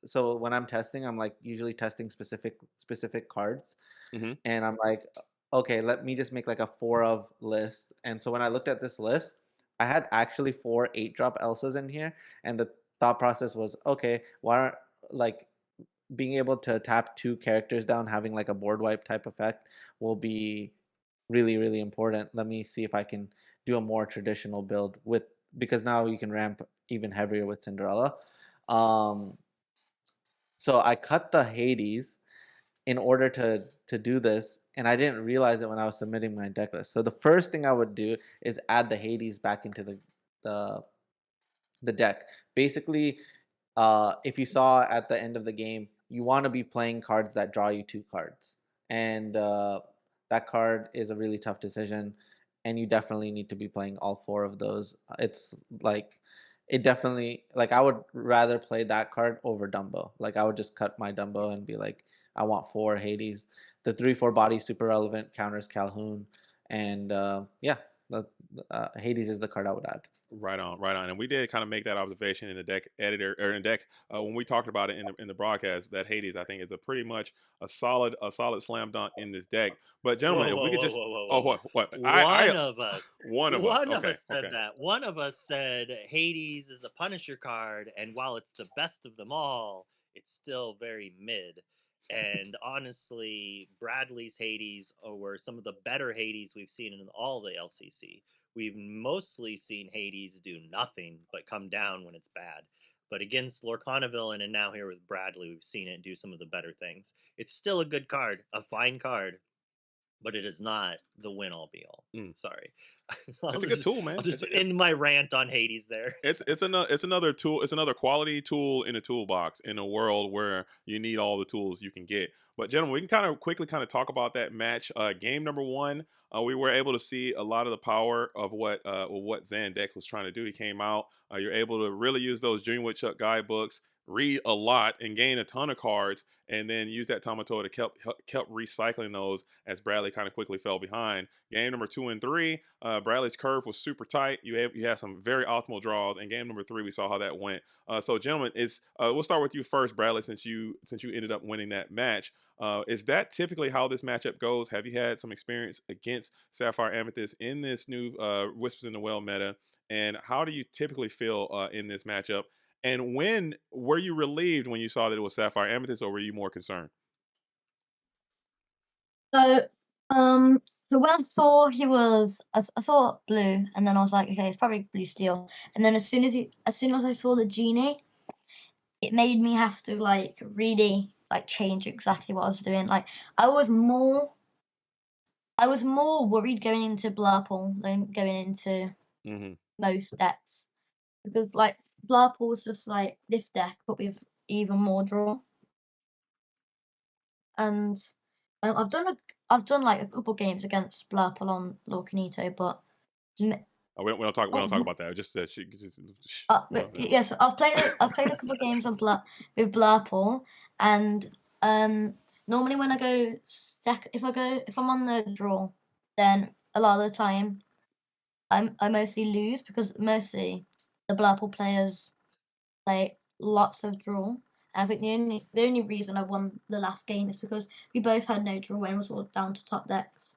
So when I'm testing, I'm like usually testing specific cards, hmm and I'm like, okay, let me just make like a 4 of list. And so when I looked at this list, I had actually 4 8-drop Elsas in here, and the thought process was, okay, why aren't like being able to tap 2 characters down, having like a board wipe type effect will be really important. Let me see if I can do a more traditional build with, because now you can ramp even heavier with Cinderella. Um, so I cut the Hades in order to do this, and I didn't realize it when I was submitting my deck list. So the first thing I would do is add the Hades back into the the deck. Basically, if you saw at the end of the game, you want to be playing cards that draw you 2 cards, and that card is a really tough decision, and you definitely need to be playing all 4 of those. It's like it definitely, like I would rather play that card over Dumbo. Like I would just cut my Dumbo and be like, I want 4 Hades. The 3/4 body super relevant, counters Calhoun, and yeah, the, Hades is the card I would add. Right on, right on. And we did kind of make that observation in the deck editor or in deck when we talked about it in the broadcast. That Hades, I think, is a pretty much a solid slam dunk in this deck. But Whoa, gentlemen, if whoa, we could whoa, just whoa, whoa, oh whoa, what whoa. I One of us, one of us one of okay us said okay that. One of us said Hades is a Punisher card, and while it's the best of them all, it's still very mid. And honestly, Bradley's Hades were some of the better Hades we've seen in all the LCC. We've mostly seen Hades do nothing but come down when it's bad. But against Lorcana Villain and now here with Bradley, we've seen it do some of the better things. It's still a good card, a fine card, but it is not the win all be all. Mm. Sorry. It's a good tool, man. I'll just It's end my rant on Hades there. it's another tool. It's another quality tool in a toolbox in a world where you need all the tools you can get. But gentlemen, we can kind of quickly kind of talk about that match. Game number one, we were able to see a lot of the power of what Zan Deck was trying to do. He came out. You're able to really use those Dream Woodchuck guidebooks, read a lot, and gain a ton of cards, and then use that Tamatoa to kept recycling those as Bradley kind of quickly fell behind. Game number 2 and 3, Bradley's curve was super tight. You had some very optimal draws. And game number 3, we saw how that went. So, gentlemen, it's we'll start with you first, Bradley, since you ended up winning that match. Is that typically how this matchup goes? Have you had some experience against Sapphire Amethyst in this new Whispers in the Well meta? And how do you typically feel in this matchup? And when were you relieved when you saw that it was Sapphire Amethyst, or were you more concerned? So, so when I saw I saw blue, and then I was like, okay, it's probably blue steel. And then as soon as I saw the genie, it made me have to like really like change exactly what I was doing. Like I was more, I was more worried going into Blurple than going into hmm most decks because like Blurple was just like this deck, but with even more draw. And I've done like a couple games against Blurple on Lorcanito, but We don't talk oh, about that. Just yes, I've played a couple games on with Blurple, and normally when I go if I'm on the draw, then a lot of the time I mostly lose because mostly the Blurple players play lots of draw. And I think the only reason I won the last game is because we both had no draw and it was all down to top decks.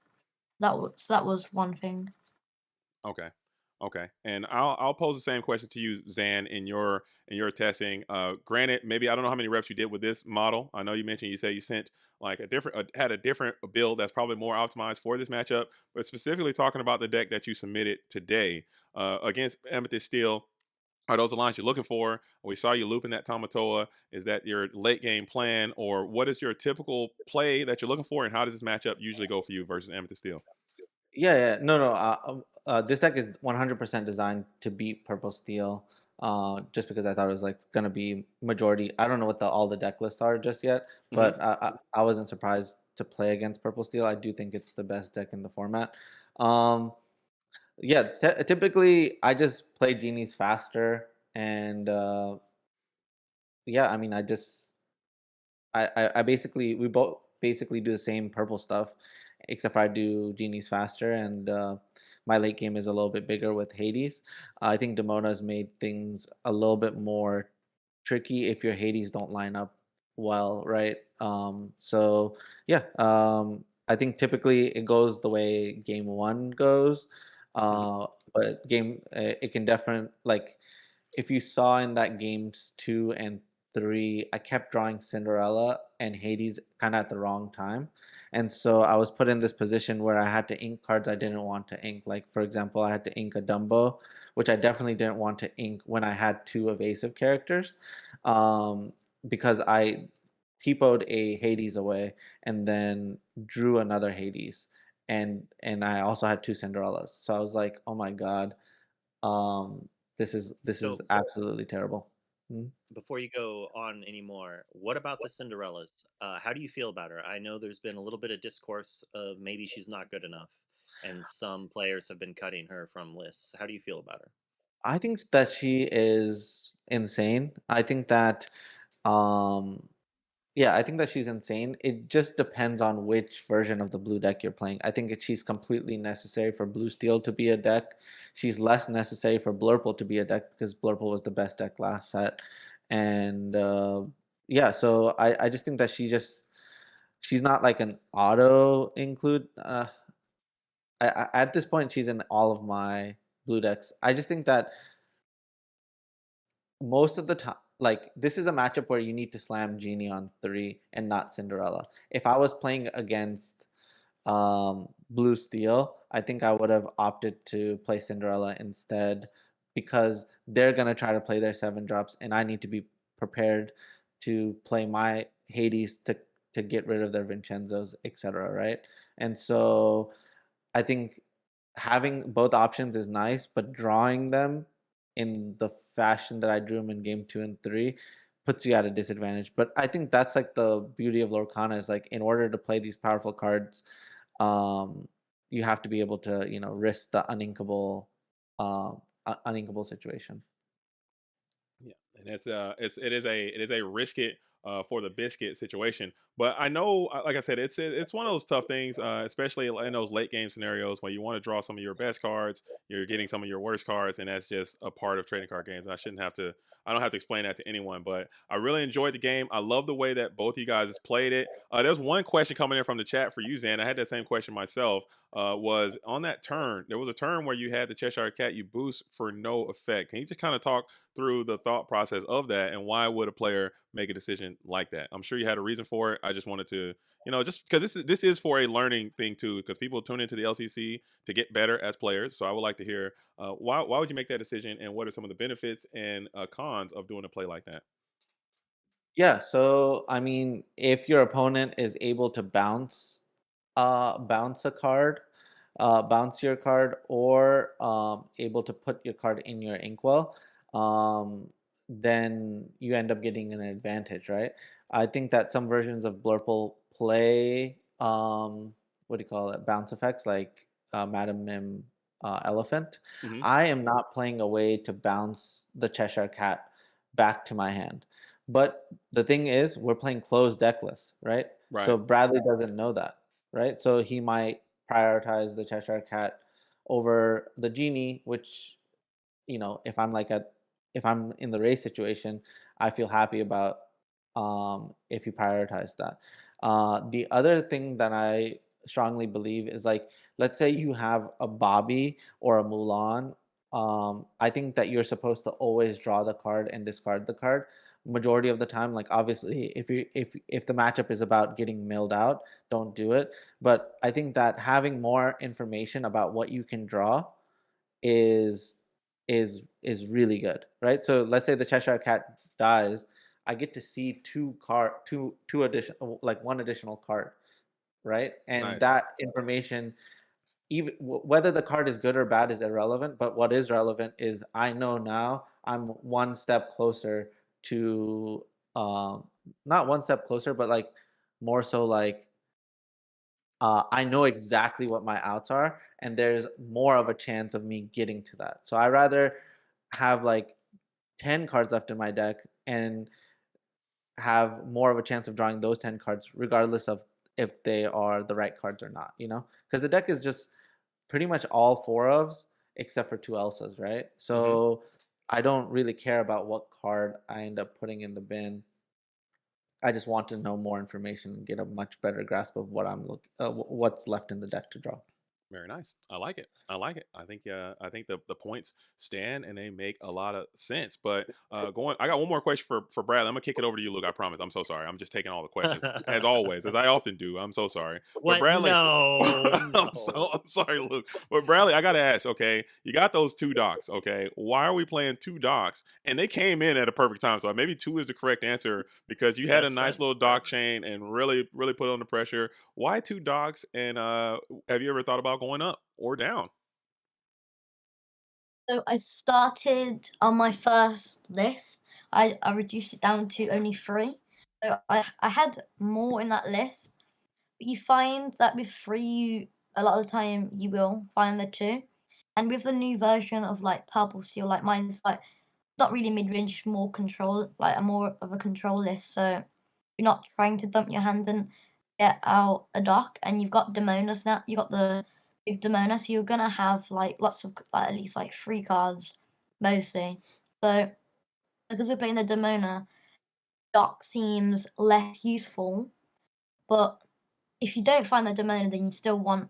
That was one thing. Okay. Okay. And I'll pose the same question to you, Zan, in your testing. Granted, maybe I don't know how many reps you did with this model. I know you mentioned you said you sent like had a different build that's probably more optimized for this matchup, but specifically talking about the deck that you submitted today against Amethyst Steel. Are those the lines you're looking for? We saw you looping that Tamatoa. Is that your late game plan, or what is your typical play that you're looking for, and how does this matchup usually go for you versus Amethyst Steel? Yeah. No. This deck is 100% designed to beat Purple Steel. Just because I thought it was like gonna be majority. I don't know what all the deck lists are just yet, Mm-hmm. but I wasn't surprised to play against Purple Steel. I do think it's the best deck in the format. Um, yeah, typically I just play genies faster, and yeah, I mean I basically we both basically do the same purple stuff, except for I do genies faster, and my late game is a little bit bigger with Hades. I think Demona's made things a little bit more tricky if your Hades don't line up well, right? So yeah, I think typically it goes the way game one goes, Mm-hmm. but it can definitely like if you saw in that games 2 and 3, I kept drawing Cinderella and Hades kind of at the wrong time. And so I was put in this position where I had to ink cards I didn't want to ink. Like, for example, I had to ink a Dumbo, which I definitely didn't want to ink when I had 2 evasive characters, um, because I TPO'd a Hades away and then drew another Hades. And I also had 2 Cinderellas. So I was like, oh my God, um, this is So absolutely terrible. Mm. before you go on anymore, what about the Cinderellas? How do you feel about her? I know there's been a little bit of discourse of maybe she's not good enough, and some players have been cutting her from lists. How do you feel about her? I think that she is insane. I think that, um, yeah, I think that she's insane. It just depends on which version of the blue deck you're playing. I think she's completely necessary for blue steel to be a deck. She's less necessary for Blurple to be a deck because Blurple was the best deck last set. And yeah, so I just think that she's not like an auto include. At this point, she's in all of my blue decks. I just think that most of the time, like this is a matchup where you need to slam Genie on 3 and not Cinderella. If I was playing against Blue Steel, I think I would have opted to play Cinderella instead because they're gonna try to play their 7 drops, and I need to be prepared to play my Hades to get rid of their Vincenzos, etc. Right, and so I think having both options is nice, but drawing them in the fashion that I drew them in game 2 and 3 puts you at a disadvantage. But I think that's like the beauty of Lorcana is like in order to play these powerful cards, um, you have to be able to risk the uninkable situation. Yeah, and it is a risk it for the biscuit situation. But I know, like I said, it's one of those tough things, especially in those late game scenarios where you want to draw some of your best cards, you're getting some of your worst cards, and that's just a part of trading card games. And I don't have to explain that to anyone. But I really enjoyed the game. I love the way that both of you guys has played it. There's one question coming in from the chat for you, Zan. I had that same question myself. Was on that turn. There was a turn where you had the Cheshire Cat. You boost for no effect. Can you just kind of talk through the thought process of that and why would a player make a decision like that? I'm sure you had a reason for it. I just wanted to, just because this is for a learning thing too, because people tune into the LCC to get better as players. So I would like to hear why would you make that decision and what are some of the benefits and cons of doing a play like that? Yeah, so I mean, if your opponent is able to bounce a card, bounce your card, or able to put your card in your inkwell. Um, then you end up getting an advantage, right? I think that some versions of Blurple play what do you call it, bounce effects like Madam Mim Elephant. Hmm. I am not playing a way to bounce the Cheshire Cat back to my hand. But the thing is, we're playing closed deck list, right? Right. So Bradley doesn't know that, right? So he might prioritize the Cheshire Cat over the genie, which, if I'm in the race situation, I feel happy about if you prioritize that. The other thing that I strongly believe is, like, let's say you have a Bobby or a Mulan. I think that you're supposed to always draw the card and discard the card majority of the time. Like, obviously, if the matchup is about getting milled out, don't do it. But I think that having more information about what you can draw is is really good, right? So let's say the Cheshire Cat dies, I get to see two additional, like one additional card, right? And Nice. that information, even whether the card is good or bad, is irrelevant. But what is relevant is I know now I'm one step closer to, um, not one step closer, but like more so like I know exactly what my outs are, and there's more of a chance of me getting to that. So I rather have like 10 cards left in my deck and have more of a chance of drawing those 10 cards, regardless of if they are the right cards or not, Because the deck is just pretty much all four ofs except for two Elsas, right? Hmm. So I don't really care about what card I end up putting in the bin. I just want to know more information and get a much better grasp of what's left in the deck to draw. Very nice. I like it. I like it. I think the points stand and they make a lot of sense. But I got one more question for Brad. I'm gonna kick it over to you, Luke. I promise. I'm so sorry. I'm just taking all the questions as always, as I often do. I'm so sorry. But What? Bradley, No, no. I'm sorry, Luke. But Bradley, I gotta ask. Okay, you got those two docs. Okay, why are we playing two docs? And they came in at a perfect time. So maybe two is the correct answer because you had a Best nice little friends doc forever. chain and really put on the pressure. Why two docs? And have you ever thought about going up or down? So I started on my first list. I reduced it down to only 3. So I had more in that list, but you find that with 3, a lot of the time you will find the 2. And with the new version of like Purple Seal, like mine's like not really mid range, more control, like a more of a control list. So you're not trying to dump your hand and get out a dock, and you've got Demonas now. You got the big Demona, so you're gonna have like lots of like, at least like 3 cards mostly. So because we're playing the Demona, dock seems less useful. But if you don't find the Demona, then you still want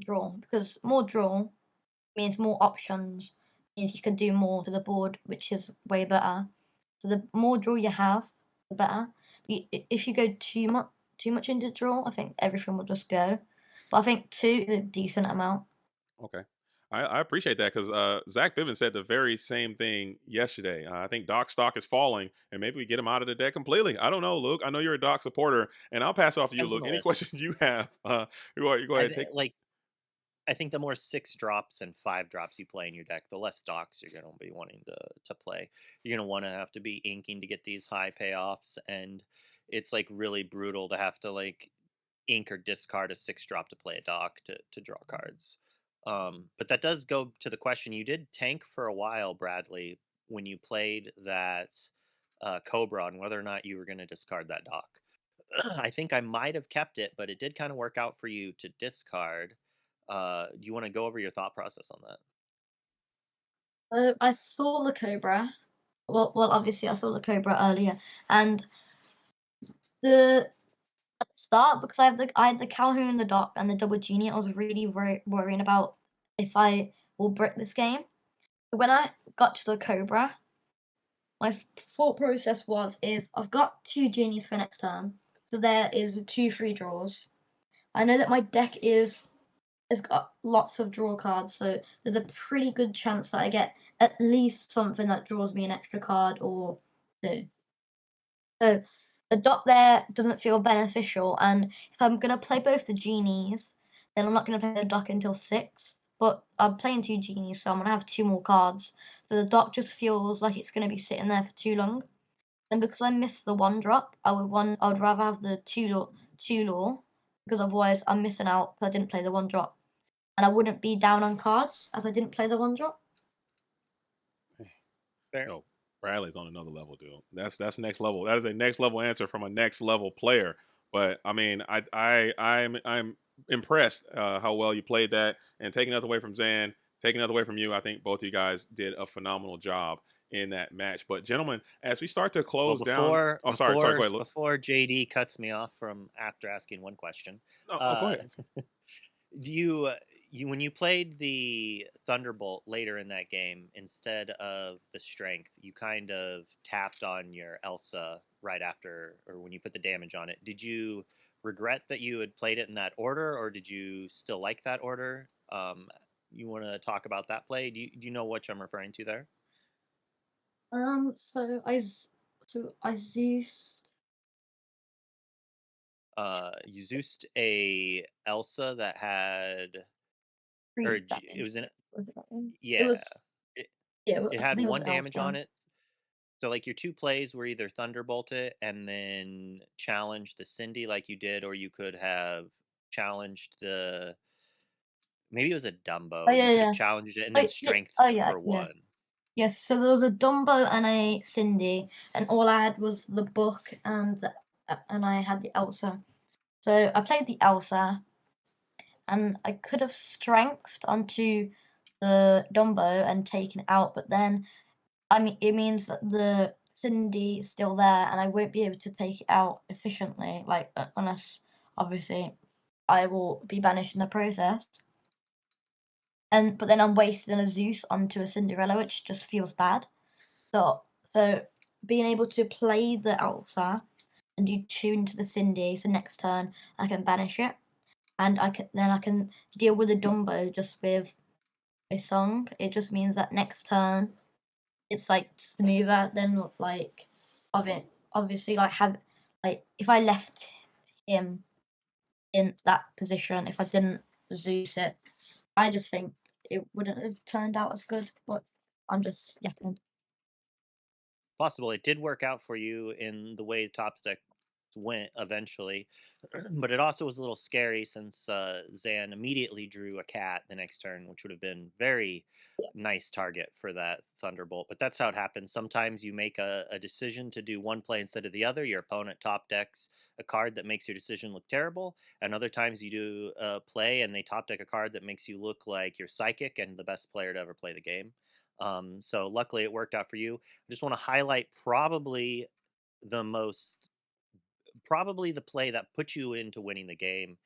draw, because more draw means more options, means you can do more to the board, which is way better. So the more draw you have, the better. If you go too much into draw, I think everything will just go. But I think 2 is a decent amount. Okay. I appreciate that because Zach Bivens said the very same thing yesterday. I think Doc stock is falling, and maybe we get him out of the deck completely. I don't know, Luke. I know you're a Doc supporter, and I'll pass it off to you, Depends on Luke. the Any list. questions you have, you go ahead and take. Like, I think the more 6 drops and 5 drops you play in your deck, the less docks you're going to be wanting to play. You're going to want to have to be inking to get these high payoffs, and it's like really brutal to have to like ink or discard a 6 drop to play a dock to draw cards. But that does go to the question. You did tank for a while, Bradley, when you played that Cobra, on whether or not you were going to discard that dock. I think I might have kept it, but it did kind of work out for you to discard. Do you want to go over your thought process on that? I saw the Cobra. Well, obviously I saw the Cobra earlier, and the at the start, because I had the Calhoun in the dock and the double genie, I was really worrying about if I will brick this game. But when I got to the Cobra, my thought process is I've got 2 genies for next turn, so there is 2 free draws. I know that my deck has got lots of draw cards, so there's a pretty good chance that I get at least something that draws me an extra card or 2. So the dot there doesn't feel beneficial, and if I'm gonna play both the genies, then I'm not gonna play the dock until 6. But I'm playing 2 genies, so I'm gonna have 2 more cards. So the dock just feels like it's going to be sitting there for too long. And because I missed the 1-drop, I would rather have the 2 lore, because otherwise I'm missing out because I didn't play the 1-drop. And I wouldn't be down on cards as I didn't play the 1-drop. Fair. No, Bradley's on another level, dude. That's next level. That is a next level answer from a next level player. But I mean, I'm impressed how well you played that, and taking nothing away from Zan, taking nothing away from you. I think both of you guys did a phenomenal job in that match. But gentlemen, as we start to close down, oh sorry, go ahead. Before JD cuts me off from after asking one question, Go ahead. you when you played the Thunderbolt later in that game instead of the Strength, you kind of tapped on your Elsa right after, or when you put the damage on it. Did you regret that you had played it in that order, or did you still like that order? You want to talk about that play? Do you know what I'm referring to there? So I Zeus. You Zeused a Elsa that had, or it was in, yeah, it had one damage on it. So like your two plays were either Thunderbolt it and then challenge the Cindy like you did, or you could have challenged maybe it was a Dumbo. Oh, You could yeah. have challenged it and then strength for one. Yes, so there was a Dumbo and a Cindy, and all I had was the book and I had the Elsa. So I played the Elsa, and I could have strengthed onto the Dumbo and taken it out, but then it means that the Cindy is still there, and I won't be able to take it out efficiently, like unless obviously I will be banished in the process. But then I'm wasting a Zeus onto a Cinderella, which just feels bad. So being able to play the Elsa and do 2 into the Cindy, so next turn I can banish it, and I can deal with the Dumbo just with a song. It just means that next turn it's like smoother than like obviously like if I left him in that position, if I didn't Zeus it, I just think it wouldn't have turned out as good. But I'm just yapping. Possible. It did work out for you in the way Top Deck went eventually, but it also was a little scary since Zan immediately drew a cat the next turn, which would have been very nice target for that Thunderbolt. But that's how it happens. Sometimes you make a decision to do one play instead of the other. Your opponent top decks a card that makes your decision look terrible, and other times you do a play and they top deck a card that makes you look like you're psychic and the best player to ever play the game. So luckily it worked out for you. I just want to highlight probably the play that put you into winning the game.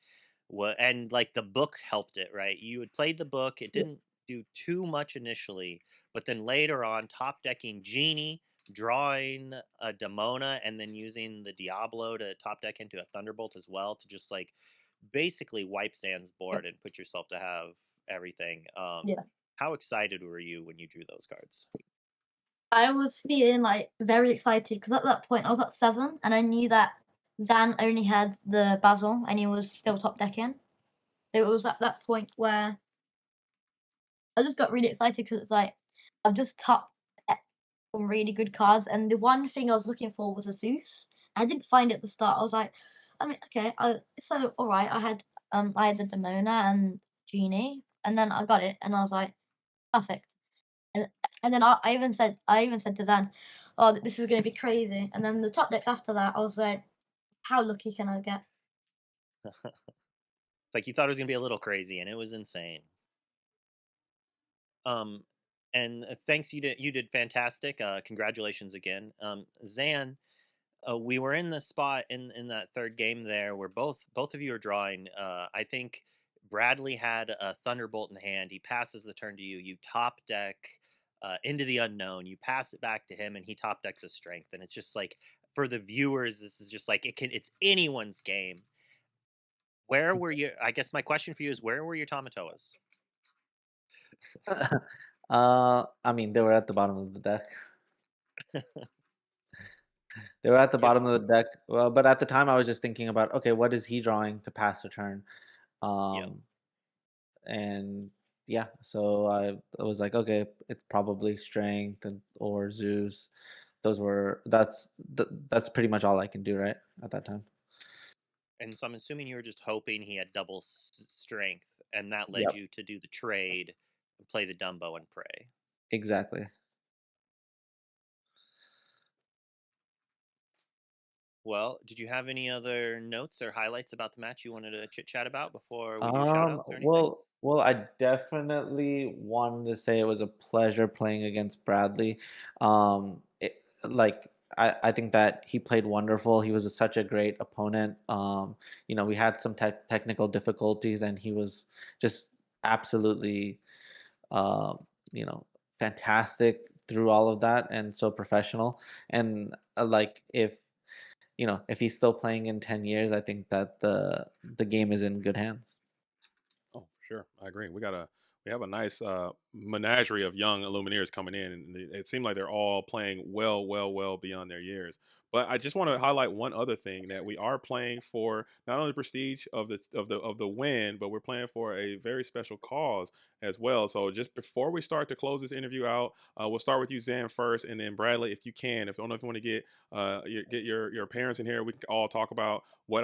And like the book helped it, right? You had played the book, it didn't do too much initially, but then later on, top decking Genie, drawing a Demona, and then using the Diablo to top deck into a Thunderbolt as well to just like basically wipe Zan's board and put yourself to have everything. How excited were you when you drew those cards? I was feeling like very excited because at that point I was at 7 and I knew that Dan only had the Basil and he was still top decking. So it was at that point where I just got really excited because it's like I've just top some really good cards, and the one thing I was looking for was a Zeus. I didn't find it at the start. I was like, okay, so all right. I had the Demona and Genie, and then I got it, and I was like, perfect. And then I even said to Dan, oh, this is going to be crazy. And then the top decks after that, I was like, how lucky can I get? It's like you thought it was going to be a little crazy, and it was insane. And thanks, you did fantastic. Congratulations again, Zan. We were in the spot in that third game there where both of you are drawing. I think Bradley had a Thunderbolt in hand. He passes the turn to you. You top deck into the unknown. You pass it back to him, and he top decks a Strength. And it's just like for the viewers, this is just like it's anyone's game. Where were you? I guess my question for you is, where were your Tamatoas? I mean, they were at the bottom of the deck. They were at the bottom of the deck. Well, but at the time, I was just thinking about, okay, what is he drawing to pass the turn? And yeah, so I was like, okay, it's probably strength and or Zeus. That's pretty much all I can do right at that time. And so I'm assuming you were just hoping he had double strength, and that led Yep, you to do the trade and play the Dumbo and pray. exactly. Well, did you have any other notes or highlights about the match you wanted to chit chat about before we do shoutouts or anything? I definitely wanted to say it was a pleasure playing against Bradley. Like I think that he played wonderful. He was such a great opponent. We had some technical difficulties, and he was just absolutely, uh, you know, fantastic through all of that, and so professional. And like if he's still playing in 10 years, I think that the game is in good hands. Oh, sure. I agree. We have a nice menagerie of young Illumineers coming in, and it seemed like they're all playing well beyond their years. But I just want to highlight one other thing, that we are playing for not only the prestige of the win, but we're playing for a very special cause as well. So just before we start to close this interview out, we'll start with you, Zan, first, and then Bradley, if you can. If I don't know if you want to get your parents in here, we can all talk about what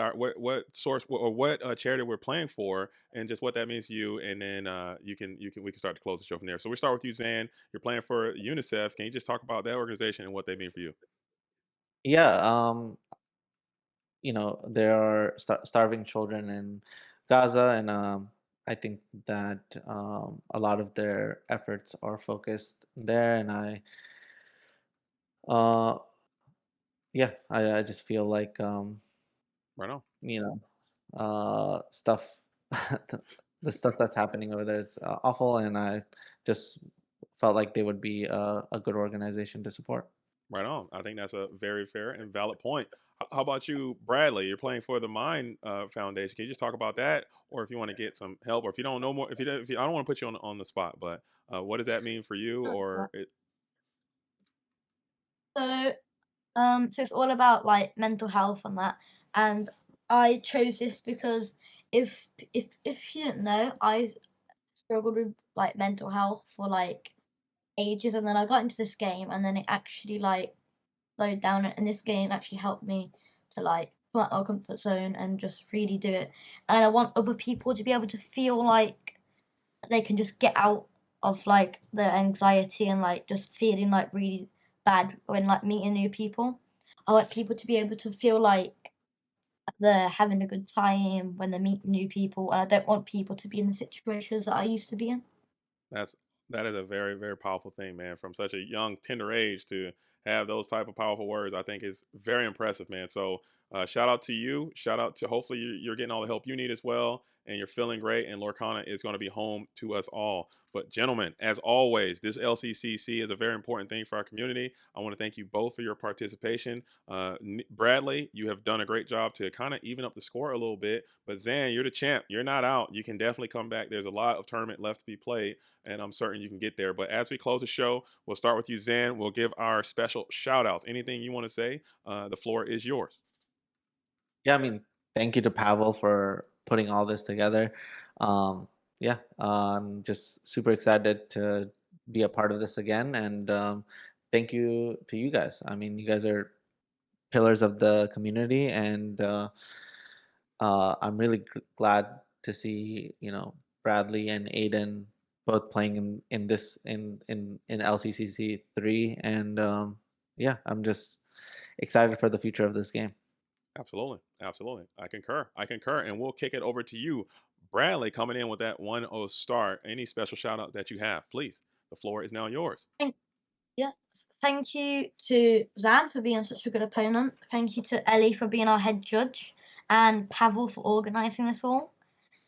source or what charity we're playing for, and just what that means to you, and then we can start to close the show from there. So we start with you, Zan. You're playing for UNICEF. Can you just talk about that organization and what they mean for you? Yeah, there are starving children in Gaza, and I think that a lot of their efforts are focused there. And uh, yeah, I just feel like Right on. you know, stuff, the stuff that's happening over there is awful, and I just felt like they would be a good organization to support. Right on. I think that's a very fair and valid point. How about you, Bradley? You're playing for the Mind Foundation. Can you just talk about that, or if you want to get some help, or if you don't know more, I don't want to put you on the spot, but what does that mean for you, That's right. or it? So, so it's all about like mental health and that. And I chose this because if you didn't know, I struggled with like mental health for like ages, and then I got into this game, and then it actually like slowed down, and this game actually helped me to like come out of my comfort zone and just really do it. And I want other people to be able to feel like they can just get out of like their anxiety and like just feeling like really bad when like meeting new people. I want people to be able to feel like they're having a good time when they meet new people, and I don't want people to be in the situations that I used to be in. That's that is a very powerful thing, man. From such a young, tender age to have those type of powerful words, I think is very impressive, man. So shout out to you. Shout out to hopefully you're getting all the help you need as well, and you're feeling great. And Lorcana is going to be home to us all. But gentlemen, as always, this LCCC is a very important thing for our community. I want to thank you both for your participation. Bradley, you have done a great job to kind of even up the score a little bit. But Zan, you're the champ. You're not out. You can definitely come back. There's a lot of tournament left to be played, and I'm certain you can get there. But as we close the show, we'll start with you, Zan. We'll give our special shout outs. Anything you want to say, the floor is yours. Yeah, I mean, thank you to Pavel for putting all this together. Um, yeah, I'm just super excited to be a part of this again, and thank you to you guys. I mean, you guys are pillars of the community, and I'm really glad to see Bradley and Aiden both playing in this in LCCC 3, and yeah, I'm just excited for the future of this game. Absolutely. I concur. And we'll kick it over to you, Bradley, coming in with that 1-0 start. Any special shout outs that you have, please? The floor is now yours. Thank, yeah, thank you to Zan for being such a good opponent. Thank you to Ellie for being our head judge, and Pavel for organising this all.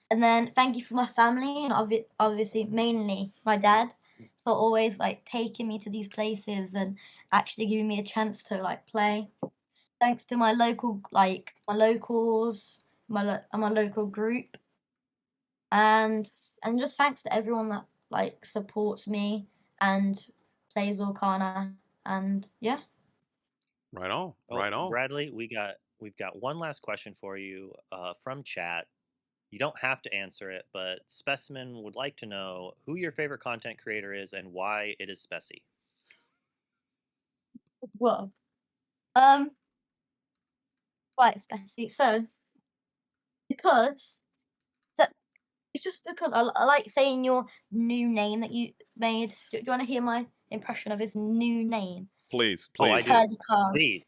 And then thank you for my family, and obviously mainly my dad for always like taking me to these places and actually giving me a chance to like play. Thanks to my local my locals, my local group, and just thanks to everyone that like supports me and plays Lorcana. And yeah. Right on. Oh, Right on. Bradley, we've got one last question for you from chat. You don't have to answer it, but Specimen would like to know who your favorite content creator is and why it is Speci. Whoa. Um, right, Specie. So, because so it's just because I like saying your new name that you made. Do you want to hear my impression of his new name? Please, Oh, I please. do. Curly Cards. Please.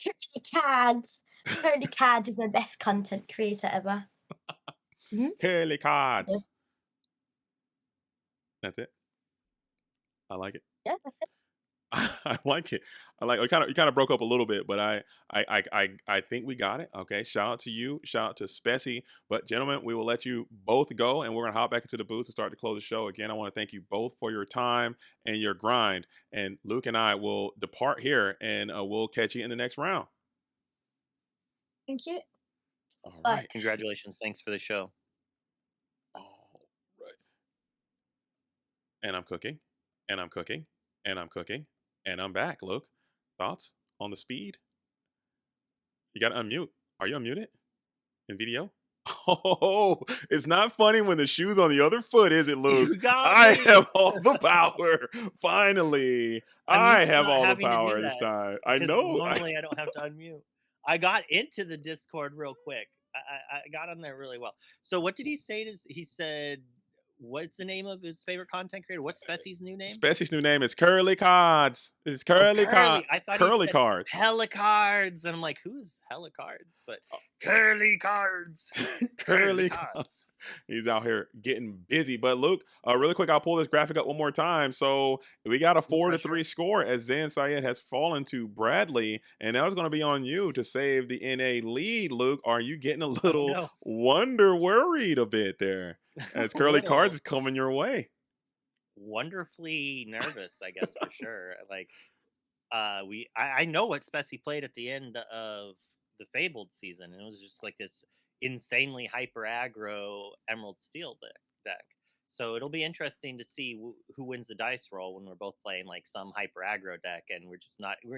Curly Cards. Curly Cards is the best content creator ever. Curly cards. Yes. That's it. I like it. Yeah, that's it. I like it. I like. You kind of broke up a little bit, but I think we got it. Okay. Shout out to you. Shout out to Speci. But gentlemen, we will let you both go, and we're gonna hop back into the booth and start to close the show. Again, I want to thank you both for your time and your grind. And Luke and I will depart here, and we'll catch you in the next round. Thank you. All Bye. right. Congratulations. Thanks for the show. All right. And I'm cooking, and I'm cooking, and I'm cooking, and I'm back. Luke, thoughts on the speed? You got to unmute. Are you unmuted in video? Oh, it's not funny when the shoe's on the other foot, is it, Luke? You got I me. have all the power. Finally, I have not all the having to do power this that, time. I because know. normally I don't have to unmute. I got into the Discord real quick. I got on there really well. So what did he say? He said, what's the name of his favorite content creator? What's Speci's new name? Speci's new name is Curly Cards. It's Curly Cards. I thought Curly he said Cards. Helicards. And I'm like, who's Helicards? But Curly Cards. Curly Cards. He's out here getting busy. But Luke, really quick, I'll pull this graphic up one more time. So we got a 4-3 score as Zan Syed has fallen to Bradley, and now it's going to be on you to save the NA lead. Luke, are you getting a little worried a bit there as Curly Cards is coming your way? Wonderfully nervous, I guess, for sure. Like, I know what Speci played at the end of the Fabled season, and it was just like this insanely hyper aggro Emerald Steel deck. So it'll be interesting to see who wins the dice roll when we're both playing like some hyper aggro deck, and we're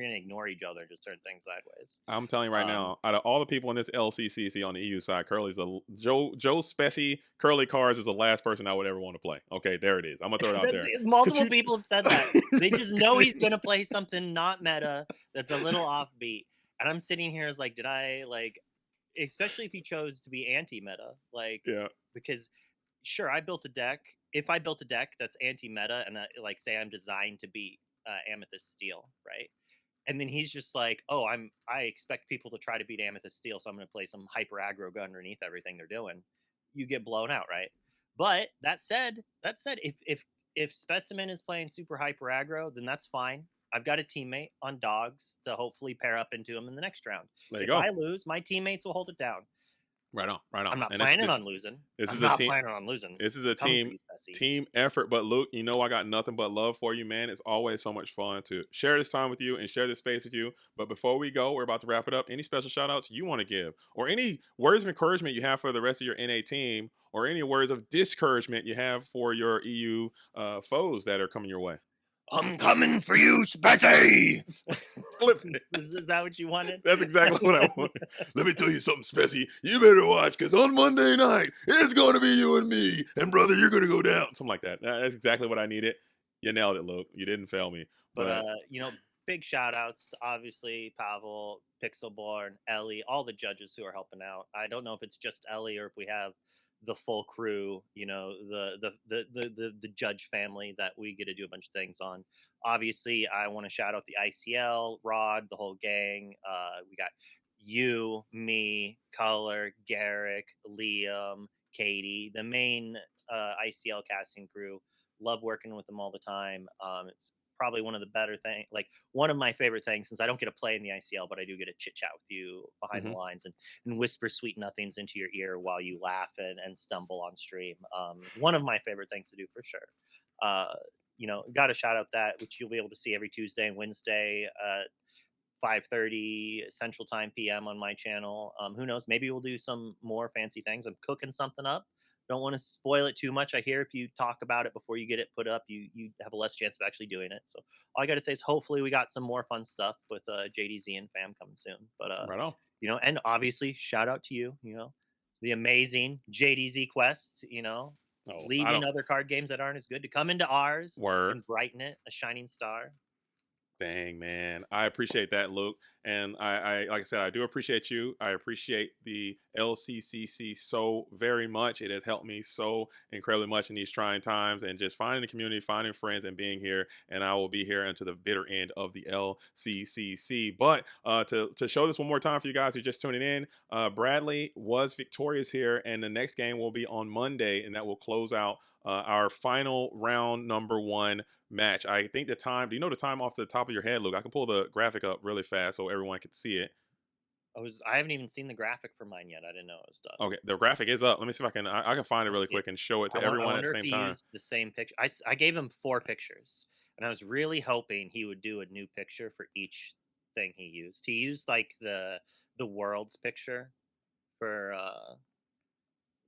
gonna ignore each other and just turn things sideways. I'm telling you right now, out of all the people in this LCCC on the EU side, Curly's Joe Speci. Curly Cards is the last person I would ever want to play. Okay, there it is. I'm gonna throw it out there. Multiple people have said that. They just know he's gonna play something not meta that's a little offbeat, and I'm sitting here as like, did I like? Especially if he chose to be anti-meta, like, yeah, because sure, I built a deck. If I built a deck that's anti-meta and like say I'm designed to beat Amethyst Steel, right? And then he's just like, oh, I expect people to try to beat Amethyst Steel, so I'm going to play some hyper aggro gun underneath everything they're doing. You get blown out, right? But that said, if Specimen is playing super hyper aggro, then that's fine. I've got a teammate on Dogs to hopefully pair up into him in the next round. If I lose, my teammates will hold it down. Right on. I'm not planning on losing. This is a team effort. But Luke, you know I got nothing but love for you, man. It's always so much fun to share this time with you and share this space with you. But before we go, we're about to wrap it up. Any special shout outs you want to give, or any words of encouragement you have for the rest of your NA team, or any words of discouragement you have for your EU foes that are coming your way? I'm coming for you, Speci! Is that what you wanted? That's exactly what I wanted. Let me tell you something, Speci. You better watch, because on Monday night, it's going to be you and me. And brother, you're going to go down. Something like that. That's exactly what I needed. You nailed it, Luke. You didn't fail me. But big shout outs to obviously Pavel, Pixelborn, Ellie, all the judges who are helping out. I don't know if it's just Ellie or if we have the full crew, the judge family that we get to do a bunch of things on. Obviously, I want to shout out the ICL, Rod, the whole gang. We got you, me, Color, Garrick, Liam, Katie, the main ICL casting crew. Love working with them all the time. It's probably one of the better things, like one of my favorite things, since I don't get to play in the ICL, but I do get to chit chat with you behind the lines and whisper sweet nothings into your ear while you laugh and stumble on stream. One of my favorite things to do for sure. Got to shout out that, which you'll be able to see every Tuesday and Wednesday, 5:30 Central Time PM on my channel. Who knows? Maybe we'll do some more fancy things. I'm cooking something up. Don't want to spoil it too much. I hear if you talk about it before you get it put up, you have a less chance of actually doing it. So all I got to say is hopefully we got some more fun stuff with JDZ and fam coming soon. But right on. and obviously shout out to you. the amazing JDZ Quest, you know, Oh, I leaving don't. other card games that aren't as good to come into ours Word. and brighten it, a shining star. Dang, man. I appreciate that, Luke. And like I said, I do appreciate you. I appreciate the LCCC so very much. It has helped me so incredibly much in these trying times and just finding the community, finding friends, and being here. And I will be here until the bitter end of the LCCC. But to show this one more time for you guys who are just tuning in, Bradley was victorious here. And the next game will be on Monday, and that will close out our final round number 1 match. I think the time, do you know the time off the top of your head, Luke? I can pull the graphic up really fast so everyone can see it. I haven't even seen the graphic for mine yet. I didn't know it was done. Okay, the graphic is up. Let me see if I can find it really quick and show it to I everyone at wonder the if same he time. used the same picture. I gave him 4 pictures, and I was really hoping he would do a new picture for each thing he used. He used like the world's picture for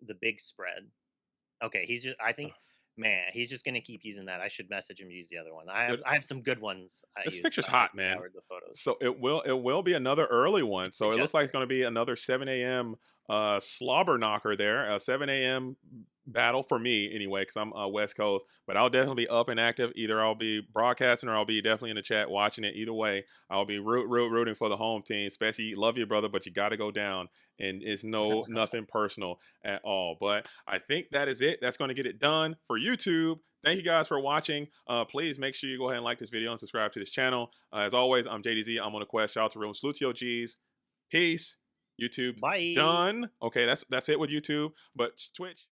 the big spread. Okay, he's just. I think, man, he's just gonna keep using that. I should message him to use the other one. I have some good ones. This used picture's when I hot, man. scoured the photos. So it will be another early one. So it looks like it's going to be another 7 a.m. Slobber knocker there. A 7 a.m. battle for me anyway, because I'm West Coast. But I'll definitely be up and active. Either I'll be broadcasting or I'll be definitely in the chat watching it. Either way, I'll be rooting for the home team. Especially love you, brother, but you got to go down. And it's nothing personal at all. But I think that is it. That's going to get it done for YouTube. Thank you guys for watching. Please make sure you go ahead and like this video and subscribe to this channel. As always, I'm JDZ. I'm on a quest. Shout out to Room. Salute to your G's. Peace. YouTube Bye. done. Okay, that's it with YouTube. But Twitch.